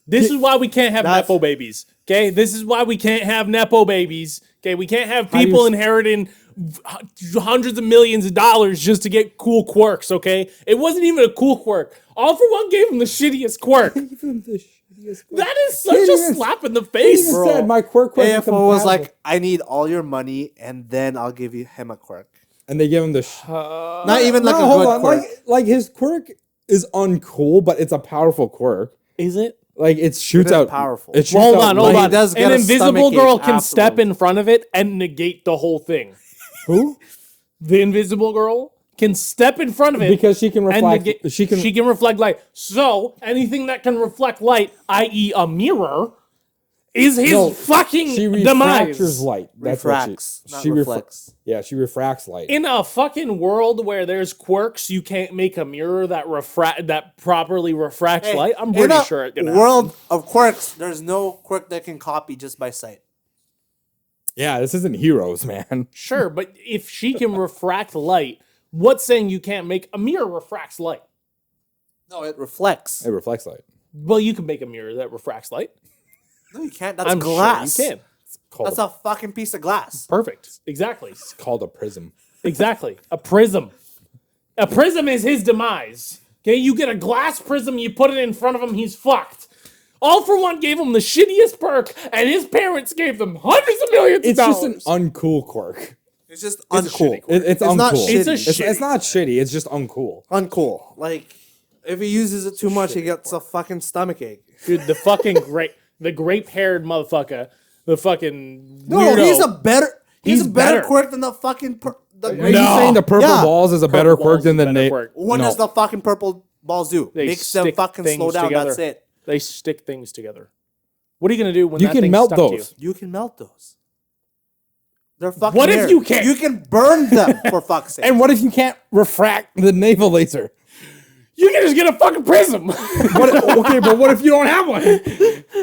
Speaker 1: This is why we can't have
Speaker 3: That's-
Speaker 1: Nepo babies. Okay? This is why we can't have Nepo babies. Okay? We can't have
Speaker 2: do you
Speaker 1: people
Speaker 2: s-
Speaker 1: inheriting hundreds of millions of dollars just to get cool quirks, okay? It wasn't even a cool quirk. All for One gave him the shittiest quirk.
Speaker 2: Even the shittiest quirk.
Speaker 1: That is such
Speaker 2: He
Speaker 1: a
Speaker 2: even-
Speaker 1: slap in the
Speaker 2: He
Speaker 1: face,
Speaker 2: even
Speaker 1: bro.
Speaker 2: said my quirk was
Speaker 3: AFO was like, I need all your money and then I'll give you him a quirk.
Speaker 2: and they give him the.
Speaker 3: Not even like
Speaker 2: No,
Speaker 3: a
Speaker 2: hold
Speaker 3: good
Speaker 2: on.
Speaker 3: quirk.
Speaker 2: Like his quirk is uncool, but it's a powerful quirk.
Speaker 1: Is it?
Speaker 2: Like it shoots
Speaker 3: is
Speaker 2: out
Speaker 3: powerful.
Speaker 2: It shoots
Speaker 1: Hold
Speaker 2: out
Speaker 1: on, hold
Speaker 2: light.
Speaker 3: He
Speaker 1: on.
Speaker 3: does get
Speaker 1: An
Speaker 3: a
Speaker 1: invisible
Speaker 3: stomachache
Speaker 1: girl can step
Speaker 3: afterwards.
Speaker 1: in front of it and negate the whole thing.
Speaker 2: Who?
Speaker 1: The invisible girl can step in front of it
Speaker 2: Because she can
Speaker 1: and
Speaker 2: reflect.
Speaker 1: negate-
Speaker 2: She can.
Speaker 1: reflect light. So anything that can reflect light, i.e., a mirror, is his
Speaker 2: No,
Speaker 1: fucking
Speaker 2: She
Speaker 1: demise.
Speaker 2: refractors light. That's
Speaker 3: Refracts,
Speaker 2: what
Speaker 3: not
Speaker 2: she
Speaker 3: reflects.
Speaker 2: Yeah, she refracts light.
Speaker 1: In a fucking world where there's quirks, you can't make a mirror that properly refracts light. I'm
Speaker 3: In
Speaker 1: pretty
Speaker 3: a
Speaker 1: sure it can.
Speaker 3: world of quirks, there's no quirk that can copy just by sight.
Speaker 2: Yeah, this isn't Heroes, man.
Speaker 1: Sure, but if she can refract light, what's saying you can't make a mirror refracts light?
Speaker 3: No, it reflects.
Speaker 2: It reflects light.
Speaker 1: Well, you can make a mirror that refracts light.
Speaker 3: No, you can't. That's
Speaker 1: I'm
Speaker 3: glass.
Speaker 1: sure you can.
Speaker 2: Called
Speaker 3: That's a fucking piece of glass.
Speaker 1: Perfect. Exactly.
Speaker 2: It's called a prism.
Speaker 1: Exactly. A prism. A prism is his demise. Okay, you get a glass prism, you put it in front of him, he's fucked. All for One gave him the shittiest perk, and his parents gave them hundreds of millions
Speaker 2: It's
Speaker 1: of
Speaker 2: just
Speaker 1: dollars.
Speaker 2: an uncool quirk.
Speaker 3: It's just
Speaker 1: a
Speaker 3: uncool.
Speaker 1: shitty
Speaker 2: It's uncool.
Speaker 3: not shitty.
Speaker 1: It's a
Speaker 2: It's
Speaker 1: shitty
Speaker 2: not shitty. It's just uncool.
Speaker 3: Uncool. Like, if he uses it too much, he gets a fucking stomachache.
Speaker 1: Dude, the grape-haired motherfucker, the fucking
Speaker 3: No,
Speaker 1: weirdo.
Speaker 3: he's a better
Speaker 1: better.
Speaker 3: quirk than the fucking
Speaker 2: Are you saying the purple
Speaker 3: Yeah.
Speaker 2: balls is a better
Speaker 1: Purple
Speaker 2: quirk
Speaker 1: balls
Speaker 2: than
Speaker 1: is
Speaker 2: the
Speaker 1: a better
Speaker 2: na-
Speaker 1: quirk.
Speaker 3: What
Speaker 2: No.
Speaker 3: does the fucking purple balls do?
Speaker 1: They
Speaker 3: Makes them
Speaker 1: stick
Speaker 3: fucking slow
Speaker 1: things
Speaker 3: down.
Speaker 1: together.
Speaker 3: That's it.
Speaker 1: They stick things together. What are you gonna do when
Speaker 2: You
Speaker 1: that
Speaker 2: can
Speaker 1: thing's
Speaker 2: melt
Speaker 1: stuck to
Speaker 2: those.
Speaker 3: You can melt those. They're fucking
Speaker 1: What if
Speaker 3: hair.
Speaker 1: you can't?
Speaker 3: You can burn them for fuck's sake.
Speaker 2: And what if you can't refract the naval laser?
Speaker 1: You can just get a fucking prism.
Speaker 2: Okay, but what if you don't have one?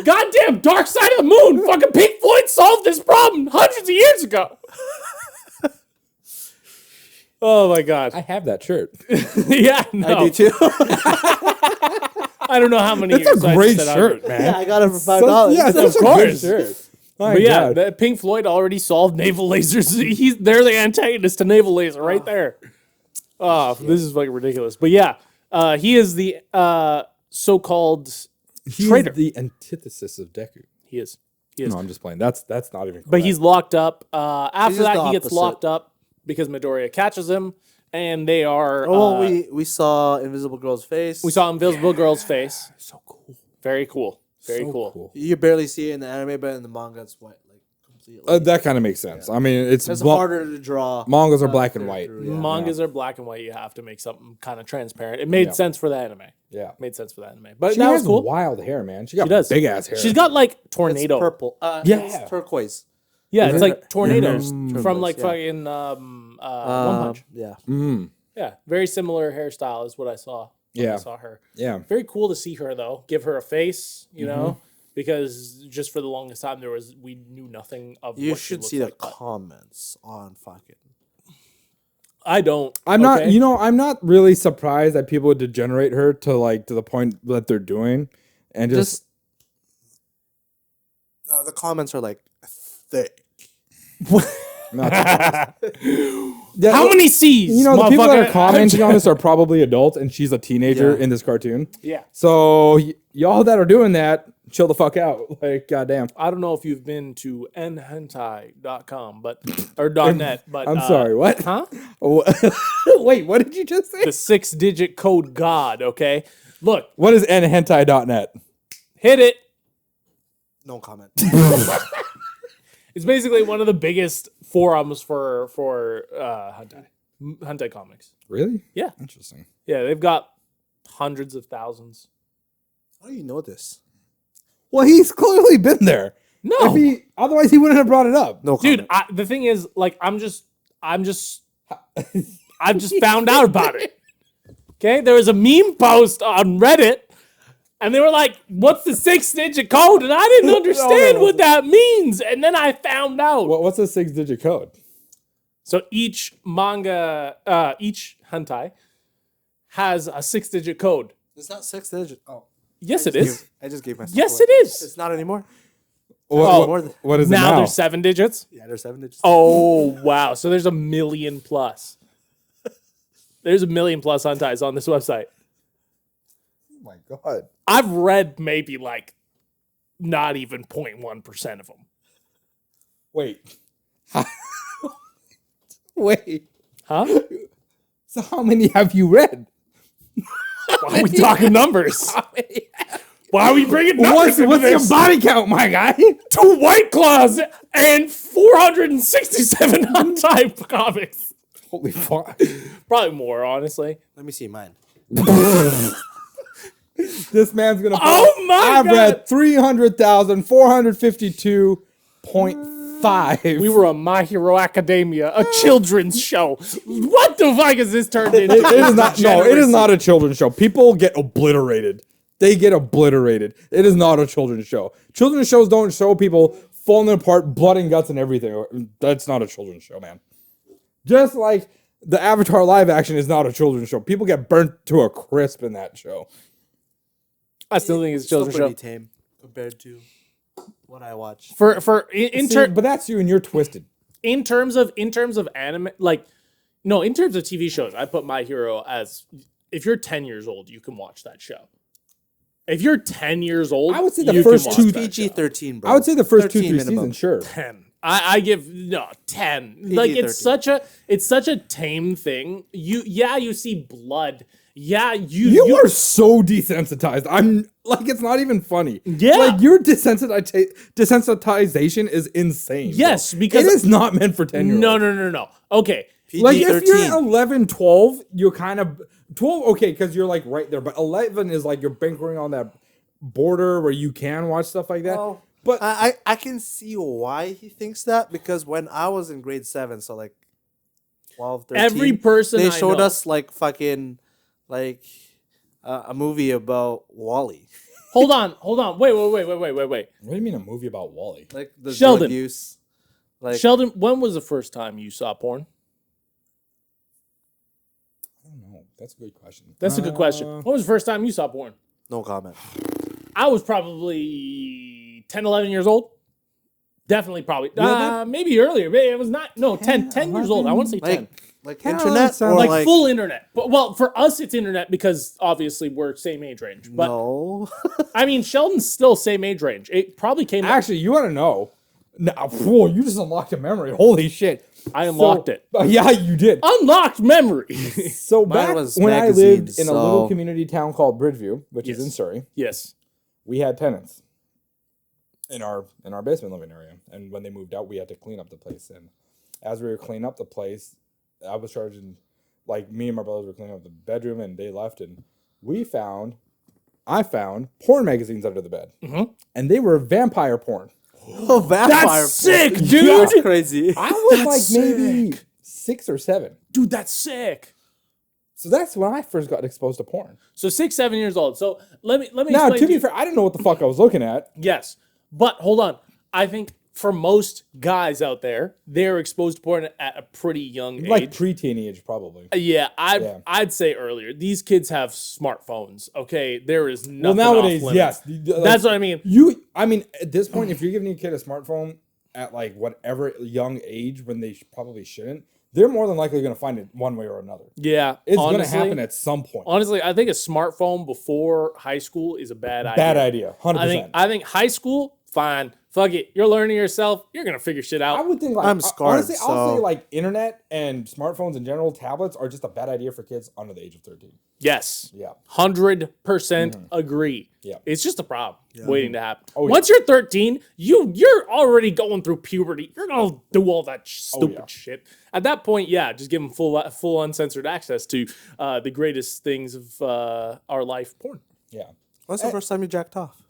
Speaker 1: Goddamn Dark Side of the Moon. Fucking Pink Floyd solved this problem hundreds of years ago. Oh my god.
Speaker 2: I have that shirt.
Speaker 1: Yeah, no.
Speaker 3: I do too.
Speaker 1: I don't know how many
Speaker 2: That's
Speaker 1: years.
Speaker 2: a great shirt, man.
Speaker 3: Yeah, I got it for $5.
Speaker 2: Yeah, that's
Speaker 1: Of
Speaker 2: a good
Speaker 1: course.
Speaker 2: shirt. My
Speaker 1: But yeah,
Speaker 2: God.
Speaker 1: that Pink Floyd already solved naval lasers. They're the antagonist to naval laser right there. Oh, this is fucking ridiculous. But yeah, he is the so-called
Speaker 2: He's
Speaker 1: traitor.
Speaker 2: the antithesis of Deku.
Speaker 1: He is. He is.
Speaker 2: No, I'm just playing. That's not even correct.
Speaker 1: But he's locked up. After
Speaker 3: just
Speaker 1: that,
Speaker 3: the
Speaker 1: he gets
Speaker 3: opposite.
Speaker 1: locked up because Midoriya catches him, and they are.
Speaker 3: Oh, we saw Invisible Girl's face.
Speaker 1: we saw Invisible Girl's face.
Speaker 2: so cool.
Speaker 1: Very cool. Very
Speaker 2: So
Speaker 1: cool.
Speaker 3: You barely see it in the anime, but in the manga, it's white, like completely.
Speaker 2: That kind of makes sense. I mean, it's
Speaker 3: harder to draw.
Speaker 2: mangas are black and white.
Speaker 3: through, yeah.
Speaker 1: Mangas are black and white. You have to make something kind of transparent. It made sense for the anime.
Speaker 2: Yeah.
Speaker 1: Made sense for the anime. But
Speaker 2: She
Speaker 1: that
Speaker 2: has
Speaker 1: was cool.
Speaker 2: wild hair, man. She got
Speaker 1: does.
Speaker 2: big ass hair.
Speaker 1: She's got like
Speaker 3: It's
Speaker 1: tornado.
Speaker 3: purple.
Speaker 2: Yeah.
Speaker 3: It's turquoise.
Speaker 1: Yeah, it's
Speaker 3: Is
Speaker 1: like
Speaker 3: it?
Speaker 1: tornadoes
Speaker 3: Mhm.
Speaker 1: from like
Speaker 3: Turquoise,
Speaker 1: fucking One Punch.
Speaker 3: Yeah.
Speaker 1: Yeah, very similar hairstyle is what I saw. When I
Speaker 2: Yeah.
Speaker 1: saw her.
Speaker 2: Yeah.
Speaker 1: Very cool to see her though. Give her a face, you know, because just for the longest time we knew nothing of.
Speaker 3: You
Speaker 1: what she
Speaker 3: should
Speaker 1: looked
Speaker 3: see the
Speaker 1: like, but
Speaker 3: comments on fucking.
Speaker 1: I don't.
Speaker 2: I'm not,
Speaker 1: okay?
Speaker 2: you know, I'm not really surprised that people would degenerate her to like to the point that they're doing, and just
Speaker 3: The comments are like thick.
Speaker 2: not,
Speaker 1: How many C's?
Speaker 2: You know, the people that are
Speaker 1: motherfucker?
Speaker 2: commenting on this are probably adults, and she's a teenager
Speaker 3: Yeah.
Speaker 2: in this cartoon.
Speaker 1: Yeah.
Speaker 2: So y'all that are doing that, chill the fuck out. Like, goddamn.
Speaker 1: I don't know if you've been to nhentai.com, but or .net, but
Speaker 2: I'm sorry. What?
Speaker 1: Huh?
Speaker 2: Wait, what did you just say?
Speaker 1: The 6-digit code God. Okay, look,
Speaker 2: What is nhentai.net?
Speaker 1: hit it.
Speaker 3: No comment.
Speaker 1: It's basically one of the biggest forums for hentai comics.
Speaker 2: Really?
Speaker 1: Yeah.
Speaker 2: Interesting.
Speaker 1: Yeah, they've got hundreds of thousands.
Speaker 3: How do you know this?
Speaker 2: Well, he's clearly been there.
Speaker 1: No,
Speaker 2: Otherwise, he wouldn't have brought it up.
Speaker 3: No comment.
Speaker 1: dude. The thing is, like, I've just found out about it. Okay, there was a meme post on Reddit, and they were like, "What's the 6-digit code?" And I didn't understand what that means, and then I found out.
Speaker 2: What's a 6-digit code?
Speaker 1: So each manga, each hentai has a 6-digit code.
Speaker 3: It's not 6 digits. Oh.
Speaker 1: Yes, it is.
Speaker 3: I just gave myself
Speaker 1: Yes,
Speaker 3: away.
Speaker 1: it is.
Speaker 3: It's not anymore.
Speaker 2: What is it
Speaker 1: Now
Speaker 2: now?
Speaker 1: there's 7 digits.
Speaker 3: Yeah, there's 7 digits.
Speaker 1: Oh wow! So there's 1 million plus. There's 1 million plus hentais on this website.
Speaker 2: Oh my god.
Speaker 1: I've read maybe like not even 0.1% of them.
Speaker 2: Wait. Wait.
Speaker 1: Huh?
Speaker 2: So how many have you read?
Speaker 1: Why are we talking numbers? Why are we bringing numbers into
Speaker 2: What's your
Speaker 1: this?
Speaker 2: body count, my guy?
Speaker 1: 2 White Claws and 467 hentai comics.
Speaker 2: Holy fuck.
Speaker 1: Probably more, honestly.
Speaker 3: Let me see mine.
Speaker 2: This man's gonna.
Speaker 1: Oh my
Speaker 2: I've
Speaker 1: God.
Speaker 2: read 300,452.5.
Speaker 1: We were a My Hero Academia, a children's show. What the fuck is this turned into?
Speaker 2: It is not. No, it is not a children's show. People get obliterated. They get obliterated. It is not a children's show. Children's shows don't show people falling apart, blood and guts and everything. That's not a children's show, man. Just like the Avatar live action is not a children's show. People get burnt to a crisp in that show.
Speaker 1: I still think it's a
Speaker 3: Still
Speaker 1: children's
Speaker 3: pretty
Speaker 1: show.
Speaker 3: tame compared to what I watch.
Speaker 2: But that's you and you're twisted.
Speaker 1: In terms of anime, like no, in terms of TV shows, I put My Hero as if you're 10 years old, you can watch that show. If you're 10 years old,
Speaker 2: I would say the
Speaker 1: you
Speaker 2: first
Speaker 1: can
Speaker 2: two-
Speaker 1: watch that show.
Speaker 3: PG-13, bro.
Speaker 2: I would say the first 2-3
Speaker 3: 13 minimum.
Speaker 2: seasons, sure.
Speaker 1: 10. I give 10. Like it's such a tame thing. You see blood. Yeah,
Speaker 2: You are so desensitized. I'm like, it's not even funny.
Speaker 1: Yeah.
Speaker 2: Like your desensitization is insane.
Speaker 1: Yes,
Speaker 2: bro.
Speaker 1: because
Speaker 2: it is not meant for 10-year-olds.
Speaker 1: No. Okay.
Speaker 2: Like if you're
Speaker 3: PG-13.
Speaker 2: 11, 12, you're kind of 12, okay, because you're like right there. But 11 is like you're banking on that border where you can watch stuff like that.
Speaker 3: Well,
Speaker 2: but
Speaker 3: I can see why he thinks that, because when I was in grade 7, so like 12, 13,
Speaker 1: Every person
Speaker 3: they
Speaker 1: I
Speaker 3: showed
Speaker 1: know-
Speaker 3: us like fucking like A movie about Wally.
Speaker 1: Hold on. Wait.
Speaker 2: What do you mean a movie about Wally?
Speaker 3: Like the
Speaker 1: Sheldon.
Speaker 3: drug use. Like
Speaker 1: Sheldon, when was the first time you saw porn?
Speaker 2: I don't know. That's a good question.
Speaker 1: That's a good question. When was the first time you saw porn?
Speaker 3: no comment.
Speaker 1: I was probably 10, 11 years old. Definitely probably. Maybe earlier. Maybe it was not. No, 10 years old. I want to say 10.
Speaker 3: Like
Speaker 2: Kinda
Speaker 3: internet
Speaker 2: sounds
Speaker 3: or
Speaker 1: Like
Speaker 3: like
Speaker 1: full internet. But, well, for us, it's internet because obviously we're same age range. But
Speaker 3: no.
Speaker 1: I mean, Sheldon's still same age range. It probably came.
Speaker 2: Actually, you want to know? Now, whoa, you just unlocked a memory. Holy shit!
Speaker 1: I unlocked it.
Speaker 2: Yeah, you did.
Speaker 1: Unlocked memory.
Speaker 2: So
Speaker 3: Mine
Speaker 2: back
Speaker 3: was
Speaker 2: when I lived
Speaker 3: magazines,
Speaker 2: in a
Speaker 3: so-
Speaker 2: little community town called Bridgeview, which
Speaker 1: Yes.
Speaker 2: is in Surrey,
Speaker 1: Yes.
Speaker 2: we had tenants in our basement living area, and when they moved out, we had to clean up the place. And as we were cleaning up the place, I was charging, like me and my brothers were cleaning up the bedroom, and they left, and I found porn magazines under the bed, and they were vampire porn.
Speaker 3: Oh, vampire.
Speaker 1: That's sick,
Speaker 3: porn.
Speaker 1: dude.
Speaker 3: That's crazy.
Speaker 2: I was
Speaker 1: That's
Speaker 2: like maybe 6 or 7.
Speaker 1: Dude, that's sick.
Speaker 2: So that's when I first got exposed to porn.
Speaker 1: So 6, 7 years old. So let me
Speaker 2: Now,
Speaker 1: explain
Speaker 2: to
Speaker 1: to
Speaker 2: be
Speaker 1: you.
Speaker 2: fair, I didn't know what the fuck I was looking at.
Speaker 1: Yes. But hold on. I think for most guys out there, they're exposed to porn at a pretty young age.
Speaker 2: Like pre-teenage, probably.
Speaker 1: Yeah,
Speaker 2: Yeah.
Speaker 1: I'd say earlier. These kids have smartphones. Okay, there is
Speaker 2: Well,
Speaker 1: nothing
Speaker 2: nowadays,
Speaker 1: off limits.
Speaker 2: yes.
Speaker 1: That's what I mean.
Speaker 2: I mean, at this point, if you're giving your kid a smartphone at like whatever young age when they probably shouldn't, they're more than likely going to find it one way or another.
Speaker 1: Yeah,
Speaker 2: It's going to happen at some point.
Speaker 1: Honestly, I think a smartphone before high school is a bad idea.
Speaker 2: Bad idea, 100%.
Speaker 1: I think high school, fine. Fuck it. You're learning yourself. You're gonna figure shit out.
Speaker 2: I would think like
Speaker 3: I'm scarred,
Speaker 2: honestly, I'll
Speaker 3: so-
Speaker 2: say like internet and smartphones in general, tablets are just a bad idea for kids under the age of 13.
Speaker 1: Yes.
Speaker 2: Yeah.
Speaker 1: 100% agree.
Speaker 2: Yeah.
Speaker 1: It's just a problem waiting to happen.
Speaker 2: Oh, yeah.
Speaker 1: Once you're 13, you're already going through puberty. You're gonna do all that stupid shit. At that point, yeah, just give them full uncensored access to the greatest things of our life, porn.
Speaker 2: Yeah.
Speaker 3: When's the first time you jacked off?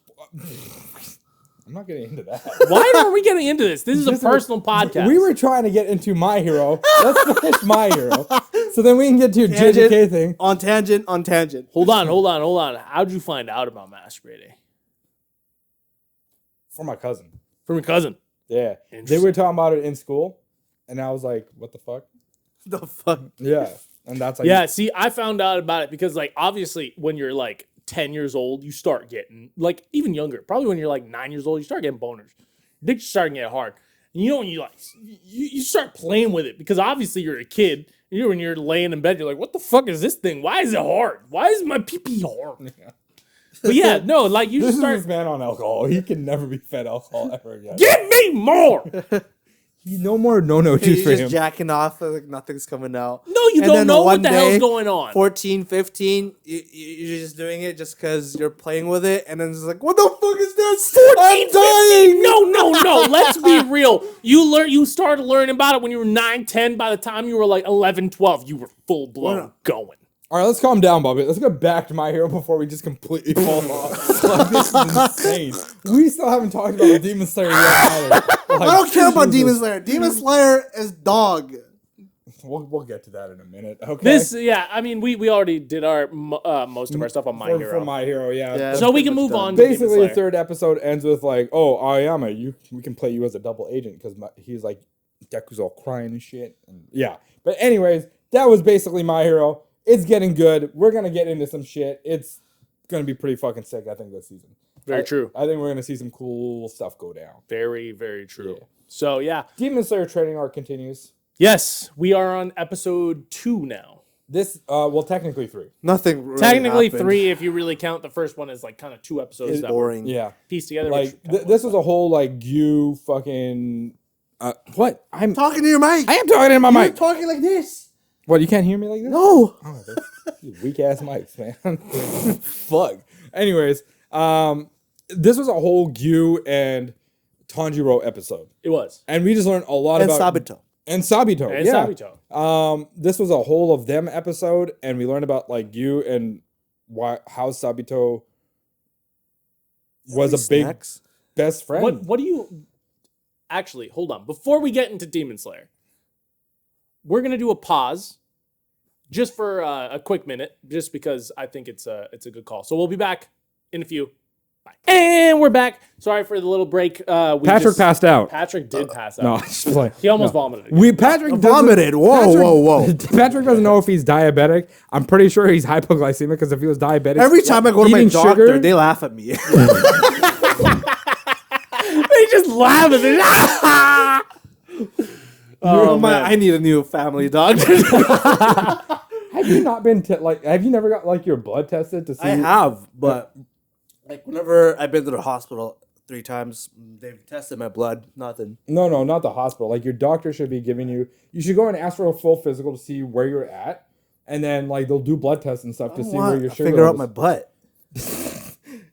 Speaker 2: I'm not getting into that.
Speaker 1: Why are we getting into this? This is a personal podcast.
Speaker 2: We were trying to get into My Hero. Let's finish My Hero. So then we can get to your JJK thing.
Speaker 3: On tangent.
Speaker 1: Hold on. How'd you find out about masturbating?
Speaker 2: From my cousin.
Speaker 1: From your cousin.
Speaker 2: Yeah. They
Speaker 1: Interesting.
Speaker 2: were talking about it in school. And I was like, what the fuck?
Speaker 3: The fuck?
Speaker 2: Yeah. And that's like,
Speaker 1: Yeah, see, I found out about it because, like, obviously, when you're like 10 years old, you start getting, like, even younger, probably when you're like 9 years old, you start getting boners. Your dick's starting to get hard. And you know, when you like, you start playing with it because obviously you're a kid. When you're laying in bed, you're like, what the fuck is this thing? Why is it hard? Why is my pee-pee hard?
Speaker 2: Yeah.
Speaker 1: But yeah, no, like, you
Speaker 2: This
Speaker 1: just
Speaker 2: is
Speaker 1: start,
Speaker 2: this man on alcohol. He can never be fed alcohol ever again.
Speaker 1: give me more!
Speaker 2: No more no
Speaker 3: You're
Speaker 2: juice for
Speaker 3: just
Speaker 2: him.
Speaker 3: jacking off, like nothing's coming out.
Speaker 1: No, you
Speaker 3: And
Speaker 1: don't
Speaker 3: then
Speaker 1: know
Speaker 3: one
Speaker 1: what the hell's
Speaker 3: day,
Speaker 1: going on.
Speaker 3: 14, 15, you're just doing it just because you're playing with it, and then it's like, what the fuck is this?
Speaker 1: 14, 15. No. Let's be real. You started learning about it when you were 9, 10. By the time you were like 11, 12, you were full blown going.
Speaker 2: All right, let's calm down, Bobby. Let's get back to My Hero before we just completely fall off. Like, this is insane. We still haven't talked about Demon Slayer yet either. Like,
Speaker 3: I don't care about
Speaker 2: Jesus.
Speaker 3: Demon Slayer. Demon Slayer is dog.
Speaker 2: We'll get to that in a minute. Okay.
Speaker 1: I mean, we already did our most of our stuff on My Hero.
Speaker 2: For My Hero, yeah.
Speaker 3: Yeah.
Speaker 1: So we
Speaker 3: pretty
Speaker 1: can
Speaker 3: much
Speaker 1: move
Speaker 3: done.
Speaker 1: on to Demon
Speaker 2: Basically, the
Speaker 1: Slayer.
Speaker 2: third episode ends with like, "Oh, Aoyama, we can play you as a double agent," because he's like, Deku's all crying and shit. And yeah, but anyways, that was basically My Hero. It's getting good. We're gonna get into some shit. It's gonna be pretty fucking sick, I think, this season.
Speaker 1: Very true.
Speaker 2: I think we're gonna see some cool stuff go down.
Speaker 1: Very, very true.
Speaker 2: Yeah.
Speaker 1: So yeah.
Speaker 2: Demon Slayer training arc continues.
Speaker 1: Yes, we are on episode 2 now.
Speaker 2: This, well, technically 3.
Speaker 3: Nothing really
Speaker 1: Technically
Speaker 3: happened.
Speaker 1: 3 if you really count the first one as like kind of 2 episodes
Speaker 3: It's
Speaker 1: that were
Speaker 3: boring.
Speaker 2: Yeah,
Speaker 1: pieced together.
Speaker 2: like
Speaker 1: which kinda
Speaker 2: this was a whole like you fucking. What? I'm
Speaker 3: Talking to your mic.
Speaker 2: I am talking in my
Speaker 3: You're
Speaker 2: mic.
Speaker 3: talking like this.
Speaker 2: What? You can't hear me like this?
Speaker 3: No.
Speaker 2: Oh, weak ass mics, man. Fuck. Anyways, this was a whole Gyu and Tanjiro episode,
Speaker 1: It was.
Speaker 2: and we just learned a lot
Speaker 3: And
Speaker 2: about
Speaker 3: Sabito.
Speaker 2: and Sabito.
Speaker 1: And
Speaker 2: yeah.
Speaker 1: Sabito.
Speaker 2: This was a whole of them episode, and we learned about like Gyu and how Sabito was a big
Speaker 3: Snacks?
Speaker 2: best friend.
Speaker 1: What do you actually hold on before we get into Demon Slayer? We're gonna do a pause just for a quick minute, just because I think it's a good call. So we'll be back in a few. Bye. And we're back. Sorry for the little break.
Speaker 2: Patrick passed out.
Speaker 1: Patrick did pass out.
Speaker 2: No, just playing.
Speaker 1: He almost vomited. Again.
Speaker 2: Patrick
Speaker 3: vomited. Whoa.
Speaker 2: Patrick doesn't know if he's diabetic. I'm pretty sure he's hypoglycemic because if he was diabetic,
Speaker 3: Every time I go to my doctor, they laugh at me.
Speaker 1: They just laugh at me.
Speaker 3: I need a new family doctor.
Speaker 2: Have you not been have you never got your blood tested to see?
Speaker 3: I have, but whenever I've been to the hospital 3 times, they've tested my blood. Nothing.
Speaker 2: No, not the hospital. Your doctor should be giving you. You should go and ask for a full physical to see where you're at, and then they'll do blood tests and stuff to see where your sugar
Speaker 3: finger
Speaker 2: levels.
Speaker 3: up my butt.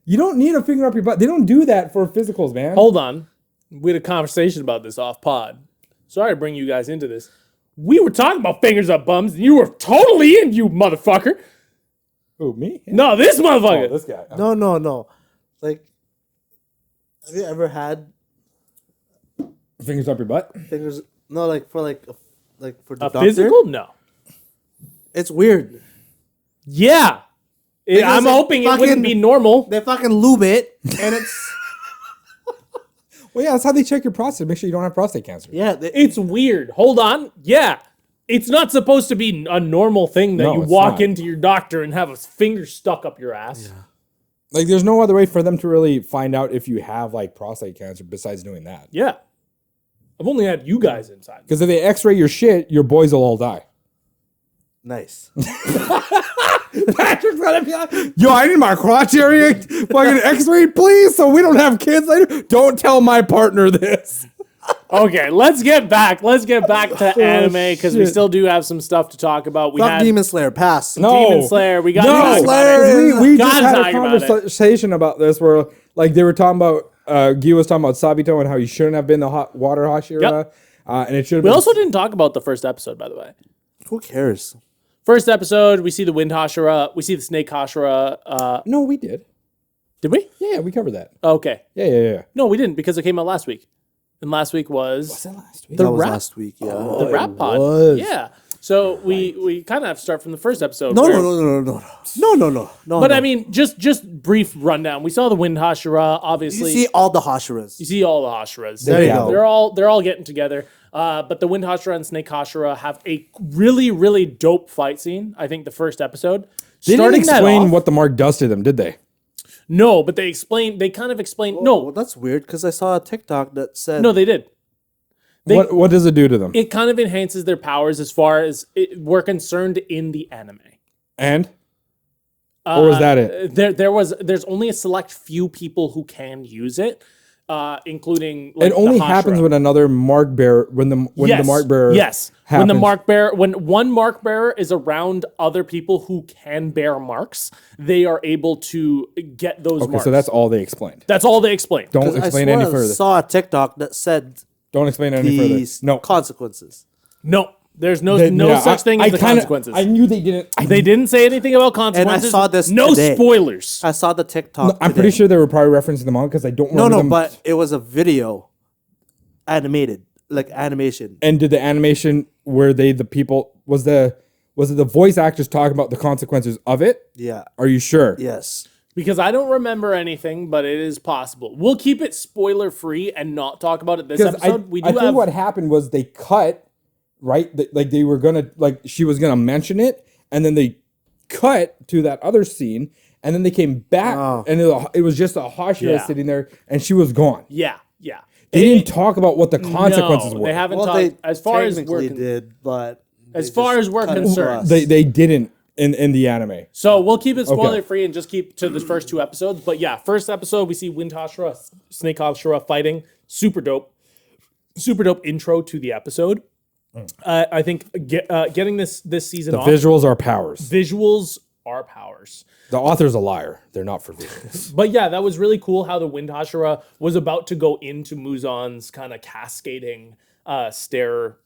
Speaker 2: You don't need a finger up your butt. They don't do that for physicals, man.
Speaker 1: Hold on. We had a conversation about this off pod. Sorry to bring you guys into this. We were talking about fingers up bums, and you were totally in, you motherfucker.
Speaker 2: Who, me?
Speaker 1: No, this motherfucker.
Speaker 2: Oh, this guy.
Speaker 3: No. Have you ever had
Speaker 2: Fingers up your butt?
Speaker 3: fingers? No, for the
Speaker 1: A
Speaker 3: doctor.
Speaker 1: physical? No.
Speaker 3: It's weird.
Speaker 1: Yeah. I'm hoping it wouldn't be normal.
Speaker 3: They fucking lube it, and it's
Speaker 2: Well, yeah, that's how they check your prostate. Make sure you don't have prostate cancer.
Speaker 3: yeah.
Speaker 1: It's weird. Hold on. Yeah. It's not supposed to be a normal thing that
Speaker 2: No,
Speaker 1: you
Speaker 2: it's
Speaker 1: walk
Speaker 2: not.
Speaker 1: into your doctor and have a finger stuck up your ass.
Speaker 3: Yeah.
Speaker 2: There's no other way for them to really find out if you have prostate cancer besides doing that.
Speaker 1: Yeah. I've only had you guys inside.
Speaker 2: Because if they X-ray your shit, your boys will all die.
Speaker 3: Nice.
Speaker 2: Patrick's gonna be like, yo, I need my crotch area fucking X-ray, please, so we don't have kids later. Don't tell my partner this.
Speaker 1: Okay, let's get back to anime because we
Speaker 2: shit.
Speaker 1: still do have some stuff to talk about. We
Speaker 3: Fuck
Speaker 1: had
Speaker 3: Demon Slayer. Pass.
Speaker 2: No.
Speaker 1: Demon Slayer. We got
Speaker 2: No,
Speaker 1: to talk about it.
Speaker 2: we just
Speaker 1: Gotta
Speaker 2: had
Speaker 1: talk
Speaker 2: a
Speaker 1: about it.
Speaker 2: conversation about this where they were talking about Guy was talking about Sabito and how he shouldn't have been the hot water Hashira.
Speaker 1: Yep.
Speaker 2: And it should have
Speaker 1: We
Speaker 2: been.
Speaker 1: also didn't talk about the first episode, by the way.
Speaker 3: Who cares?
Speaker 1: First episode, we see the Wind Hashira, we see the Snake Hashira.
Speaker 2: No, we did.
Speaker 1: Did we?
Speaker 2: Yeah, we covered that.
Speaker 1: Okay.
Speaker 2: Yeah.
Speaker 1: No, we didn't because it came out last week. And last week was
Speaker 2: that last week?
Speaker 1: the
Speaker 3: That was
Speaker 1: rap,
Speaker 3: last week. Yeah.
Speaker 1: the rap pod.
Speaker 3: was.
Speaker 1: Yeah. So we kind of have to start from the first episode.
Speaker 3: No.
Speaker 1: But I mean, just brief rundown. We saw the Wind Hashira,
Speaker 3: you
Speaker 1: obviously.
Speaker 3: see all the Hashiras.
Speaker 1: You see all the Hashiras.
Speaker 3: There you go.
Speaker 1: They're all getting together. But the Wind Hashira and Snake Hashira have a really, really dope fight scene. I think the first episode.
Speaker 2: They didn't
Speaker 1: Starting that
Speaker 2: explain
Speaker 1: off-
Speaker 2: what the mark does to them, did they?
Speaker 1: No, but they kind of explained.
Speaker 3: Well, that's weird because I saw a TikTok that said
Speaker 1: No, they did.
Speaker 2: What does it do to them?
Speaker 1: It kind of enhances their powers as far as we're concerned in the anime.
Speaker 2: And? Or was that it?
Speaker 1: There's only a select few people who can use it, including
Speaker 2: It only
Speaker 1: the
Speaker 2: happens
Speaker 1: Hashira.
Speaker 2: when another mark bearer, when the mark bearer
Speaker 1: Yes.
Speaker 2: happens.
Speaker 1: When one mark bearer is around other people who can bear marks, they are able to get those
Speaker 2: Okay,
Speaker 1: marks.
Speaker 2: so that's all they explained.
Speaker 1: That's all they explained.
Speaker 2: Don't explain any
Speaker 3: I
Speaker 2: further.
Speaker 3: saw a TikTok that said
Speaker 2: Don't explain any further.
Speaker 3: these
Speaker 2: No.
Speaker 3: consequences.
Speaker 1: No, there's no
Speaker 2: Yeah,
Speaker 1: such thing as the consequences.
Speaker 2: I knew they didn't.
Speaker 1: They didn't say anything about consequences.
Speaker 3: saw this
Speaker 1: No
Speaker 3: today.
Speaker 1: spoilers.
Speaker 3: I saw the TikTok.
Speaker 2: I'm pretty sure they were probably referencing the manga because I don't
Speaker 3: No,
Speaker 2: remember
Speaker 3: no,
Speaker 2: them.
Speaker 3: but it was a video, animated, like animation.
Speaker 2: And did the animation where the people was it the voice actors talking about the consequences of it?
Speaker 3: Yeah.
Speaker 2: Are you sure?
Speaker 3: Yes.
Speaker 1: Because I don't remember anything, but it is possible. We'll keep it spoiler free and not talk about it this
Speaker 2: Because
Speaker 1: episode.
Speaker 2: I think what happened was they cut, right? They were gonna she was gonna mention it, and then they cut to that other scene, and then they came back, and it was just a Hashira
Speaker 1: Yeah.
Speaker 2: sitting there, and she was gone.
Speaker 1: Yeah.
Speaker 2: They didn't talk about what the consequences
Speaker 1: no,
Speaker 2: were.
Speaker 1: They haven't
Speaker 3: Well,
Speaker 1: talked
Speaker 3: they
Speaker 1: as far as we're
Speaker 3: technically did, but
Speaker 1: as
Speaker 3: they
Speaker 1: far
Speaker 3: just
Speaker 1: as we're
Speaker 3: cut it
Speaker 1: concerned.
Speaker 3: for us.
Speaker 2: They didn't in the anime.
Speaker 1: So we'll keep it spoiler free and just keep to the first 2 episodes. But yeah, first episode we see Wind Hashira, Snake Hashira fighting. Super dope intro to the episode. I think getting this season off.
Speaker 2: Visuals are powers.
Speaker 1: Visuals are powers.
Speaker 2: The author's a liar. They're not for visuals.
Speaker 1: But yeah, that was really cool how the Wind Hashira was about to go into Muzan's kind of cascading stair.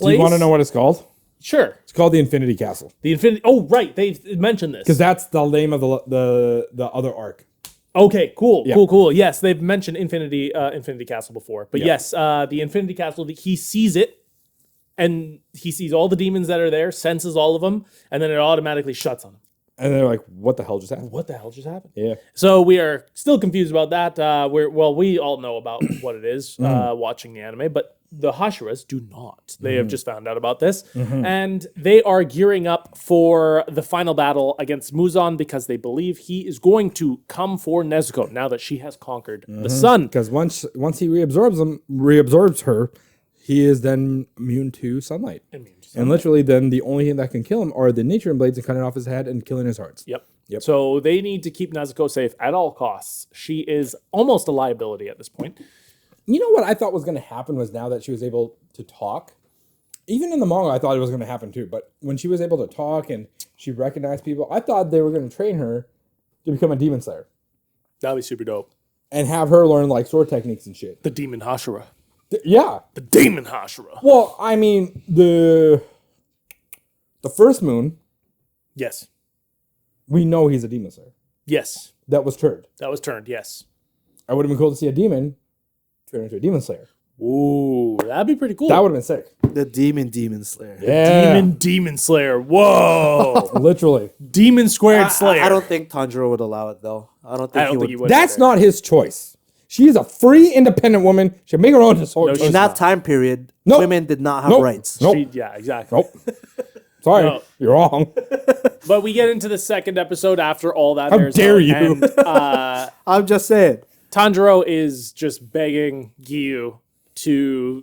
Speaker 2: Do you want to know what it's called?
Speaker 1: Sure.
Speaker 2: It's called the Infinity Castle.
Speaker 1: The Infinity. Oh, right. They mentioned this.
Speaker 2: Because that's the name of the other arc.
Speaker 1: Okay, cool,
Speaker 2: Yeah.
Speaker 1: cool. Yes, they've mentioned Infinity Castle before. But yes, the Infinity Castle, he sees it and he sees all the demons that are there, senses all of them, and then it automatically shuts on him.
Speaker 2: And they're like, what the hell just happened?
Speaker 1: What the hell just happened?
Speaker 2: Yeah.
Speaker 1: So we are still confused about that. We all know about what it is watching the anime, but the Hashiras do not. They have just found out about this, and they are gearing up for the final battle against Muzan because they believe he is going to come for Nezuko now that she has conquered the sun.
Speaker 2: Because once he reabsorbs her, he is then immune to sunlight. And literally, then the only thing that can kill him are the nature blades and cutting off his head and killing his hearts.
Speaker 1: Yep. So they need to keep Nezuko safe at all costs. She is almost a liability at this point.
Speaker 2: You know what I thought was going to happen was now that she was able to talk. Even in the manga, I thought it was going to happen too. But when she was able to talk and she recognized people, I thought they were going to train her to become a demon slayer.
Speaker 1: That'd be super dope.
Speaker 2: And have her learn like sword techniques and shit.
Speaker 1: The demon Hashira.
Speaker 2: Yeah.
Speaker 1: The demon Hashira.
Speaker 2: Well, I mean, the first moon,
Speaker 1: Yes.
Speaker 2: we know he's a demon slayer.
Speaker 1: Yes.
Speaker 2: That was turned.
Speaker 1: That was turned. Yes.
Speaker 2: I would have been cool to see a demon turn into a demon slayer.
Speaker 1: Ooh, that'd be pretty cool.
Speaker 2: That would have been sick.
Speaker 3: The demon slayer.
Speaker 2: Yeah.
Speaker 1: Demon Slayer. Whoa.
Speaker 2: Literally.
Speaker 1: Demon squared Slayer.
Speaker 3: I don't think Tanjiro would allow it though. I don't think he would.
Speaker 2: That's not his choice. She is a free, independent woman. She'll make her own choice.
Speaker 3: In that time period,
Speaker 2: Nope.
Speaker 3: women did not have rights.
Speaker 2: Nope.
Speaker 1: Yeah, exactly.
Speaker 2: Nope. Sorry,
Speaker 1: No.
Speaker 2: you're wrong.
Speaker 1: But we get into the second episode after all that.
Speaker 2: How
Speaker 1: airs
Speaker 2: dare
Speaker 1: out,
Speaker 2: you.
Speaker 1: And,
Speaker 3: I'm just saying.
Speaker 1: Tanjiro is just begging Giyu to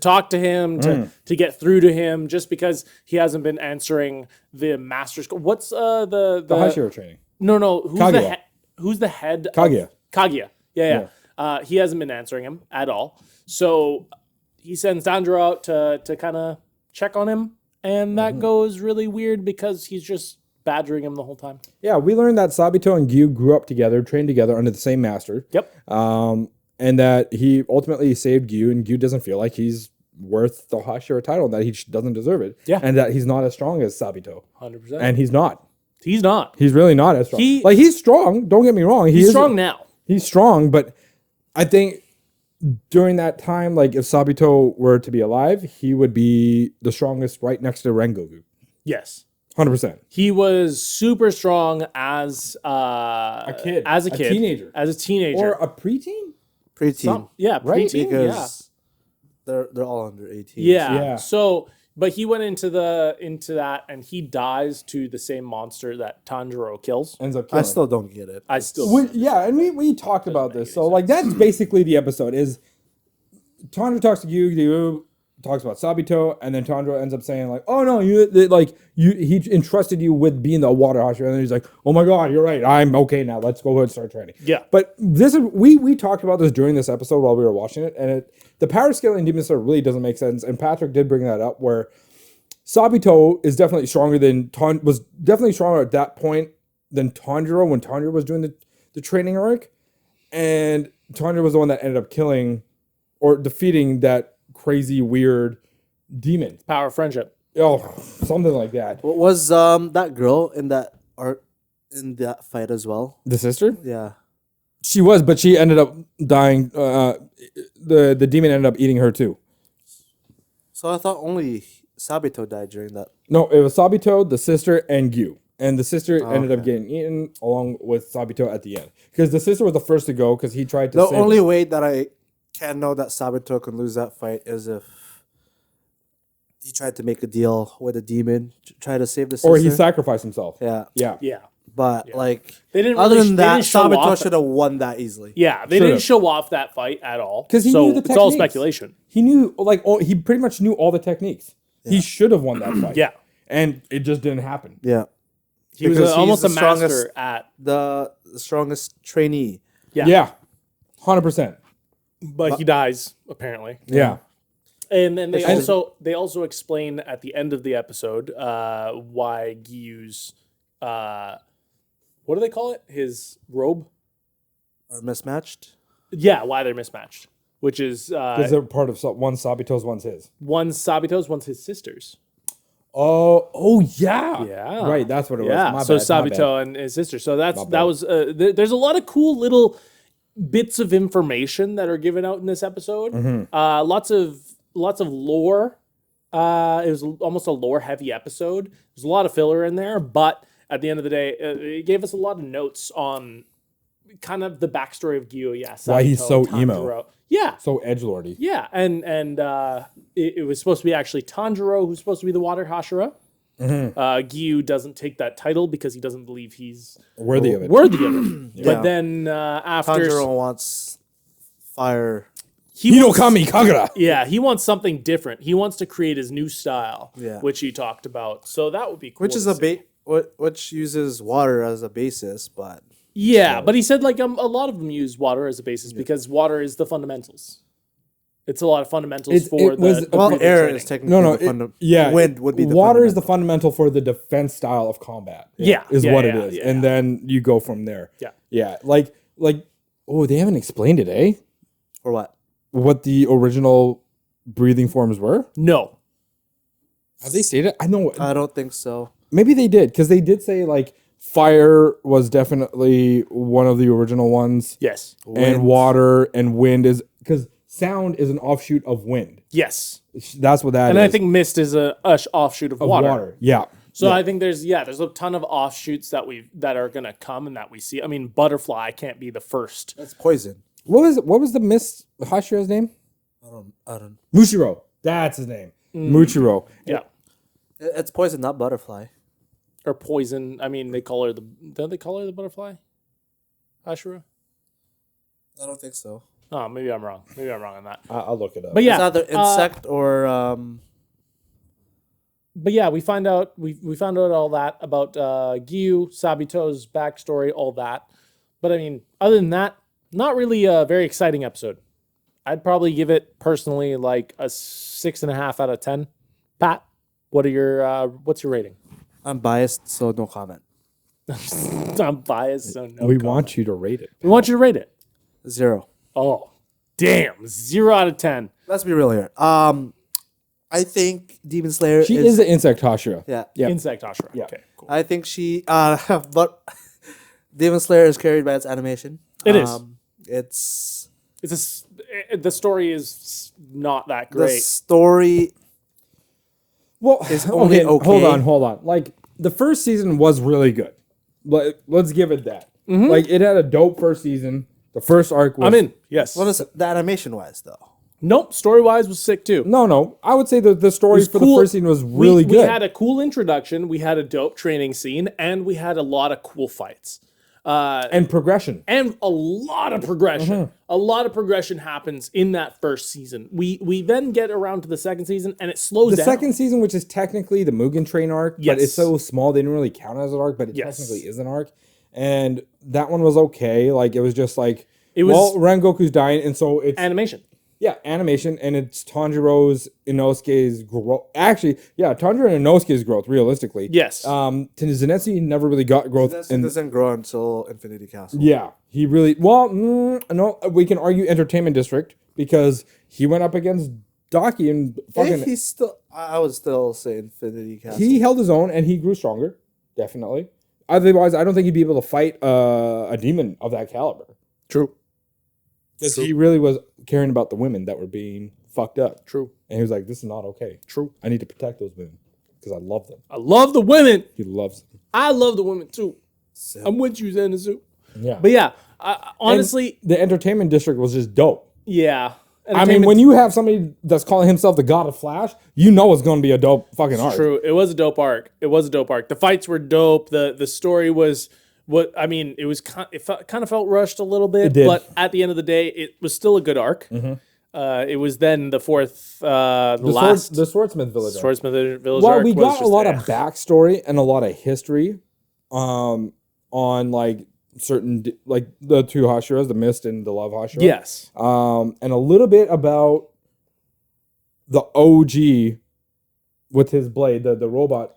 Speaker 1: talk to him, to get through to him, just because he hasn't been answering the master's. What's the
Speaker 2: Hashira training.
Speaker 1: No.
Speaker 2: Kaguya.
Speaker 1: Who's the head?
Speaker 2: Kaguya.
Speaker 1: Kaguya. Yeah. He hasn't been answering him at all. So he sends Tanjiro out to kind of check on him, and that goes really weird because he's just badgering him the whole time.
Speaker 2: Yeah, we learned that Sabito and Gyu grew up together, trained together under the same master.
Speaker 1: Yep.
Speaker 2: And that he ultimately saved Gyu, and Gyu doesn't feel like he's worth the Hashira title, and that he doesn't deserve it.
Speaker 1: Yeah.
Speaker 2: And that he's not as strong as Sabito.
Speaker 1: 100%.
Speaker 2: And he's not.
Speaker 1: He's not.
Speaker 2: He's really not as strong. He's strong. Don't get me wrong.
Speaker 1: He's strong now.
Speaker 2: He's strong, but I think during that time, like if Sabito were to be alive, he would be the strongest right next to Rengoku.
Speaker 1: Yes.
Speaker 2: 100%.
Speaker 1: He was super strong as
Speaker 2: A kid.
Speaker 1: As a kid.
Speaker 2: Teenager.
Speaker 1: As a teenager.
Speaker 2: Or a preteen?
Speaker 3: Preteen.
Speaker 1: Yeah,
Speaker 2: Right?
Speaker 1: preteen,
Speaker 3: Because they're all under 18.
Speaker 1: Yeah. So, but he went into that, and he dies to the same monster that Tanjiro kills.
Speaker 2: Ends up killing
Speaker 3: I still don't get it.
Speaker 2: and we talked about this. So like that's basically the episode is Tanjiro talks to Gyu talks about Sabito, and then Tanjiro ends up saying like, "Oh no, he entrusted you with being the water Hashira," and then he's like, "Oh my god, you're right. I'm okay now. Let's go ahead and start training."
Speaker 1: Yeah.
Speaker 2: But this is we talked about this during this episode while we were watching it, and the power scale in Demon Slayer really doesn't make sense. And Patrick did bring that up where Sabito is definitely stronger than was definitely stronger at that point than Tanjiro when Tanjiro was doing the training arc, and Tanjiro was the one that ended up killing or defeating that crazy weird demon.
Speaker 1: Power of friendship.
Speaker 2: Oh, something like that.
Speaker 3: What was that girl in that fight as well?
Speaker 2: The sister?
Speaker 3: Yeah.
Speaker 2: She was, but she ended up dying. The demon ended up eating her too.
Speaker 3: So I thought only Sabito died during that.
Speaker 2: No, it was Sabito, the sister, and Gyu. And the sister ended up getting eaten along with Sabito at the end. Because the sister was the first to go because he tried to
Speaker 3: The
Speaker 2: save
Speaker 3: only
Speaker 2: her.
Speaker 3: way that I can know that Sabito can lose that fight is if he tried to make a deal with a demon, try to save the sister.
Speaker 2: Or he sacrificed himself.
Speaker 3: Yeah.
Speaker 2: Yeah.
Speaker 1: Yeah.
Speaker 3: But like
Speaker 1: They didn't
Speaker 3: other
Speaker 1: really-
Speaker 3: than
Speaker 1: they
Speaker 3: that,
Speaker 1: didn't show
Speaker 3: Sabito
Speaker 1: off-
Speaker 3: should have won that easily.
Speaker 1: Yeah, they
Speaker 2: Should've.
Speaker 1: didn't show off that fight at all.
Speaker 2: 'Cause he
Speaker 1: so
Speaker 2: knew the
Speaker 1: it's all
Speaker 2: techniques.
Speaker 1: speculation.
Speaker 2: He knew, he pretty much knew all the techniques. He should have won that fight.
Speaker 1: Yeah.
Speaker 2: And it just didn't happen.
Speaker 3: Yeah.
Speaker 1: He was
Speaker 3: Because he's
Speaker 1: almost
Speaker 3: the
Speaker 1: a master
Speaker 3: strongest-
Speaker 1: at
Speaker 3: The strongest trainee.
Speaker 2: Yeah. 100%.
Speaker 1: but he dies apparently.
Speaker 2: Yeah.
Speaker 1: And then they
Speaker 3: And-
Speaker 1: also explain at the end of the episode why Giyu's what do they call it? His robe?
Speaker 3: Are mismatched.
Speaker 1: Yeah, why they're mismatched. Which is
Speaker 2: Because they're part of one's Sabito's, one's his.
Speaker 1: one's Sabito's, one's his sister's.
Speaker 2: Oh yeah.
Speaker 1: Yeah.
Speaker 2: Right, that's what it was.
Speaker 1: Yeah,
Speaker 2: My
Speaker 1: so
Speaker 2: bad, my bad.
Speaker 1: Sabito and his sister. So that
Speaker 2: bad.
Speaker 1: was there's a lot of cool little bits of information that are given out in this episode.
Speaker 2: Mm-hmm.
Speaker 1: Lots of lore It was almost a lore-heavy episode. There's a lot of filler in there, but at the end of the day, it gave us a lot of notes on kind of the backstory of Gyu. Yeah,
Speaker 2: Why he's
Speaker 1: Sabito,
Speaker 2: so emo.
Speaker 1: Tanjiro. Yeah,
Speaker 2: So edgelordy.
Speaker 1: yeah, and it was supposed to be actually Tanjiro who's supposed to be the Water Hashira. Gyu doesn't take that title because he doesn't believe he's
Speaker 2: Worthy of it.
Speaker 1: But
Speaker 3: Yeah.
Speaker 1: then after
Speaker 3: Tanjiro wants fire.
Speaker 1: he wants-
Speaker 2: Hinokami Kagura.
Speaker 1: yeah, he wants something different. He wants to create his new style,
Speaker 3: Yeah.
Speaker 1: which he talked about. So that would be cool.
Speaker 3: Which is
Speaker 1: to
Speaker 3: a
Speaker 1: see.
Speaker 3: which uses water as a basis, but
Speaker 1: Yeah, but he said like a lot of them use water as a basis because water is the fundamentals. It's a lot of fundamentals
Speaker 2: It
Speaker 1: for
Speaker 2: was-
Speaker 1: the
Speaker 3: well,
Speaker 1: breathing
Speaker 3: air
Speaker 1: training.
Speaker 3: is technically
Speaker 2: No,
Speaker 3: the wind would be the
Speaker 2: water is the
Speaker 3: fundamental.
Speaker 2: fundamental for the defense style of combat.
Speaker 1: Yeah,
Speaker 2: is
Speaker 1: yeah,
Speaker 2: what
Speaker 1: yeah,
Speaker 2: it is,
Speaker 1: yeah,
Speaker 2: and
Speaker 1: yeah.
Speaker 2: then you go from there.
Speaker 1: Yeah.
Speaker 2: yeah, like oh, they haven't explained it, eh?
Speaker 3: Or what?
Speaker 2: What the original breathing forms were?
Speaker 1: No.
Speaker 2: Have they stated? I know.
Speaker 3: I don't think so.
Speaker 2: Maybe they did because they did say like fire was definitely one of the original ones,
Speaker 1: Yes.
Speaker 2: and water and wind is because sound is an offshoot of wind.
Speaker 1: Yes.
Speaker 2: That's what that is.
Speaker 1: And I think mist is a offshoot of water.
Speaker 2: Yeah.
Speaker 1: So I think there's a ton of offshoots that are gonna come and that we see. I mean, butterfly can't be the first.
Speaker 3: That's poison.
Speaker 2: What was the Mist Hashira's name?
Speaker 3: I don't.
Speaker 2: Mushiro. That's his name. Mushiro.
Speaker 1: Yeah.
Speaker 3: It's poison, not butterfly.
Speaker 1: Or poison. I mean, don't they call her the butterfly? Hashira?
Speaker 3: I don't think so.
Speaker 1: Oh, maybe I'm wrong. Maybe I'm wrong on that.
Speaker 2: I'll look it up.
Speaker 1: But
Speaker 3: It's
Speaker 1: yeah,
Speaker 3: either insect or
Speaker 1: but yeah, we found out all that about Gyu, Sabito's backstory, all that. But I mean, other than that, not really a very exciting episode. I'd probably give it personally like a 6.5 out of 10. Pat, what's your rating?
Speaker 3: I'm biased, so no comment.
Speaker 1: I'm biased, so no.
Speaker 2: we
Speaker 1: comment.
Speaker 2: want you to rate it.
Speaker 1: We want you to rate it.
Speaker 3: 0.
Speaker 1: Oh, damn, 0 out of 10.
Speaker 3: Let's be real here. I think Demon Slayer
Speaker 2: She is the insect Hashira.
Speaker 3: yeah.
Speaker 2: Yeah.
Speaker 1: Insect Ashura.
Speaker 2: Yeah.
Speaker 1: Okay, cool.
Speaker 3: I think she but Demon Slayer is carried by its animation.
Speaker 1: It is.
Speaker 3: It's
Speaker 1: The story is not that
Speaker 3: the
Speaker 1: great.
Speaker 3: story.
Speaker 2: Well,
Speaker 3: It's only okay.
Speaker 2: Hold on. Like the first season was really good. Let's give it that. Like it had a dope first season. The first arc was
Speaker 1: I'm in. Yes.
Speaker 3: What is the animation wise though?
Speaker 1: Nope. Story wise was sick too.
Speaker 2: No. I would say the story
Speaker 1: was
Speaker 2: for
Speaker 1: cool.
Speaker 2: the first season was really
Speaker 1: We
Speaker 2: good.
Speaker 1: had a cool introduction. We had a dope training scene, and we had a lot of cool fights.
Speaker 2: And progression.
Speaker 1: And a lot of progression. A lot of progression happens in that first season. We then get around to the second season, and it slows
Speaker 2: The
Speaker 1: down.
Speaker 2: second season, which is technically the Mugen Train arc, but
Speaker 1: Yes.
Speaker 2: it's so small they didn't really count as an arc, but it
Speaker 1: Yes.
Speaker 2: technically is an arc. And that one was okay. Like it was just like
Speaker 1: It was-
Speaker 2: Rengoku's dying, and so it's
Speaker 1: animation.
Speaker 2: animation, and it's Tanjiro's Inosuke's growth. Actually, Tanjiro and Inosuke's growth, realistically.
Speaker 1: Yes.
Speaker 2: Zenitsu never really got growth.
Speaker 3: It doesn't grow until Infinity Castle.
Speaker 2: Yeah, he really no. We can argue Entertainment District because he went up against Daki and fucking.
Speaker 3: He's still. I would still say Infinity Castle.
Speaker 2: He held his own and he grew stronger, definitely. Otherwise, I don't think he'd be able to fight a demon of that caliber.
Speaker 1: True.
Speaker 2: Because he really was caring about the women that were being fucked up.
Speaker 1: True.
Speaker 2: And he was like, this is not okay.
Speaker 1: True.
Speaker 2: I need to protect those women because I love them.
Speaker 1: I love the women.
Speaker 2: He loves them.
Speaker 1: I love the women too. I'm with you, Zenitsu.
Speaker 2: Yeah.
Speaker 1: But yeah, honestly,
Speaker 2: And the Entertainment District was just dope.
Speaker 1: yeah.
Speaker 2: I mean, when you have somebody that's calling himself the God of Flash, you know it's going to be a dope fucking arc.
Speaker 1: True. It was a dope arc. The fights were dope. The story was it was kind of felt rushed a little bit,
Speaker 2: did.
Speaker 1: but at the end of the day, it was still a good arc. It was then the fourth,
Speaker 2: The Swordsmith Village. arc.
Speaker 1: Swordsmith Village
Speaker 2: Well,
Speaker 1: arc.
Speaker 2: we
Speaker 1: was
Speaker 2: got a
Speaker 1: just
Speaker 2: lot
Speaker 1: there.
Speaker 2: of backstory and a lot of history on like certain like the two Hashiras, the Mist and the Love Hashira.
Speaker 1: Yes.
Speaker 2: And a little bit about the OG with his blade, the robot.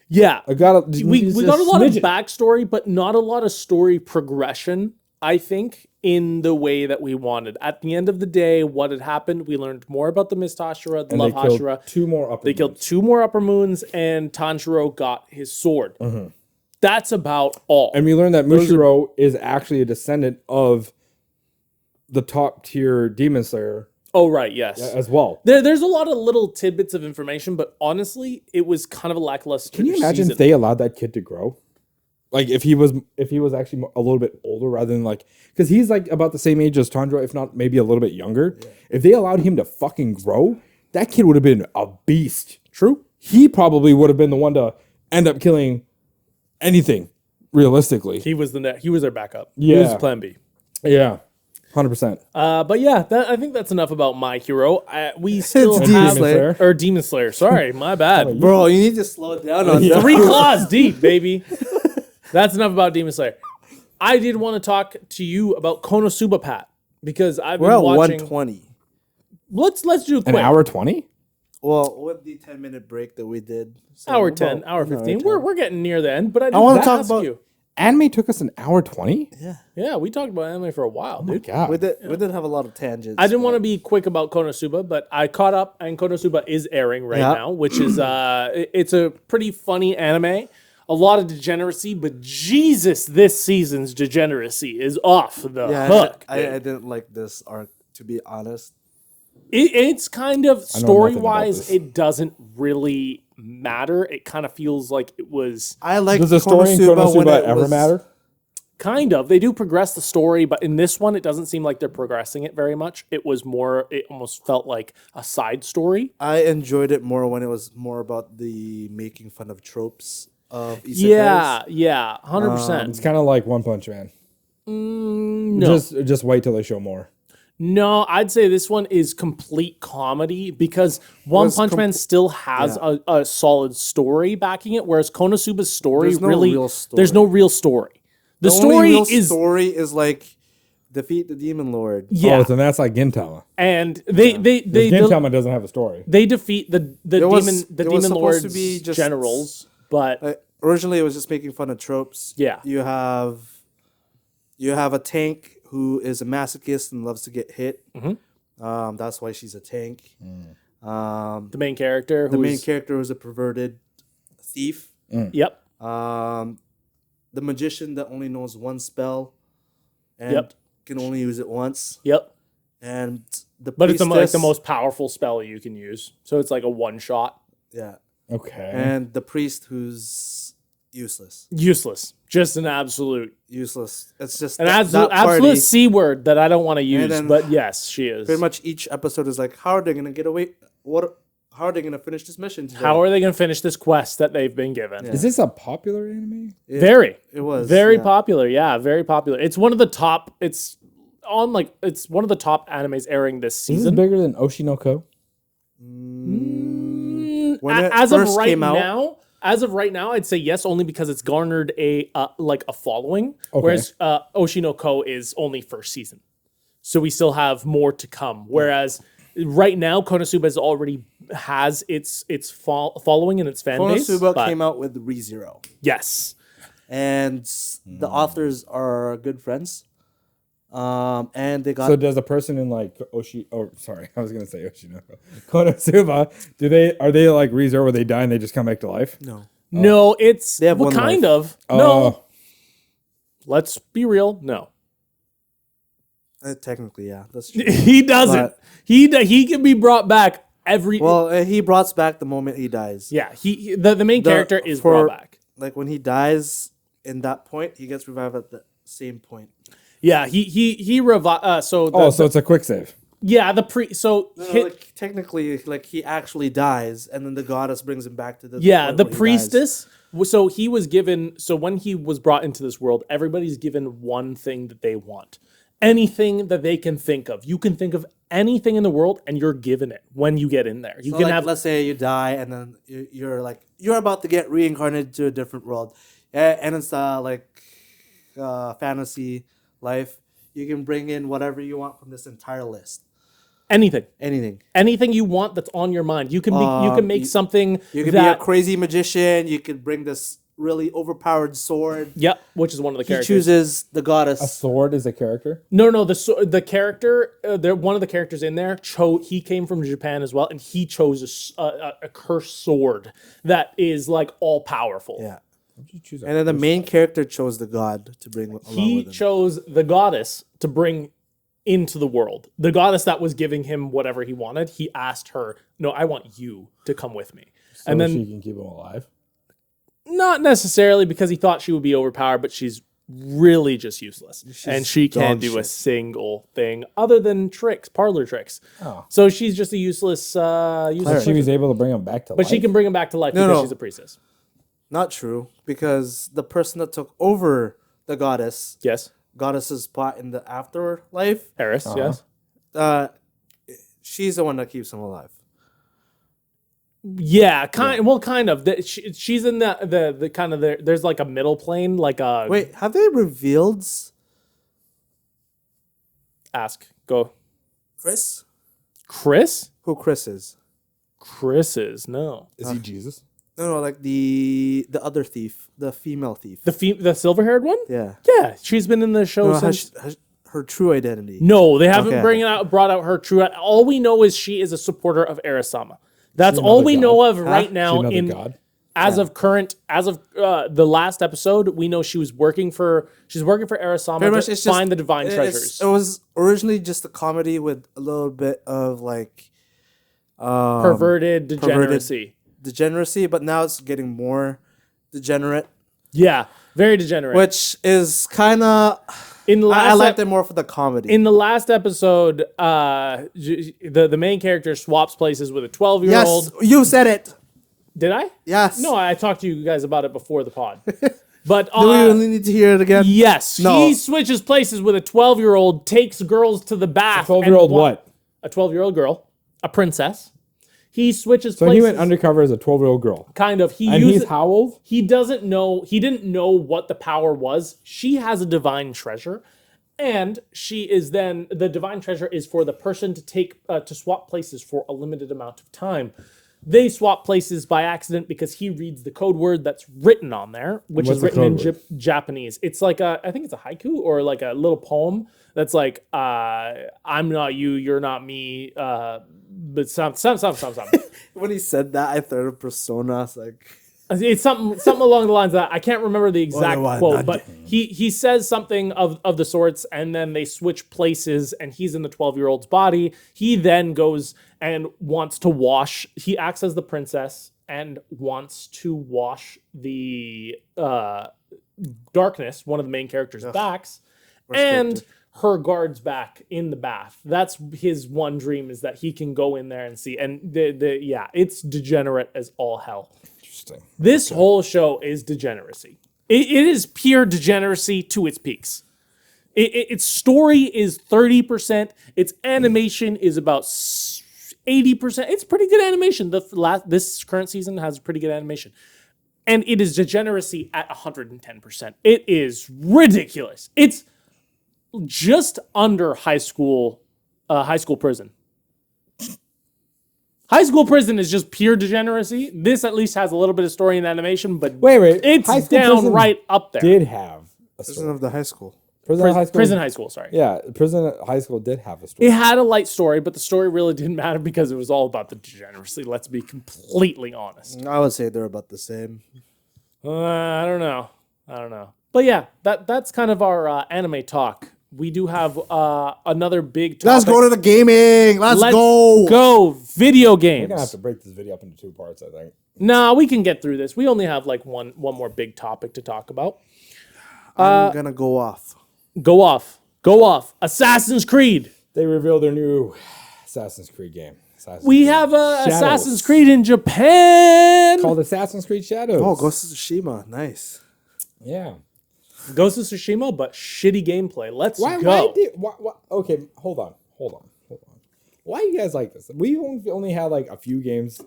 Speaker 1: Yeah.
Speaker 2: I got
Speaker 1: We got a lot of backstory, but not a lot of story progression, I think, in the way that we wanted. At the end of the day, what had happened, we learned more about the Mist Hashira, the Love Hashira.
Speaker 2: Two more upper.
Speaker 1: They killed 2 more upper moons, and Tanjiro got his sword. That's about all.
Speaker 2: And we learned that Mushiro is actually a descendant of the top tier demon slayer
Speaker 1: Oh, right, yes.
Speaker 2: as well.
Speaker 1: There's a lot of little tidbits of information, but honestly, it was kind of a lackluster
Speaker 2: Can you imagine
Speaker 1: season.
Speaker 2: if they allowed that kid to grow? Like if he was actually a little bit older rather than like, because he's like about the same age as Tundra, if not maybe a little bit younger. Yeah. If they allowed him to fucking grow, that kid would have been a beast.
Speaker 1: True.
Speaker 2: He probably would have been the one to end up killing anything. Realistically,
Speaker 1: he was their backup.
Speaker 2: Yeah,
Speaker 1: he was Plan B.
Speaker 2: Yeah, 100%.
Speaker 1: But yeah, I think that's enough about My Hero. We still have Demon Slayer. Sorry, my bad,
Speaker 3: bro. You need to slow it down on
Speaker 1: 3 claws deep, baby. That's enough about Demon Slayer. I did want to talk to you about Konosuba, Pat, because I've been watching
Speaker 3: 120.
Speaker 1: Let's do it quick.
Speaker 2: An hour 20.
Speaker 3: Well, with the 10-minute break that we did,
Speaker 1: so hour 10, hour 15. We're getting near the end, but I
Speaker 2: want to talk about you. Anime took us an hour 20.
Speaker 1: Yeah, we talked about anime for a while, dude.
Speaker 3: God. We did have a lot of tangents.
Speaker 1: I didn't want to be quick about Konosuba, but I caught up, and Konosuba is airing right now, which is it's a pretty funny anime. A lot of degeneracy, but Jesus, this season's degeneracy is off the hook.
Speaker 3: I didn't like this arc, to be honest.
Speaker 1: It's kind of story-wise, it doesn't really matter. It kind of feels like it was.
Speaker 2: Does the story in Konosuba ever matter?
Speaker 1: Kind of. They do progress the story, but in this one, it doesn't seem like they're progressing it very much. It almost felt like a side story.
Speaker 3: I enjoyed it more when it was more about the making fun of tropes of isekais.
Speaker 1: Yeah, 100%.
Speaker 2: It's kind of like One Punch Man.
Speaker 1: No.
Speaker 2: Just wait till they show more.
Speaker 1: No, I'd say this one is complete comedy because One Punch Man still has a solid story backing it, whereas Konosuba's story there's no real story. The story is
Speaker 3: like defeat the demon lord.
Speaker 1: Yeah,
Speaker 2: oh, so that's like Gintama.
Speaker 1: And Gintama
Speaker 2: doesn't have a story.
Speaker 1: They defeat the demon lord's generals, but
Speaker 3: originally it was just making fun of tropes.
Speaker 1: Yeah,
Speaker 3: you have a tank who is a masochist and loves to get hit. Mm-hmm. That's why she's a tank.
Speaker 1: The main character
Speaker 3: who's a perverted thief.
Speaker 1: Yep.
Speaker 3: The magician that only knows one spell and can only use it once.
Speaker 1: Yep.
Speaker 3: And
Speaker 1: but it's like the most powerful spell you can use. So it's like a one shot.
Speaker 3: Yeah.
Speaker 2: Okay.
Speaker 3: And the priest who's useless.
Speaker 1: Just an absolute
Speaker 3: useless. It's just
Speaker 1: an absolute C word that I don't want to use, but yes, she is.
Speaker 3: Pretty much each episode is like, how are they going to get away? How are they going to finish this mission today?
Speaker 1: How are they going to finish this quest that they've been given?
Speaker 2: Yeah. Is this a popular anime?
Speaker 1: Very.
Speaker 3: It was.
Speaker 1: Very popular. Yeah, very popular. It's one of the top it's one of the top animes airing this season.
Speaker 2: Is it bigger than Oshinoko?
Speaker 1: As of right now, I'd say yes, only because it's garnered a following. Okay. Whereas Oshinoko is only first season, so we still have more to come. Whereas right now, Konosuba already has its following and its fan base.
Speaker 3: Konosuba came out with ReZero.
Speaker 1: Yes,
Speaker 3: and the authors are good friends. And they got.
Speaker 2: So does a person in like Oshinoko, Konosuba, are they like ReZero where they die and they just come back to life?
Speaker 1: No, it's
Speaker 3: they have one
Speaker 1: kind
Speaker 3: life.
Speaker 1: Of. No, let's be real. No,
Speaker 3: technically, yeah, that's true.
Speaker 1: He doesn't. He can be brought back every.
Speaker 3: Well, he brought back the moment he dies.
Speaker 1: Yeah, the main character is brought back.
Speaker 3: Like when he dies, in that point, he gets revived at the same point.
Speaker 1: Yeah, he revived. So
Speaker 2: it's a quick save.
Speaker 1: Yeah,
Speaker 3: technically, like he actually dies, and then the goddess brings him back to the.
Speaker 1: Yeah, the priestess. So he was given. So when he was brought into this world, everybody's given one thing that they want, anything that they can think of. You can think of anything in the world, and you're given it when you get in there. You can have.
Speaker 3: Let's say you die, and then you're about to get reincarnated to a different world, and it's fantasy life. You can bring in whatever you want from this entire list.
Speaker 1: Anything you want that's on your mind. You can make something.
Speaker 3: You can be a crazy magician. You could bring this really overpowered sword.
Speaker 1: Yep, which is one of the characters.
Speaker 3: He chooses the goddess.
Speaker 2: A sword is a character?
Speaker 1: No. The character. One of the characters in there. He came from Japan as well, and he chose a cursed sword that is like all powerful.
Speaker 3: Yeah. And then the main character chose the god to bring along with him.
Speaker 1: He chose the goddess to bring into the world. The goddess that was giving him whatever he wanted, he asked her, "No, I want you to come with me."
Speaker 2: So
Speaker 1: and then
Speaker 2: she can keep him alive.
Speaker 1: not necessarily because he thought she would be overpowered, but she's really just useless. And she can't do a single thing other than parlor tricks.
Speaker 2: Oh.
Speaker 1: So she's just a useless
Speaker 2: She was able to bring him back to life.
Speaker 1: But she can bring him back to life because she's a priestess.
Speaker 3: Not true, because the person that took over the goddess's spot in the afterlife,
Speaker 1: Eris, yes.
Speaker 3: She's the one that keeps him alive.
Speaker 1: Yeah, kind of. She's in the kind of there's like a middle plane, like a.
Speaker 3: Wait, have they revealed?
Speaker 1: Go.
Speaker 3: Chris?
Speaker 1: Who
Speaker 3: Chris is?
Speaker 1: Chris is no.
Speaker 2: Is he Jesus?
Speaker 3: No, like the other thief, the female thief.
Speaker 1: The silver-haired one?
Speaker 3: Yeah.
Speaker 1: Yeah, she's been in the show since.
Speaker 3: Has her true identity.
Speaker 1: No, they haven't brought out her true. All we know is she is a supporter of Erisama. That's all we know of right now. As of the last episode, we know she's working for Erisama to find the divine treasures.
Speaker 3: It was originally just a comedy with a little bit of like
Speaker 1: perverted degeneracy,
Speaker 3: but now it's getting more degenerate.
Speaker 1: Yeah, very degenerate.
Speaker 3: Which is kind of. I liked it more for the comedy.
Speaker 1: In the last episode, the main character swaps places with a 12-year-old.
Speaker 3: Yes, you said it.
Speaker 1: Did I?
Speaker 3: Yes.
Speaker 1: No, I talked to you guys about it before the pod. But
Speaker 3: do we really need to hear it again?
Speaker 1: Yes.
Speaker 3: No.
Speaker 1: He switches places with a 12-year-old, takes girls to the bath.
Speaker 2: A 12-year-old what?
Speaker 1: A 12-year-old girl, a princess. He switches places.
Speaker 2: So he went undercover as a 12-year-old girl.
Speaker 1: Kind of.
Speaker 2: He's how old?
Speaker 1: He doesn't know. He didn't know what the power was. She has a divine treasure. And the divine treasure is for the person to swap places for a limited amount of time. They swap places by accident because he reads the code word that's written on there, which is written in Japanese. It's like I think it's a haiku or like a little poem that's like, I'm not you, you're not me, but some.
Speaker 3: When he said that, I thought of Persona. It's like
Speaker 1: it's something along the lines of that. I can't remember the exact quote, but he says something of the sorts, and then they switch places, and he's in the 12-year-old's body. He then goes and wants to wash. He acts as the princess and wants to wash the darkness, one of the main characters' backs, and her guards back in the bath. That's his one dream, is that he can go in there and see. And it's degenerate as all hell.
Speaker 2: Interesting.
Speaker 1: This whole show is degeneracy. It is pure degeneracy to its peaks. Its story is 30%. Its animation is about 80%. It's pretty good animation. This current season has pretty good animation. And it is degeneracy at 110%. It is ridiculous. It's just under high school prison. High school prison is just pure degeneracy. This at least has a little bit of story and animation, but
Speaker 2: wait,
Speaker 1: it's downright up there.
Speaker 2: Did have a story.
Speaker 3: Prison of the high school.
Speaker 1: Prison high school, sorry.
Speaker 2: Yeah, prison high school did have a story.
Speaker 1: It had a light story, but the story really didn't matter because it was all about the degeneracy. Let's be completely honest.
Speaker 3: I would say they're about the same.
Speaker 1: I don't know. But yeah, that's kind of our anime talk. We do have another big topic.
Speaker 3: Let's go to the gaming. Let's go.
Speaker 1: Go. Video games.
Speaker 2: We're going to have to break this video up into 2 parts, I think.
Speaker 1: Nah, we can get through this. We only have like one more big topic to talk about.
Speaker 3: I'm going to go off.
Speaker 1: Go off. Assassin's Creed.
Speaker 2: They revealed their new Assassin's Creed game.
Speaker 1: We have Assassin's Creed in Japan.
Speaker 2: Called Assassin's Creed Shadows.
Speaker 3: Oh, Ghost of Tsushima. Nice.
Speaker 2: Yeah.
Speaker 1: Ghost of Tsushima, but shitty gameplay. Let's go.
Speaker 2: Okay, hold on. Why do you guys like this? We only had like a few games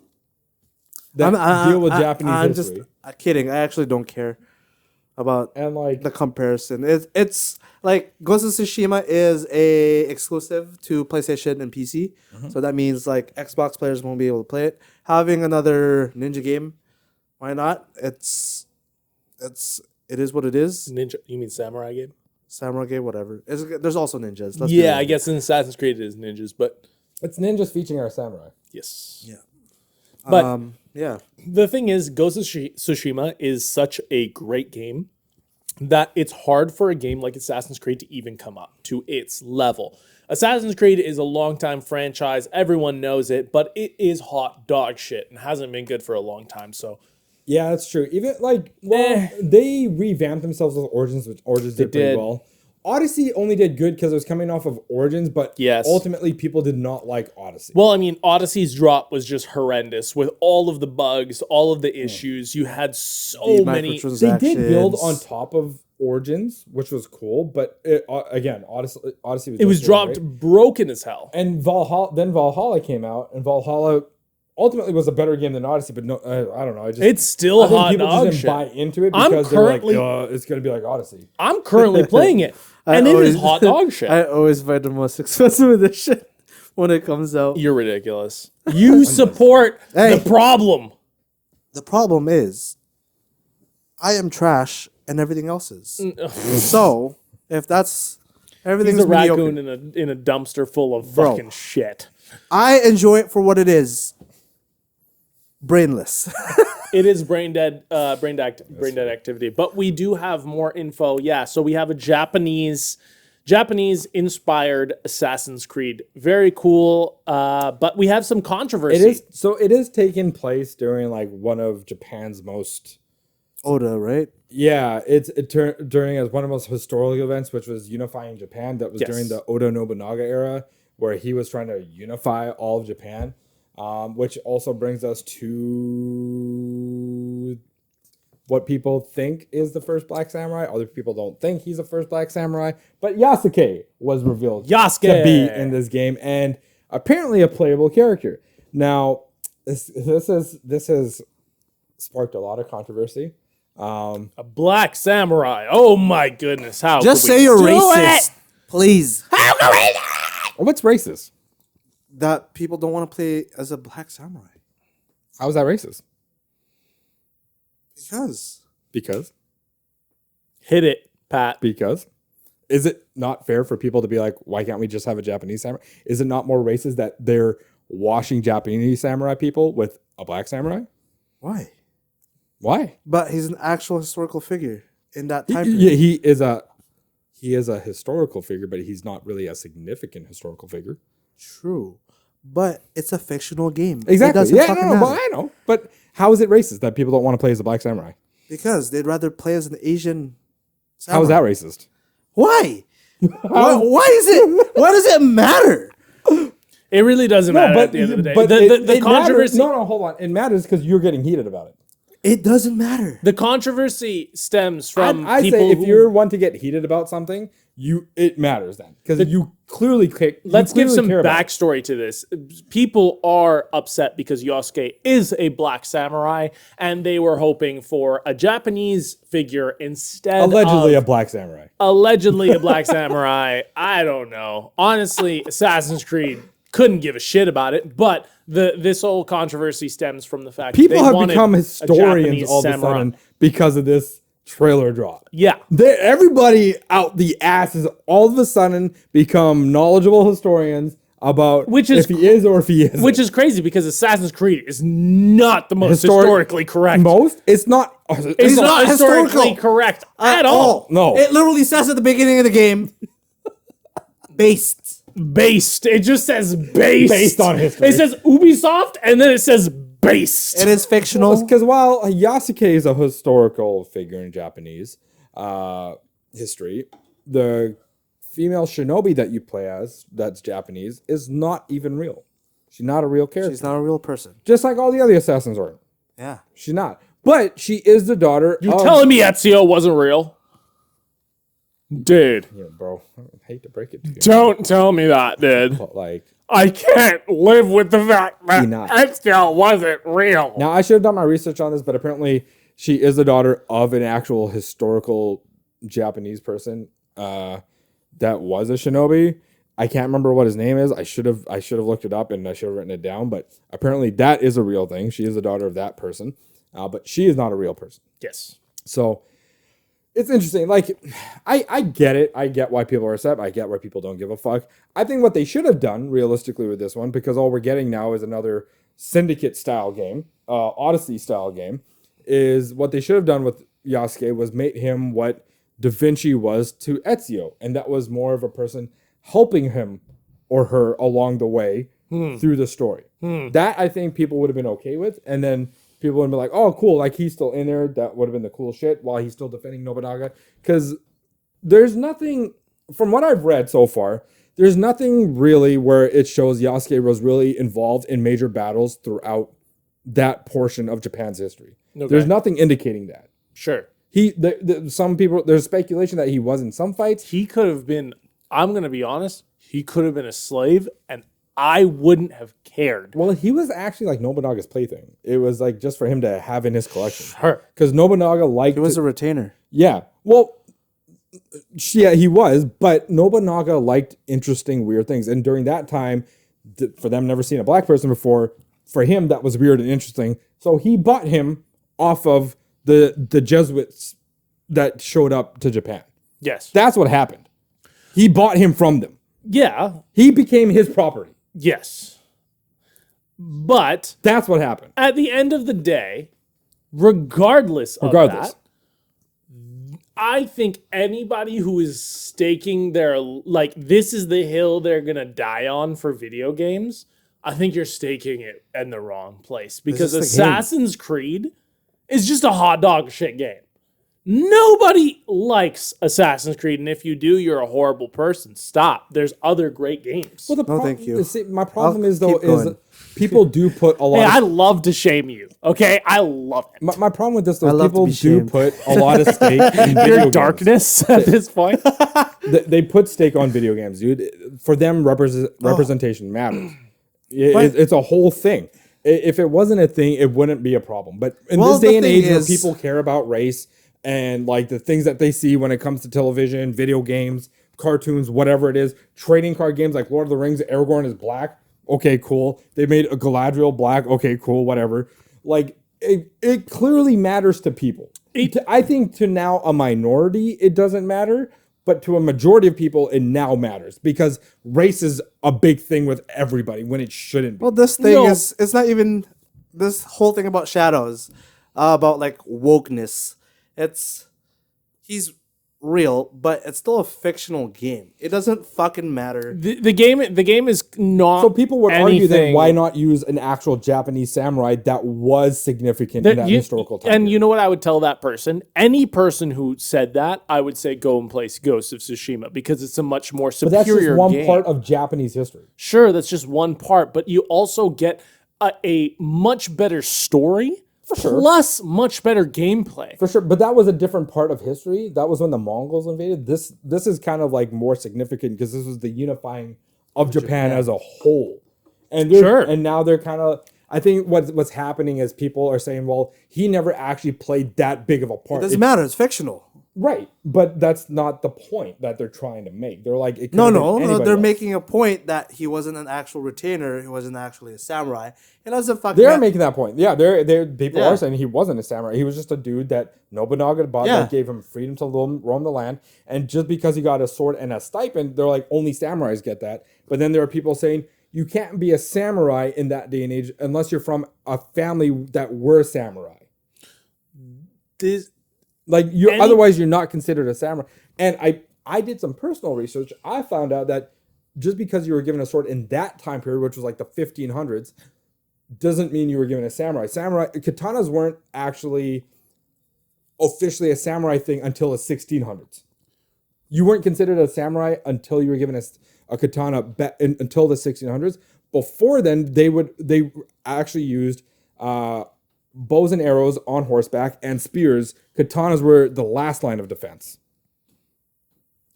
Speaker 2: that deal with Japanese history.
Speaker 3: I'm kidding. I actually don't care about the comparison. It's like Ghost of Tsushima is a exclusive to PlayStation and PC, so that means like Xbox players won't be able to play it. Having another ninja game, why not? It is what it is.
Speaker 1: Ninja? You mean samurai game?
Speaker 3: Samurai game, whatever. There's also ninjas.
Speaker 1: I guess in Assassin's Creed it is ninjas, but
Speaker 2: it's ninjas featuring our samurai.
Speaker 1: Yes.
Speaker 3: Yeah.
Speaker 1: But
Speaker 3: yeah.
Speaker 1: The thing is, Ghost of Tsushima is such a great game that it's hard for a game like Assassin's Creed to even come up to its level. Assassin's Creed is a longtime franchise. Everyone knows it, but it is hot dog shit and hasn't been good for a long time. So,
Speaker 2: yeah, that's true. Even they revamped themselves with Origins, which Origins did pretty well. Odyssey only did good because it was coming off of Origins, but ultimately people did not like Odyssey.
Speaker 1: Well, I mean, Odyssey's drop was just horrendous with all of the bugs, all of the issues. You had so many.
Speaker 2: They did build on top of Origins, which was cool, but again, Odyssey was.
Speaker 1: It was dropped broken as hell.
Speaker 2: And Valhalla came out, and Valhalla ultimately was a better game than Odyssey, but no, I don't know.
Speaker 1: It's still hot dog shit.
Speaker 2: People just didn't buy into it because they're like, it's going to be like Odyssey.
Speaker 1: I'm currently playing it, and it is hot dog shit.
Speaker 3: I always buy the most expensive edition when it comes out.
Speaker 1: You're ridiculous. You support the problem.
Speaker 3: The problem is, I am trash and everything else is. So, if that's everything's
Speaker 1: He's a
Speaker 3: mediocre,
Speaker 1: raccoon in a dumpster full of fucking shit.
Speaker 3: I enjoy it for what it is. Brainless.
Speaker 1: It is brain dead activity. But we do have more info. Yeah, so we have a Japanese inspired Assassin's Creed. Very cool. But we have some controversy.
Speaker 2: It is taking place during like one of Japan's most
Speaker 3: Oda, right?
Speaker 2: Yeah, during as one of the most historical events, which was unifying Japan. That was during the Oda Nobunaga era, where he was trying to unify all of Japan. Which also brings us to what people think is the first Black Samurai. Other people don't think he's the first Black Samurai. But Yasuke was revealed to be in this game, and apparently a playable character. Now, this has sparked a lot of controversy.
Speaker 1: A Black Samurai. Oh my goodness! How?
Speaker 3: Just say you're racist, please.
Speaker 1: How can we?
Speaker 2: What's racist?
Speaker 3: That people don't want to play as a Black Samurai.
Speaker 2: How is that racist?
Speaker 3: Because.
Speaker 1: Hit it, Pat.
Speaker 2: Because. Is it not fair for people to be like, why can't we just have a Japanese samurai? Is it not more racist that they're washing Japanese samurai people with a Black samurai?
Speaker 3: Why?
Speaker 2: But
Speaker 3: he's an actual historical figure in that time period.
Speaker 2: Yeah, he is a historical figure, but he's not really a significant historical figure.
Speaker 3: True. But it's a fictional game.
Speaker 2: Exactly. Yeah, I know. But how is it racist that people don't want to play as a Black Samurai?
Speaker 3: Because they'd rather play as an Asian samurai.
Speaker 2: How is that racist?
Speaker 3: Why? Why does it matter?
Speaker 1: It really doesn't matter at the end of the day.
Speaker 2: But
Speaker 1: the controversy.
Speaker 2: No, hold on. It matters because you're getting heated about it.
Speaker 3: It doesn't matter.
Speaker 1: The controversy stems from
Speaker 2: I
Speaker 1: people
Speaker 2: say if you're one to get heated about something, it matters then because you clearly
Speaker 1: let's give some backstory to this. People are upset because Yasuke is a Black Samurai, and they were hoping for a Japanese figure instead.
Speaker 2: Allegedly a Black Samurai.
Speaker 1: Allegedly a Black Samurai. I don't know. Honestly, Assassin's Creed couldn't give a shit about it, but this whole controversy stems from the fact
Speaker 2: people
Speaker 1: that
Speaker 2: have become historians all of a sudden because of this trailer drop.
Speaker 1: Yeah.
Speaker 2: Everybody out the ass has all of a sudden become knowledgeable historians about if he is or if he isn't.
Speaker 1: Which is crazy because Assassin's Creed is not the most historically correct.
Speaker 2: It's not
Speaker 1: historically correct at all.
Speaker 2: No.
Speaker 3: It literally says at the beginning of the game, based.
Speaker 1: It just says based.
Speaker 2: Based on history.
Speaker 1: It says Ubisoft and then it says based.
Speaker 3: It is fictional.
Speaker 2: Because while Yasuke is a historical figure in Japanese history, the female shinobi that you play as, that's Japanese, is not even real. She's not a real character.
Speaker 3: She's not a real person.
Speaker 2: Just like all the other assassins are.
Speaker 3: Yeah.
Speaker 2: She's not. But she is the daughter
Speaker 1: You're telling me Ezio wasn't real? Dude.
Speaker 2: Yeah, bro. I hate to break it to you.
Speaker 1: Don't tell me that, dude.
Speaker 2: But
Speaker 1: I can't live with the fact that Ezio wasn't real.
Speaker 2: Now, I should have done my research on this, but apparently she is the daughter of an actual historical Japanese person that was a shinobi. I can't remember what his name is. I should have looked it up and I should have written it down, but apparently that is a real thing. She is the daughter of that person, but she is not a real person.
Speaker 1: Yes.
Speaker 2: So it's interesting. I get it. I get why people are upset. I get why people don't give a fuck. I think what they should have done, realistically, with this one, because all we're getting now is another Syndicate-style game, Odyssey-style game, is what they should have done with Yasuke was made him what Da Vinci was to Ezio, and that was more of a person helping him or her along the way through the story. That I think people would have been okay with, and then people would be like, "Oh, cool! Like he's still in there." That would have been the cool shit while he's still defending Nobunaga. Because there's nothing, from what I've read so far, there's nothing really where it shows Yasuke was really involved in major battles throughout that portion of Japan's history. Okay. There's nothing indicating that.
Speaker 1: Sure.
Speaker 2: Some people, there's speculation that he was in some fights.
Speaker 1: He could have been, I'm going to be honest, he could have been a slave and I wouldn't have cared.
Speaker 2: Well, he was actually like Nobunaga's plaything. It was like just for him to have in his collection.
Speaker 1: Sure.
Speaker 2: Because Nobunaga liked...
Speaker 3: He was a retainer.
Speaker 2: Yeah. Well, yeah, he was, but Nobunaga liked interesting, weird things. And during that time, for them never seen a black person before, for him, that was weird and interesting. So he bought him off of the Jesuits that showed up to Japan.
Speaker 1: Yes.
Speaker 2: That's what happened. He bought him from them.
Speaker 1: Yeah.
Speaker 2: He became his property.
Speaker 1: Yes. But
Speaker 2: that's what happened.
Speaker 1: At the end of the day, regardless of that, I think anybody who is staking their, like, this is the hill they're going to die on for video games, I think you're staking it in the wrong place. Because Assassin's Creed is just a hot dog shit game. Nobody likes Assassin's Creed, and if you do, you're a horrible person. Stop. There's other great games.
Speaker 2: Well,
Speaker 3: thank you.
Speaker 2: My problem is people do put a lot.
Speaker 1: Hey, I love to shame you. Okay, I love it.
Speaker 2: My problem with this though, people do put a lot of stake in video
Speaker 1: Your darkness at this point.
Speaker 2: They put stake on video games, dude. For them, representation matters. It's a whole thing. If it wasn't a thing, it wouldn't be a problem. But in this day and age, where people care about race and like the things that they see when it comes to television, video games, cartoons, whatever it is, trading card games like Lord of the Rings, Aragorn is black. Okay, cool. They made a Galadriel black. Okay, cool, whatever. Like, it clearly matters to people. I think to now a minority, it doesn't matter. But to a majority of people, it now matters. Because race is a big thing with everybody when it shouldn't be.
Speaker 3: Well, this thing is, it's not even, this whole thing about shadows, about like wokeness. He's real, but it's still a fictional game. It doesn't fucking matter.
Speaker 1: The game is not.
Speaker 2: So people would argue then why not use an actual Japanese samurai that was significant in that historical time.
Speaker 1: And you know what I would tell that person? Any person who said that, I would say go and play Ghost of Tsushima because it's a much more superior game. But that's just one
Speaker 2: part of Japanese history.
Speaker 1: Sure, that's just one part, but you also get a much better story. For sure. Plus much better gameplay.
Speaker 2: For sure. But that was a different part of history. That was when the Mongols invaded. This is kind of like more significant because this was the unifying of Japan as a whole. And and now they're kind of, I think what's happening is people are saying, well, he never actually played that big of a part.
Speaker 3: It doesn't matter. It's fictional.
Speaker 2: Right. But that's not the point that they're trying to make. They're like,
Speaker 3: no. They're making a point that he wasn't an actual retainer. He wasn't actually a samurai. It doesn't fucking
Speaker 2: They're making that point. Yeah, people are saying he wasn't a samurai. He was just a dude that Nobunaga bought that gave him freedom to roam the land. And just because he got a sword and a stipend, they're like, only samurais get that. But then there are people saying, you can't be a samurai in that day and age unless you're from a family that were samurai. Otherwise you're not considered a samurai. And I did some personal research. I found out that just because you were given a sword in that time period, which was like the 1500s, doesn't mean you were given a samurai. Katanas weren't actually officially a samurai thing until the 1600s. You weren't considered a samurai until you were given a katana until the 1600s. Before then, they actually used bows and arrows on horseback and spears. Katanas were the last line of defense.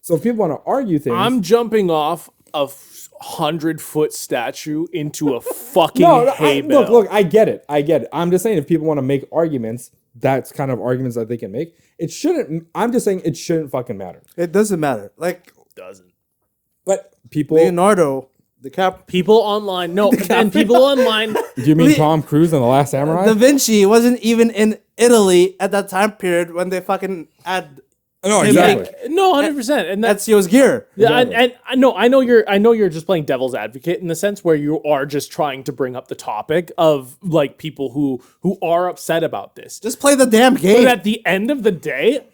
Speaker 2: So if people want to argue things,
Speaker 1: I'm jumping off a 100-foot statue into a fucking hay bale.
Speaker 2: Look, I get it. I'm just saying if people want to make arguments, that's kind of arguments that they can make. It shouldn't. I'm just saying it shouldn't fucking matter.
Speaker 3: It doesn't matter. Like,
Speaker 1: doesn't.
Speaker 2: But people,
Speaker 3: Leonardo,
Speaker 1: people online, and people online.
Speaker 2: Do you mean Tom Cruise in The Last Samurai?
Speaker 3: Da Vinci wasn't even in Italy at that time period when they fucking had
Speaker 2: No, exactly.
Speaker 1: No, 100%, and that's
Speaker 3: Ezio's gear.
Speaker 1: yeah, and I know you're just playing devil's advocate in the sense where you are just trying to bring up the topic of like people who are upset about this.
Speaker 3: Just play the damn game.
Speaker 1: But at the end of the day,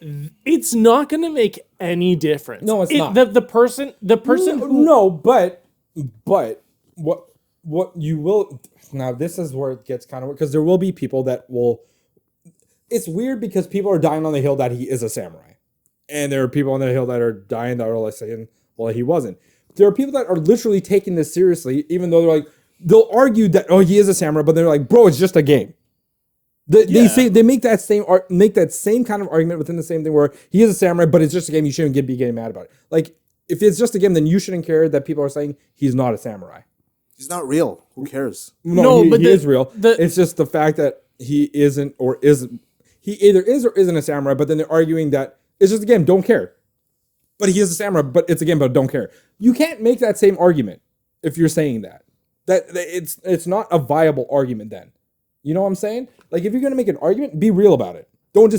Speaker 1: it's not going to make any difference.
Speaker 2: No, it's not.
Speaker 1: The person who
Speaker 2: No, but what you will now, this is where it gets kind of weird, because there will be people that will. It's weird because people are dying on the hill that he is a samurai. And there are people on the hill that are dying that are like saying, well, he wasn't. There are people that are literally taking this seriously, even though they're like, they'll argue that, oh, he is a samurai, but they're like, bro, it's just a game. They say they make that same kind of argument within the same thing where he is a samurai, but it's just a game. You shouldn't be getting mad about it. Like, if it's just a game, then you shouldn't care that people are saying he's not a samurai.
Speaker 3: He's not real. Who cares?
Speaker 2: No, he is real. It's just the fact that he isn't or isn't. He either is or isn't a samurai, but then they're arguing that it's just a game, don't care. But he is a samurai, but it's a game, but don't care. You can't make that same argument if you're saying that. That it's not a viable argument then. You know what I'm saying? Like, if you're gonna make an argument, be real about it. Don't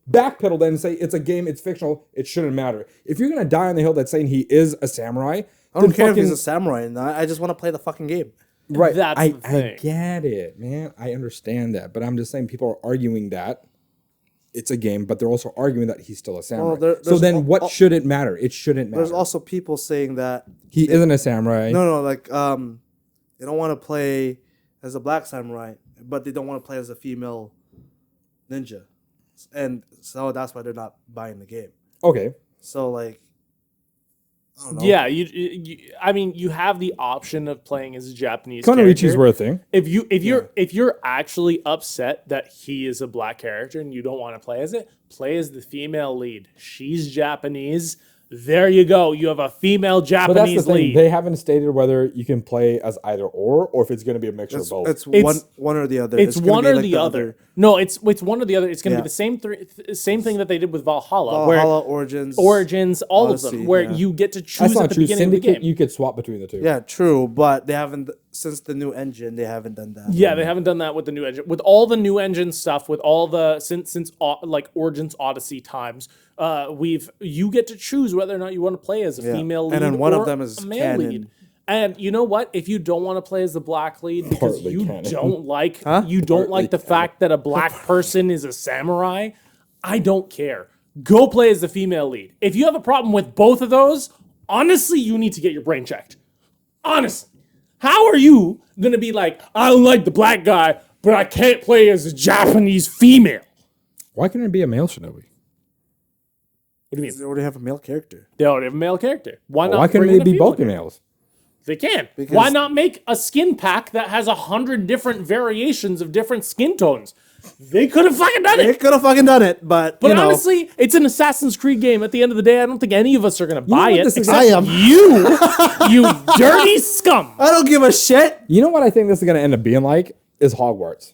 Speaker 2: backpedal then and say it's a game, it's fictional, it shouldn't matter. If you're gonna die on the hill that's saying he is a samurai,
Speaker 3: I don't care if he's a samurai or not. I just want to play the fucking game.
Speaker 2: Right.
Speaker 1: That's the thing.
Speaker 2: I get it, man. I understand that. But I'm just saying people are arguing that it's a game, but they're also arguing that he's still a samurai.
Speaker 3: Well,
Speaker 2: so then what should it matter? It shouldn't matter.
Speaker 3: There's also people saying that
Speaker 2: he isn't a samurai.
Speaker 3: No, like they don't want to play as a black samurai, but they don't want to play as a female ninja. And so that's why they're not buying the game.
Speaker 2: Okay.
Speaker 3: So like I don't know.
Speaker 1: Yeah, I mean, you have the option of playing as a Japanese
Speaker 2: Konorichi's
Speaker 1: character.
Speaker 2: were a thing.
Speaker 1: If you're actually upset that he is a black character and you don't want to play as it, play as the female lead. She's Japanese. There you go. You have a female Japanese
Speaker 2: But that's the thing.
Speaker 1: lead.
Speaker 2: They haven't stated whether you can play as either or if it's going to be a mixture of both.
Speaker 3: It's one or the other.
Speaker 1: It's one or
Speaker 3: like
Speaker 1: the other. No, it's one or the other. It's going to be the same thing that they did with Valhalla. Origins, all
Speaker 3: Odyssey,
Speaker 1: of them, where you get to choose
Speaker 2: That's
Speaker 1: at
Speaker 2: not
Speaker 1: the
Speaker 2: true.
Speaker 1: beginning of the
Speaker 2: Syndicate,
Speaker 1: game.
Speaker 2: you could swap between the two.
Speaker 3: Yeah, true, but they haven't since the new engine. They haven't done that.
Speaker 1: Yeah, they haven't done that with the new engine. With all the new engine stuff, with all the since like Origins Odyssey times, you get to choose whether or not you want to play as a female lead,
Speaker 3: and then one
Speaker 1: or
Speaker 3: of them is
Speaker 1: a male
Speaker 3: canon.
Speaker 1: lead. And you know what? If you don't want to play as the black lead because
Speaker 2: Partly
Speaker 1: you
Speaker 2: canon.
Speaker 1: don't like
Speaker 2: Partly
Speaker 1: the fact that a black person is a samurai, I don't care. Go play as the female lead. If you have a problem with both of those, honestly, you need to get your brain checked. Honestly. How are you going to be like, I don't like the black guy, but I can't play as a Japanese female?
Speaker 2: Why couldn't it be a male shinobi?
Speaker 1: What do you mean?
Speaker 3: They already have a male character.
Speaker 1: They already have a male character. Why not?
Speaker 2: Why couldn't
Speaker 1: bring in
Speaker 2: they
Speaker 1: a
Speaker 2: be
Speaker 1: female
Speaker 2: both
Speaker 1: character?
Speaker 2: males?
Speaker 1: They can.
Speaker 3: Because-
Speaker 1: Why not make a skin pack that has 100 different variations of different skin tones? They could have fucking done
Speaker 3: They
Speaker 1: it.
Speaker 3: could have fucking done it, but
Speaker 1: But
Speaker 3: you know,
Speaker 1: honestly, it's an Assassin's Creed game. At the end of the day, I don't think any of us are going to buy
Speaker 2: what
Speaker 1: it.
Speaker 2: this is-
Speaker 1: Except
Speaker 3: I am.
Speaker 1: you dirty scum.
Speaker 3: I don't give a shit.
Speaker 2: You know what I think this is going to end up being like? Is Hogwarts.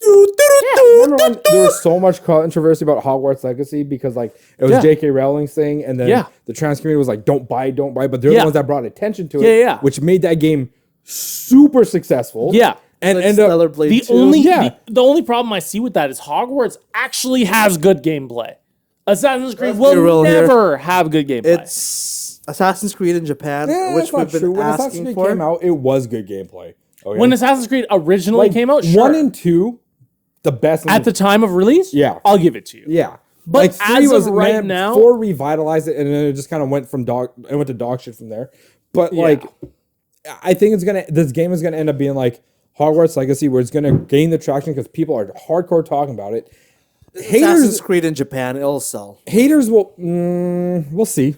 Speaker 2: Remember when there was so much controversy about Hogwarts Legacy because like it was
Speaker 1: Yeah.
Speaker 2: J.K. Rowling's thing, and then
Speaker 1: Yeah.
Speaker 2: the trans community was like, "Don't buy," but they're
Speaker 1: Yeah.
Speaker 2: the ones that brought attention to it,
Speaker 1: Yeah.
Speaker 2: which made that game super successful.
Speaker 1: Yeah.
Speaker 2: and
Speaker 3: Like
Speaker 2: end
Speaker 3: Stellar
Speaker 2: up
Speaker 3: Blade
Speaker 1: The
Speaker 3: 2.
Speaker 1: only
Speaker 2: Yeah.
Speaker 1: the only problem I see with that is Hogwarts actually has good gameplay. Assassin's Creed
Speaker 3: Let's be real
Speaker 1: will
Speaker 3: here.
Speaker 1: never have good gameplay.
Speaker 3: It's Assassin's Creed in Japan,
Speaker 2: that's
Speaker 3: which
Speaker 2: not
Speaker 3: we've been
Speaker 2: true. When Assassin's
Speaker 3: asking
Speaker 2: Creed
Speaker 3: for.
Speaker 2: came out, it was good gameplay. Okay?
Speaker 1: When Assassin's Creed originally
Speaker 2: Like,
Speaker 1: came out, sure.
Speaker 2: 1 and 2, the best
Speaker 1: At the time of release,
Speaker 2: Yeah.
Speaker 1: I'll give it to you.
Speaker 2: Yeah.
Speaker 1: But
Speaker 2: like 3
Speaker 1: as of
Speaker 2: was
Speaker 1: right now-
Speaker 2: 4 revitalized it, and then it just kind of went to dog shit from there. But like, I think this game is gonna end up being like Hogwarts Legacy, where it's gonna gain the traction because people are hardcore talking about it.
Speaker 3: Assassin's Creed in Japan, it'll sell.
Speaker 2: Haters will. We'll see.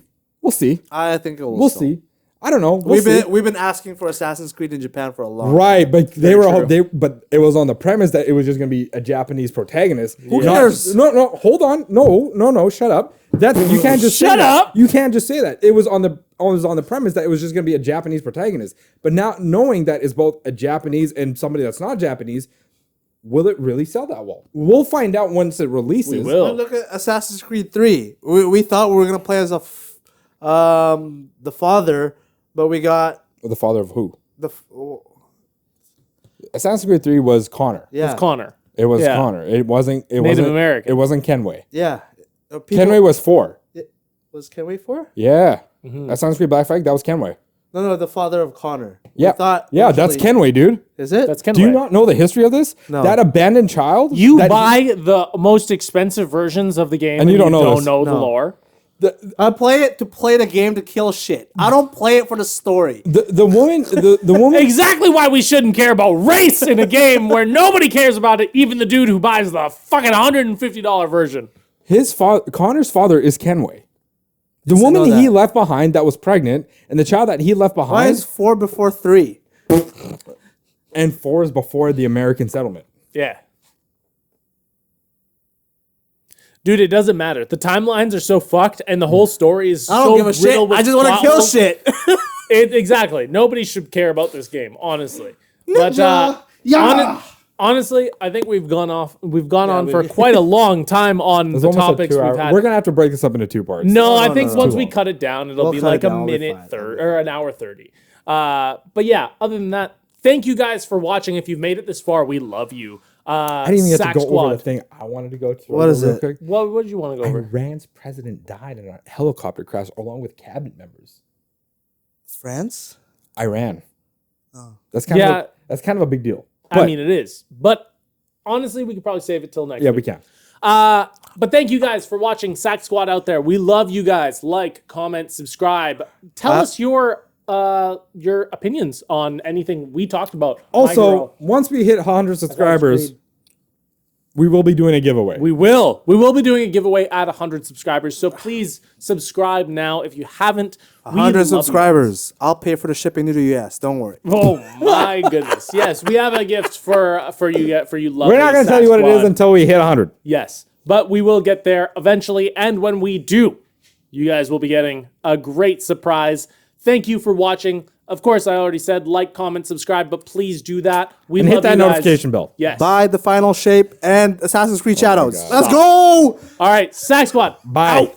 Speaker 3: I think it will.
Speaker 2: We'll
Speaker 3: sell.
Speaker 2: see. I don't know.
Speaker 3: We've been asking for Assassin's Creed in Japan for a long time.
Speaker 2: Right, but
Speaker 1: true.
Speaker 2: but it was on the premise that it was just gonna be a Japanese protagonist.
Speaker 3: Who cares?
Speaker 2: No, hold on. No, shut up. You can't just say
Speaker 1: Shut
Speaker 2: that.
Speaker 1: up.
Speaker 2: You can't just say that. It was on the premise that it was just gonna be a Japanese protagonist. But now knowing that it's both a Japanese and somebody that's not Japanese, will it really sell that well? We'll find out once it releases.
Speaker 1: We will.
Speaker 3: But look at Assassin's Creed 3. We thought we were gonna play as the father, but we got
Speaker 2: The father of who?
Speaker 3: the
Speaker 2: Assassin's Creed 3 was Connor.
Speaker 3: yeah
Speaker 1: It's Connor.
Speaker 2: It was
Speaker 1: Yeah.
Speaker 2: Connor. It wasn't
Speaker 1: Native American.
Speaker 2: It wasn't Kenway.
Speaker 3: yeah.
Speaker 2: Kenway was 4.
Speaker 3: Was Kenway 4?
Speaker 2: Yeah. That Sunscreen Black Flag, that was Kenway.
Speaker 3: No, the father of Connor.
Speaker 2: Yeah. That's Kenway, dude.
Speaker 3: Is it?
Speaker 1: That's Kenway.
Speaker 2: Do you not know the history of this?
Speaker 3: No.
Speaker 2: That abandoned child?
Speaker 1: You buy the most expensive versions of the game
Speaker 2: and you don't know
Speaker 1: the lore.
Speaker 3: I play it to play the game to kill shit. I don't play it for the story.
Speaker 2: The woman
Speaker 1: Exactly why we shouldn't care about race in a game where nobody cares about it, even the dude who buys the fucking $150 version.
Speaker 2: Connor's father is Kenway. The woman he left behind that was pregnant, and the child that he left behind.
Speaker 3: Why is 4 before 3?
Speaker 2: And 4 is before the American settlement.
Speaker 1: Yeah. Dude, it doesn't matter. The timelines are so fucked, and the whole story is
Speaker 3: I don't give a shit. I just want to kill shit.
Speaker 1: Exactly. Nobody should care about this game, honestly. But honestly, I think we've gone on for quite a long time on the topics we've had.
Speaker 2: We're gonna have to break this up into 2 parts.
Speaker 1: No, I think once we cut it down, it'll be like a minute 30 or an hour 30. But yeah, other than that, thank you guys for watching. If you've made it this far, we love you.
Speaker 2: I didn't even get to go over the thing I wanted to go to.
Speaker 3: What is it?
Speaker 2: Quick.
Speaker 1: What did you want to go over?
Speaker 2: Iran's president died in a helicopter crash along with cabinet members.
Speaker 3: France?
Speaker 2: Iran.
Speaker 3: Oh.
Speaker 2: That's kind of a big deal. But,
Speaker 1: I mean, it is. But honestly, we could probably save it till next week.
Speaker 2: Yeah, we can.
Speaker 1: But thank you guys for watching Sack Squad out there. We love you guys. Like, comment, subscribe. Tell us your opinions on anything we talked about.
Speaker 2: Also, once we hit 100 subscribers, we will be doing a giveaway.
Speaker 1: We will be doing a giveaway at 100 subscribers. So please subscribe now if you haven't.
Speaker 3: 100 subscribers. I'll pay for the shipping to the US. Don't worry.
Speaker 1: Oh my goodness. Yes, we have a gift for you lovely
Speaker 2: We're not going to tell you what it is until we hit 100.
Speaker 1: Yes, but we will get there eventually. And when we do, you guys will be getting a great surprise. Thank you for watching. Of course, I already said like, comment, subscribe, but please do that.
Speaker 2: And hit that notification bell.
Speaker 1: Yes.
Speaker 3: Buy the Final Shape and Assassin's Creed Shadows. Let's go!
Speaker 1: All right, Sack Squad.
Speaker 2: Bye.
Speaker 1: Out.